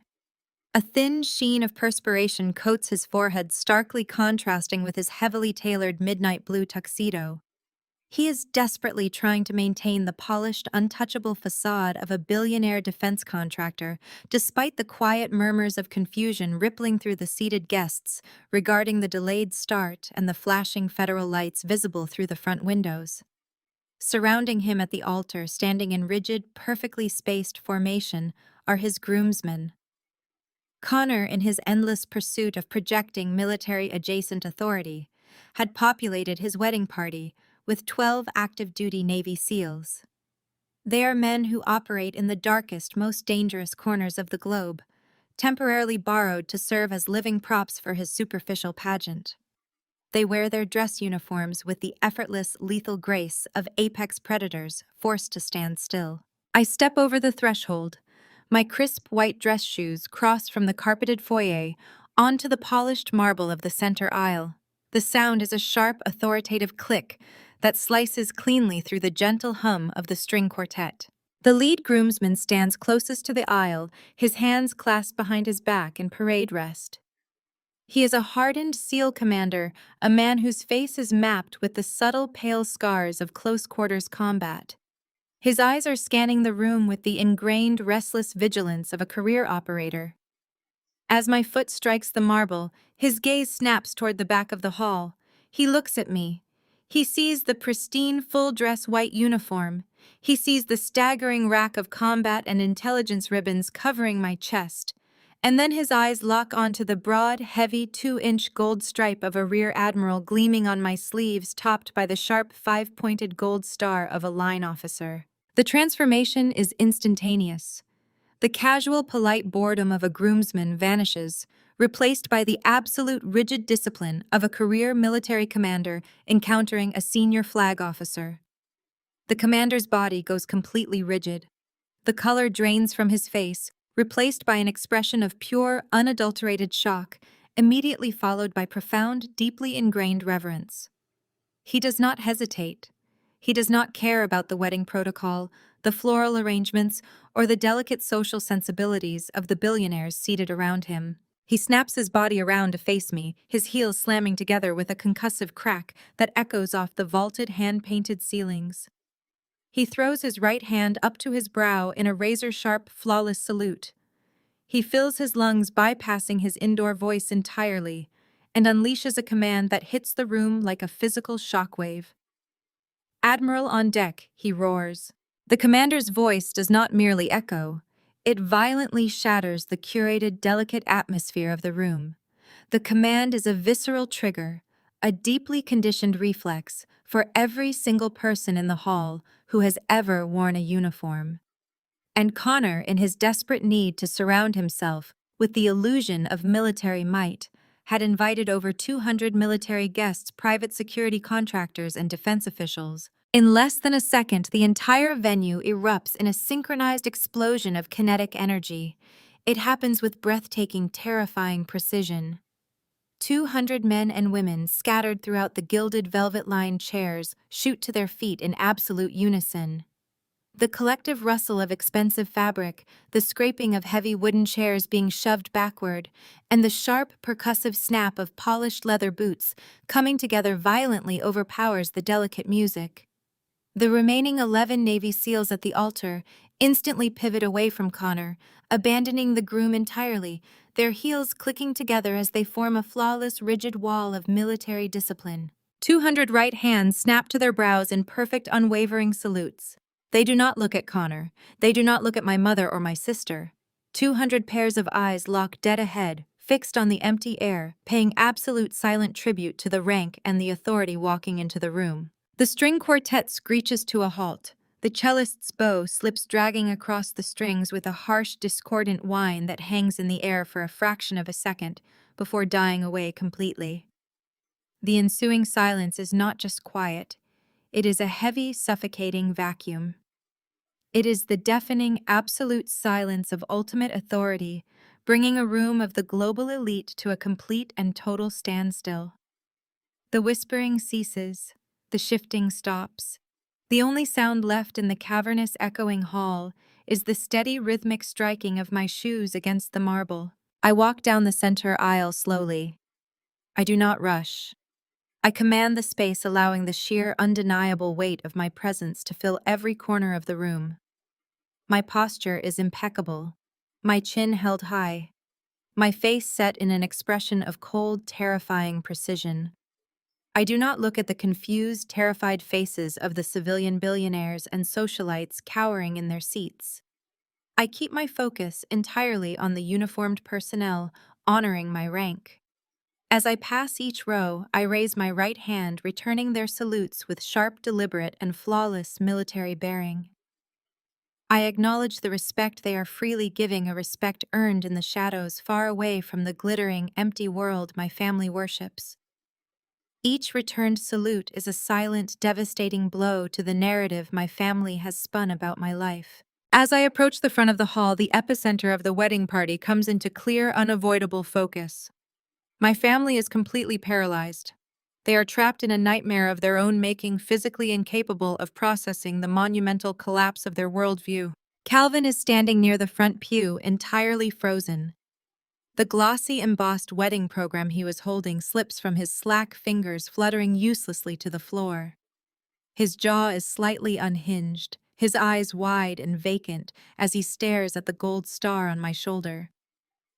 Speaker 1: A thin sheen of perspiration coats his forehead, starkly contrasting with his heavily tailored midnight blue tuxedo. He is desperately trying to maintain the polished, untouchable facade of a billionaire defense contractor, despite the quiet murmurs of confusion rippling through the seated guests regarding the delayed start and the flashing federal lights visible through the front windows. Surrounding him at the altar, standing in rigid, perfectly spaced formation, are his groomsmen. Connor, in his endless pursuit of projecting military-adjacent authority, had populated his wedding party with 12 active-duty Navy SEALs. They are men who operate in the darkest, most dangerous corners of the globe, temporarily borrowed to serve as living props for his superficial pageant. They wear their dress uniforms with the effortless, lethal grace of apex predators forced to stand still. I step over the threshold. My crisp white dress shoes cross from the carpeted foyer onto the polished marble of the center aisle. The sound is a sharp, authoritative click that slices cleanly through the gentle hum of the string quartet. The lead groomsman stands closest to the aisle, his hands clasped behind his back in parade rest. He is a hardened SEAL commander, a man whose face is mapped with the subtle, pale scars of close-quarters combat. His eyes are scanning the room with the ingrained, restless vigilance of a career operator. As my foot strikes the marble, his gaze snaps toward the back of the hall. He looks at me. He sees the pristine, full-dress white uniform. He sees the staggering rack of combat and intelligence ribbons covering my chest. And then his eyes lock onto the broad, heavy 2-inch gold stripe of a rear admiral gleaming on my sleeves, topped by the sharp 5-pointed gold star of a line officer. The transformation is instantaneous. The casual, polite boredom of a groomsman vanishes, replaced by the absolute rigid discipline of a career military commander encountering a senior flag officer. The commander's body goes completely rigid. The color drains from his face, replaced by an expression of pure, unadulterated shock, immediately followed by profound, deeply ingrained reverence. He does not hesitate. He does not care about the wedding protocol, the floral arrangements, or the delicate social sensibilities of the billionaires seated around him. He snaps his body around to face me, his heels slamming together with a concussive crack that echoes off the vaulted, hand-painted ceilings. He throws his right hand up to his brow in a razor-sharp, flawless salute. He fills his lungs, bypassing his indoor voice entirely, and unleashes a command that hits the room like a physical shockwave. "Admiral on deck," he roars. The commander's voice does not merely echo, it violently shatters the curated, delicate atmosphere of the room. The command is a visceral trigger, a deeply conditioned reflex for every single person in the hall who has ever worn a uniform. And Connor, in his desperate need to surround himself with the illusion of military might, had invited over 200 military guests, private security contractors, and defense officials. In less than a second, the entire venue erupts in a synchronized explosion of kinetic energy. It happens with breathtaking, terrifying precision. 200 men and women scattered throughout the gilded velvet-lined chairs shoot to their feet in absolute unison. The collective rustle of expensive fabric, the scraping of heavy wooden chairs being shoved backward, and the sharp, percussive snap of polished leather boots coming together violently overpowers the delicate music. The remaining 11 Navy SEALs at the altar instantly pivot away from Connor, abandoning the groom entirely, their heels clicking together as they form a flawless, rigid wall of military discipline. 200 right hands snap to their brows in perfect, unwavering salutes. They do not look at Connor. They do not look at my mother or my sister. 200 pairs of eyes lock dead ahead, fixed on the empty air, paying absolute silent tribute to the rank and the authority walking into the room. The string quartet screeches to a halt. The cellist's bow slips dragging across the strings with a harsh, discordant whine that hangs in the air for a fraction of a second before dying away completely. The ensuing silence is not just quiet. It is a heavy, suffocating vacuum. It is the deafening, absolute silence of ultimate authority, bringing a room of the global elite to a complete and total standstill. The whispering ceases. The shifting stops. The only sound left in the cavernous, echoing hall is the steady, rhythmic striking of my shoes against the marble. I walk down the center aisle slowly. I do not rush. I command the space, allowing the sheer, undeniable weight of my presence to fill every corner of the room. My posture is impeccable, my chin held high, my face set in an expression of cold, terrifying precision. I do not look at the confused, terrified faces of the civilian billionaires and socialites cowering in their seats. I keep my focus entirely on the uniformed personnel, honoring my rank. As I pass each row, I raise my right hand, returning their salutes with sharp, deliberate, and flawless military bearing. I acknowledge the respect they are freely giving, a respect earned in the shadows far away from the glittering, empty world my family worships. Each returned salute is a silent, devastating blow to the narrative my family has spun about my life. As I approach the front of the hall, the epicenter of the wedding party comes into clear, unavoidable focus. My family is completely paralyzed. They are trapped in a nightmare of their own making, physically incapable of processing the monumental collapse of their worldview. Calvin is standing near the front pew, entirely frozen. The glossy, embossed wedding program he was holding slips from his slack fingers, fluttering uselessly to the floor. His jaw is slightly unhinged, his eyes wide and vacant as he stares at the gold star on my shoulder.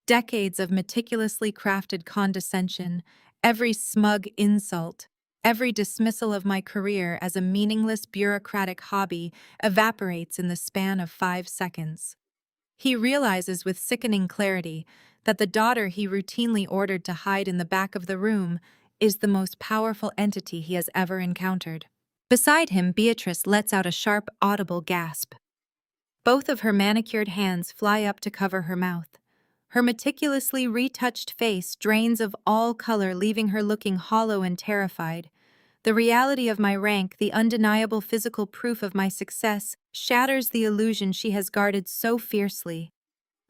Speaker 1: Decades of meticulously crafted condescension, every smug insult, every dismissal of my career as a meaningless bureaucratic hobby evaporates in the span of 5 seconds. He realizes with sickening clarity that the daughter he routinely ordered to hide in the back of the room is the most powerful entity he has ever encountered. Beside him, Beatrice lets out a sharp, audible gasp. Both of her manicured hands fly up to cover her mouth. Her meticulously retouched face drains of all color, leaving her looking hollow and terrified. The reality of my rank, the undeniable physical proof of my success, shatters the illusion she has guarded so fiercely.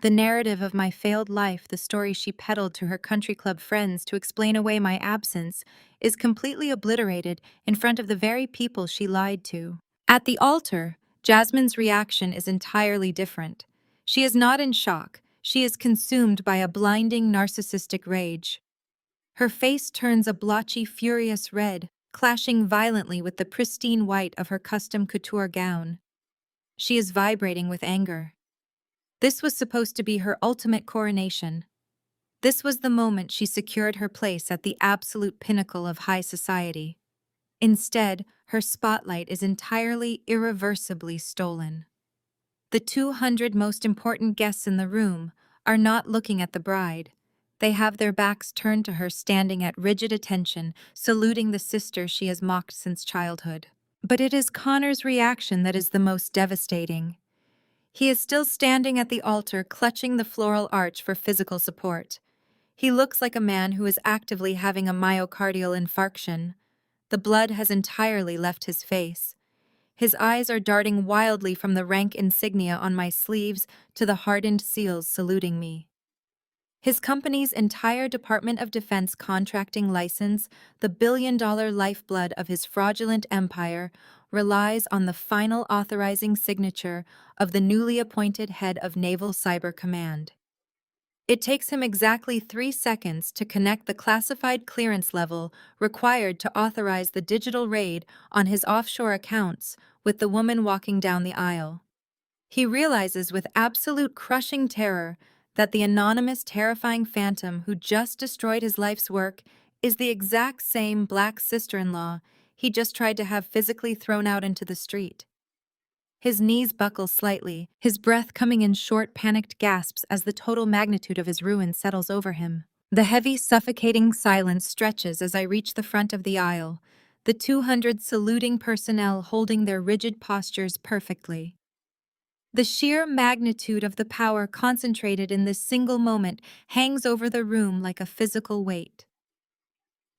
Speaker 1: The narrative of my failed life, the story she peddled to her country club friends to explain away my absence, is completely obliterated in front of the very people she lied to. At the altar, Jasmine's reaction is entirely different. She is not in shock. She is consumed by a blinding narcissistic rage. Her face turns a blotchy, furious red, clashing violently with the pristine white of her custom couture gown. She is vibrating with anger. This was supposed to be her ultimate coronation. This was the moment she secured her place at the absolute pinnacle of high society. Instead, her spotlight is entirely, irreversibly stolen. The 200 most important guests in the room are not looking at the bride. They have their backs turned to her, standing at rigid attention, saluting the sister she has mocked since childhood. But it is Connor's reaction that is the most devastating. He is still standing at the altar, clutching the floral arch for physical support. He looks like a man who is actively having a myocardial infarction. The blood has entirely left his face. His eyes are darting wildly from the rank insignia on my sleeves to the hardened seals saluting me. His company's entire Department of Defense contracting license, the billion-dollar lifeblood of his fraudulent empire, relies on the final authorizing signature of the newly appointed head of Naval Cyber Command. It takes him exactly 3 seconds to connect the classified clearance level required to authorize the digital raid on his offshore accounts with the woman walking down the aisle. He realizes with absolute crushing terror that the anonymous, terrifying phantom who just destroyed his life's work is the exact same black sister-in-law he just tried to have physically thrown out into the street. His knees buckle slightly, his breath coming in short, panicked gasps as the total magnitude of his ruin settles over him. The heavy, suffocating silence stretches as I reach the front of the aisle, the 200 saluting personnel holding their rigid postures perfectly. The sheer magnitude of the power concentrated in this single moment hangs over the room like a physical weight.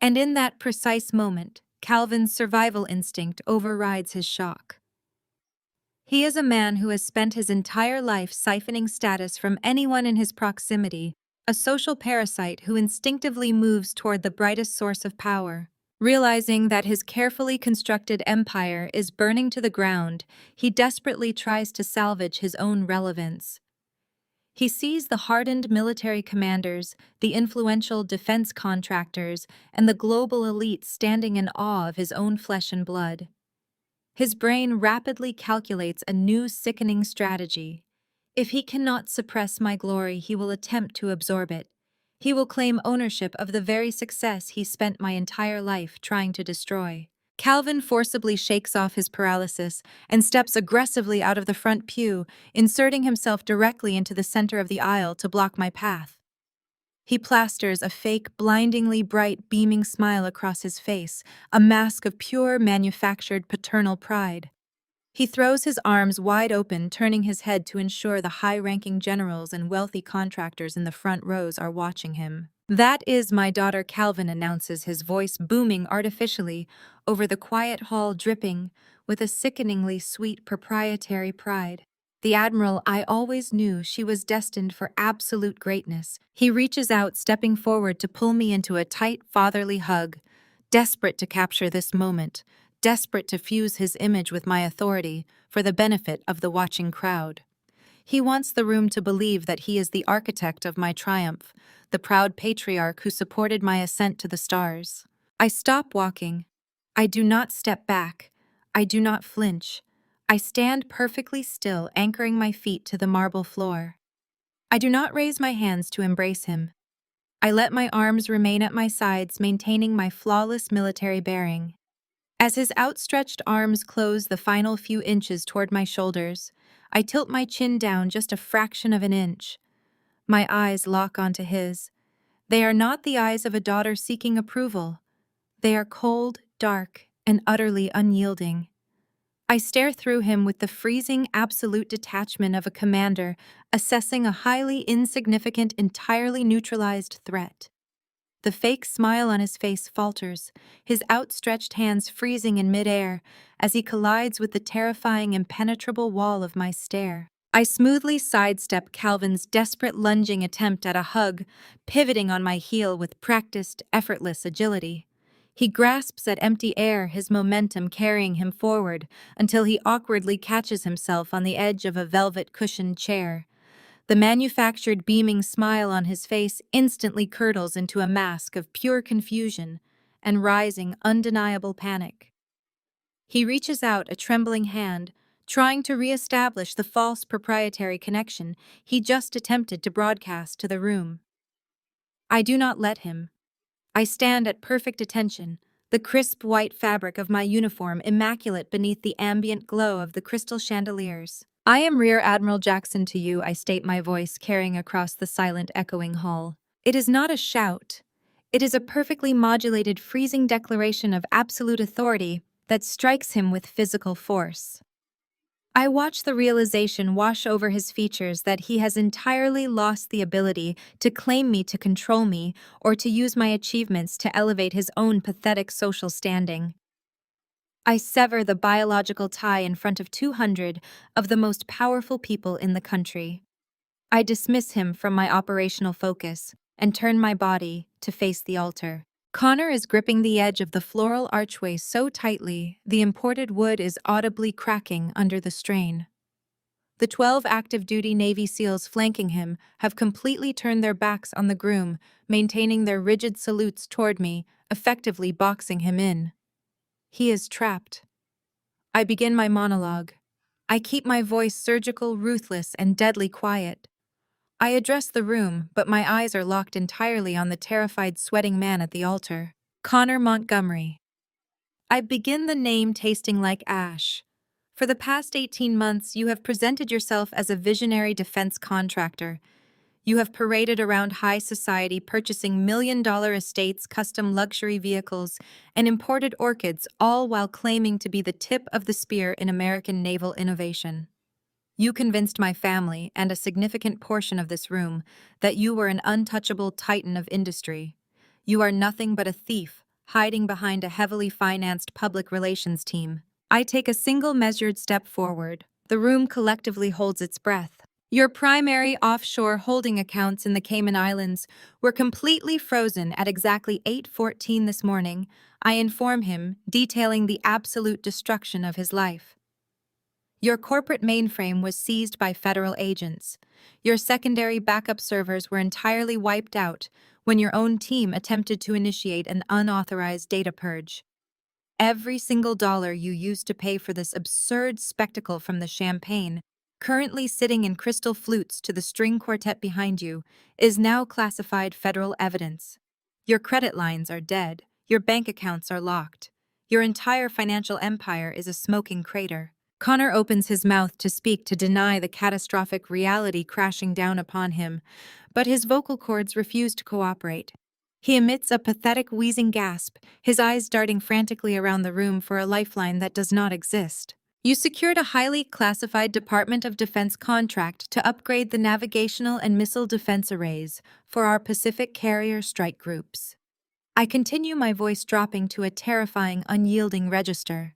Speaker 1: And in that precise moment, Calvin's survival instinct overrides his shock. He is a man who has spent his entire life siphoning status from anyone in his proximity, a social parasite who instinctively moves toward the brightest source of power. Realizing that his carefully constructed empire is burning to the ground, he desperately tries to salvage his own relevance. He sees the hardened military commanders, the influential defense contractors, and the global elite standing in awe of his own flesh and blood. His brain rapidly calculates a new sickening strategy. If he cannot suppress my glory, he will attempt to absorb it. He will claim ownership of the very success he spent my entire life trying to destroy. Calvin forcibly shakes off his paralysis and steps aggressively out of the front pew, inserting himself directly into the center of the aisle to block my path. He plasters a fake, blindingly bright, beaming smile across his face, a mask of pure, manufactured paternal pride. He throws his arms wide open, turning his head to ensure the high-ranking generals and wealthy contractors in the front rows are watching him. "That is my daughter Calvin," announces, his voice booming artificially over the quiet hall, dripping with a sickeningly sweet proprietary pride. The Admiral, I always knew she was destined for absolute greatness. He reaches out, stepping forward to pull me into a tight, fatherly hug, desperate to capture this moment, desperate to fuse his image with my authority for the benefit of the watching crowd. He wants the room to believe that he is the architect of my triumph, the proud patriarch who supported my ascent to the stars. I stop walking. I do not step back. I do not flinch. I stand perfectly still, anchoring my feet to the marble floor. I do not raise my hands to embrace him. I let my arms remain at my sides, maintaining my flawless military bearing. As his outstretched arms close the final few inches toward my shoulders, I tilt my chin down just a fraction of an inch. My eyes lock onto his. They are not the eyes of a daughter seeking approval. They are cold, dark, and utterly unyielding. I stare through him with the freezing, absolute detachment of a commander assessing a highly insignificant, entirely neutralized threat. The fake smile on his face falters, his outstretched hands freezing in midair as he collides with the terrifying, impenetrable wall of my stare. I smoothly sidestep Calvin's desperate lunging attempt at a hug, pivoting on my heel with practiced, effortless agility. He grasps at empty air, his momentum carrying him forward until he awkwardly catches himself on the edge of a velvet-cushioned chair. The manufactured beaming smile on his face instantly curdles into a mask of pure confusion and rising, undeniable panic. He reaches out a trembling hand, trying to re-establish the false proprietary connection he just attempted to broadcast to the room. I do not let him. I stand at perfect attention, the crisp white fabric of my uniform immaculate beneath the ambient glow of the crystal chandeliers. "I am Rear Admiral Jackson to you," I state, my voice carrying across the silent, echoing hall. It is not a shout. It is a perfectly modulated, freezing declaration of absolute authority that strikes him with physical force. I watch the realization wash over his features that he has entirely lost the ability to claim me, to control me, or to use my achievements to elevate his own pathetic social standing. I sever the biological tie in front of 200 of the most powerful people in the country. I dismiss him from my operational focus and turn my body to face the altar. Connor is gripping the edge of the floral archway so tightly the imported wood is audibly cracking under the strain. The 12 active-duty Navy SEALs flanking him have completely turned their backs on the groom, maintaining their rigid salutes toward me, effectively boxing him in. He is trapped. I begin my monologue. I keep my voice surgical, ruthless, and deadly quiet. I address the room, but my eyes are locked entirely on the terrified, sweating man at the altar. Connor Montgomery. I begin the name tasting like ash. For the past 18 months, you have presented yourself as a visionary defense contractor. You have paraded around high society, purchasing million-dollar estates, custom luxury vehicles, and imported orchids, all while claiming to be the tip of the spear in American naval innovation. You convinced my family and a significant portion of this room that you were an untouchable titan of industry. You are nothing but a thief, hiding behind a heavily financed public relations team. I take a single measured step forward. The room collectively holds its breath. Your primary offshore holding accounts in the Cayman Islands were completely frozen at exactly 8:14 this morning. I inform him, detailing the absolute destruction of his life. Your corporate mainframe was seized by federal agents. Your secondary backup servers were entirely wiped out when your own team attempted to initiate an unauthorized data purge. Every single dollar you used to pay for this absurd spectacle, from the champagne, currently sitting in crystal flutes, to the string quartet behind you, is now classified federal evidence. Your credit lines are dead. Your bank accounts are locked. Your entire financial empire is a smoking crater. Connor opens his mouth to speak, to deny the catastrophic reality crashing down upon him, but his vocal cords refuse to cooperate. He emits a pathetic wheezing gasp, his eyes darting frantically around the room for a lifeline that does not exist. You secured a highly classified Department of Defense contract to upgrade the navigational and missile defense arrays for our Pacific carrier strike groups. I continue, my voice dropping to a terrifying, unyielding register.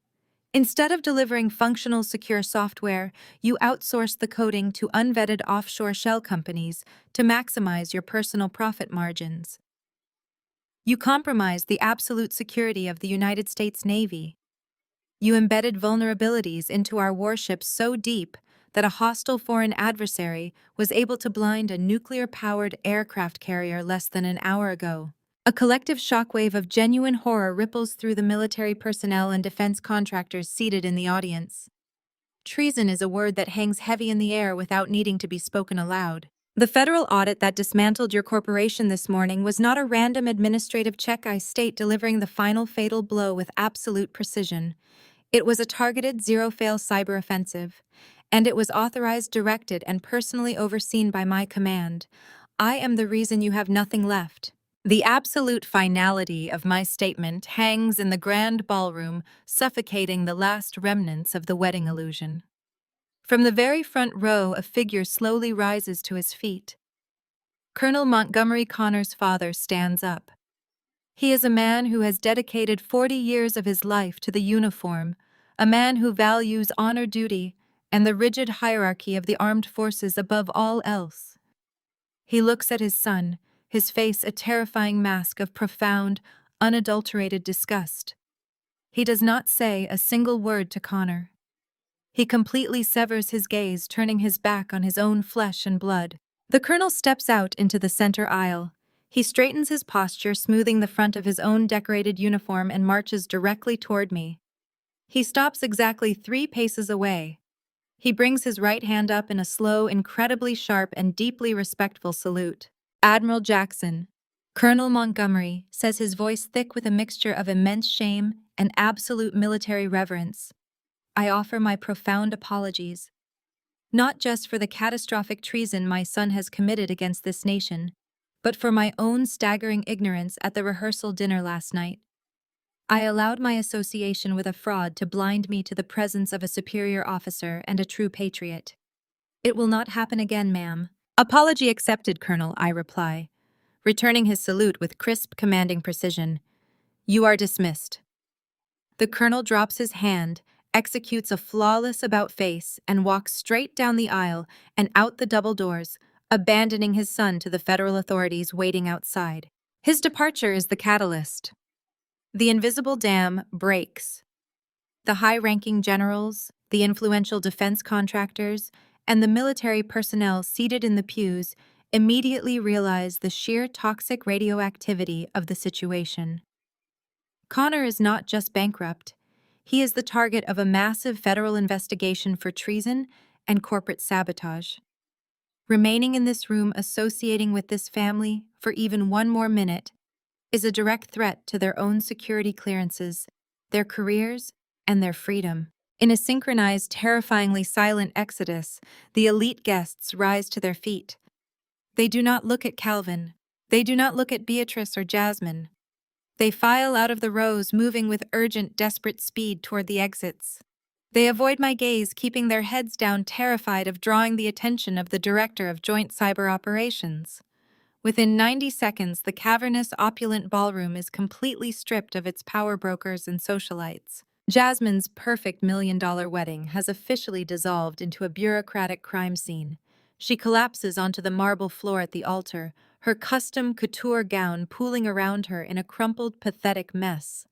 Speaker 1: Instead of delivering functional, secure software, you outsourced the coding to unvetted offshore shell companies to maximize your personal profit margins. You compromised the absolute security of the United States Navy. You embedded vulnerabilities into our warships so deep that a hostile foreign adversary was able to blind a nuclear-powered aircraft carrier less than an hour ago. A collective shockwave of genuine horror ripples through the military personnel and defense contractors seated in the audience. Treason is a word that hangs heavy in the air without needing to be spoken aloud. The federal audit that dismantled your corporation this morning was not a random administrative check, I state, delivering the final fatal blow with absolute precision. It was a targeted, zero-fail cyber offensive, and it was authorized, directed, and personally overseen by my command. I am the reason you have nothing left. The absolute finality of my statement hangs in the grand ballroom, suffocating the last remnants of the wedding illusion. From the very front row, a figure slowly rises to his feet. Colonel Montgomery Connor's father stands up. He is a man who has dedicated 40 years of his life to the uniform, a man who values honor, duty, and the rigid hierarchy of the armed forces above all else. He looks at his son, his face a terrifying mask of profound, unadulterated disgust. He does not say a single word to Connor. He completely severs his gaze, turning his back on his own flesh and blood. The colonel steps out into the center aisle. He straightens his posture, smoothing the front of his own decorated uniform, and marches directly toward me. He stops exactly 3 paces away. He brings his right hand up in a slow, incredibly sharp, and deeply respectful salute. Admiral Jackson, Colonel Montgomery, says, his voice thick with a mixture of immense shame and absolute military reverence. I offer my profound apologies, not just for the catastrophic treason my son has committed against this nation, but for my own staggering ignorance at the rehearsal dinner last night. I allowed my association with a fraud to blind me to the presence of a superior officer and a true patriot. It will not happen again, ma'am. Apology accepted, Colonel, I reply, returning his salute with crisp, commanding precision. You are dismissed. The colonel drops his hand, executes a flawless about-face, and walks straight down the aisle and out the double doors, abandoning his son to the federal authorities waiting outside. His departure is the catalyst. The invisible dam breaks. The high-ranking generals, the influential defense contractors, and the military personnel seated in the pews immediately realize the sheer toxic radioactivity of the situation. Connor is not just bankrupt. He is the target of a massive federal investigation for treason and corporate sabotage. Remaining in this room, associating with this family for even one more minute, is a direct threat to their own security clearances, their careers, and their freedom. In a synchronized, terrifyingly silent exodus, the elite guests rise to their feet. They do not look at Calvin. They do not look at Beatrice or Jasmine. They file out of the rows, moving with urgent, desperate speed toward the exits. They avoid my gaze, keeping their heads down, terrified of drawing the attention of the Director of Joint Cyber Operations. Within 90 seconds, the cavernous, opulent ballroom is completely stripped of its power brokers and socialites. Jasmine's perfect $1 million wedding has officially dissolved into a bureaucratic crime scene. She collapses onto the marble floor at the altar, her custom couture gown pooling around her in a crumpled, pathetic mess.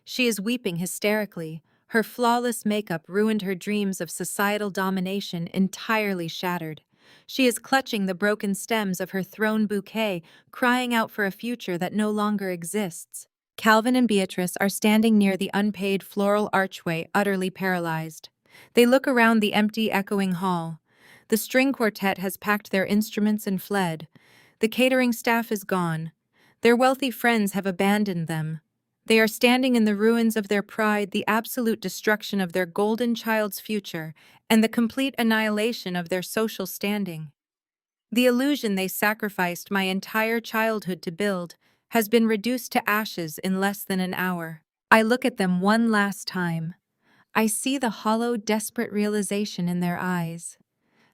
Speaker 1: She is weeping hysterically, Her flawless makeup ruined her dreams of societal domination, entirely shattered. She is clutching the broken stems of her thrown bouquet, crying out for a future that no longer exists. Calvin and Beatrice are standing near the unpaid floral archway, utterly paralyzed. They look around the empty, echoing hall. The string quartet has packed their instruments and fled. The catering staff is gone. Their wealthy friends have abandoned them. They are standing in the ruins of their pride, the absolute destruction of their golden child's future, and the complete annihilation of their social standing. The illusion they sacrificed my entire childhood to build has been reduced to ashes in less than an hour. I look at them one last time. I see the hollow, desperate realization in their eyes.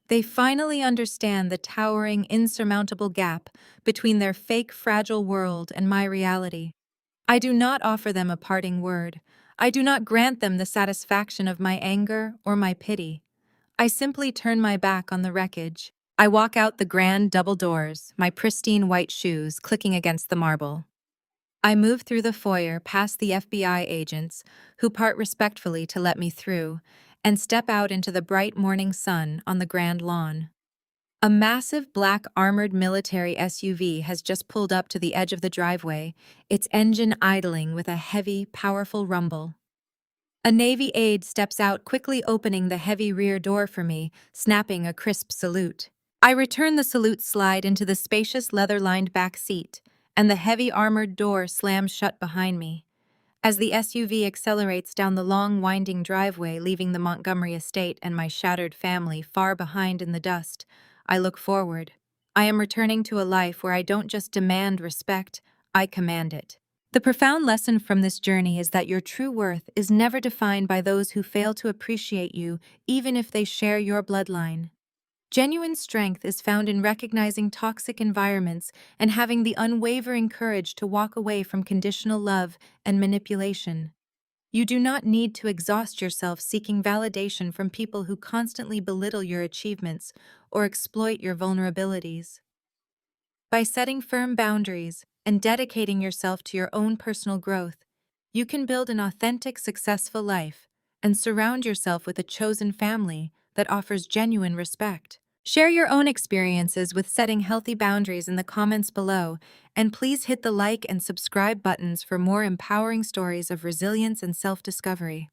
Speaker 1: They finally understand the towering, insurmountable gap between their fake, fragile world and my reality. I do not offer them a parting word. I do not grant them the satisfaction of my anger or my pity. I simply turn my back on the wreckage. I walk out the grand double doors, my pristine white shoes clicking against the marble. I move through the foyer past the FBI agents, who part respectfully to let me through, and step out into the bright morning sun on the grand lawn. A massive black armored military SUV has just pulled up to the edge of the driveway, its engine idling with a heavy, powerful rumble. A Navy aide steps out, quickly opening the heavy rear door for me, snapping a crisp salute. I return the salute, slide into the spacious leather-lined back seat, and the heavy armored door slams shut behind me. As the SUV accelerates down the long, winding driveway, leaving the Montgomery estate and my shattered family far behind in the dust, I look forward. I am returning to a life where I don't just demand respect, I command it. The profound lesson from this journey is that your true worth is never defined by those who fail to appreciate you, even if they share your bloodline. Genuine strength is found in recognizing toxic environments and having the unwavering courage to walk away from conditional love and manipulation. You do not need to exhaust yourself seeking validation from people who constantly belittle your achievements or exploit your vulnerabilities. By setting firm boundaries and dedicating yourself to your own personal growth, you can build an authentic, successful life and surround yourself with a chosen family that offers genuine respect. Share your own experiences with setting healthy boundaries in the comments below, and please hit the like and subscribe buttons for more empowering stories of resilience and self-discovery.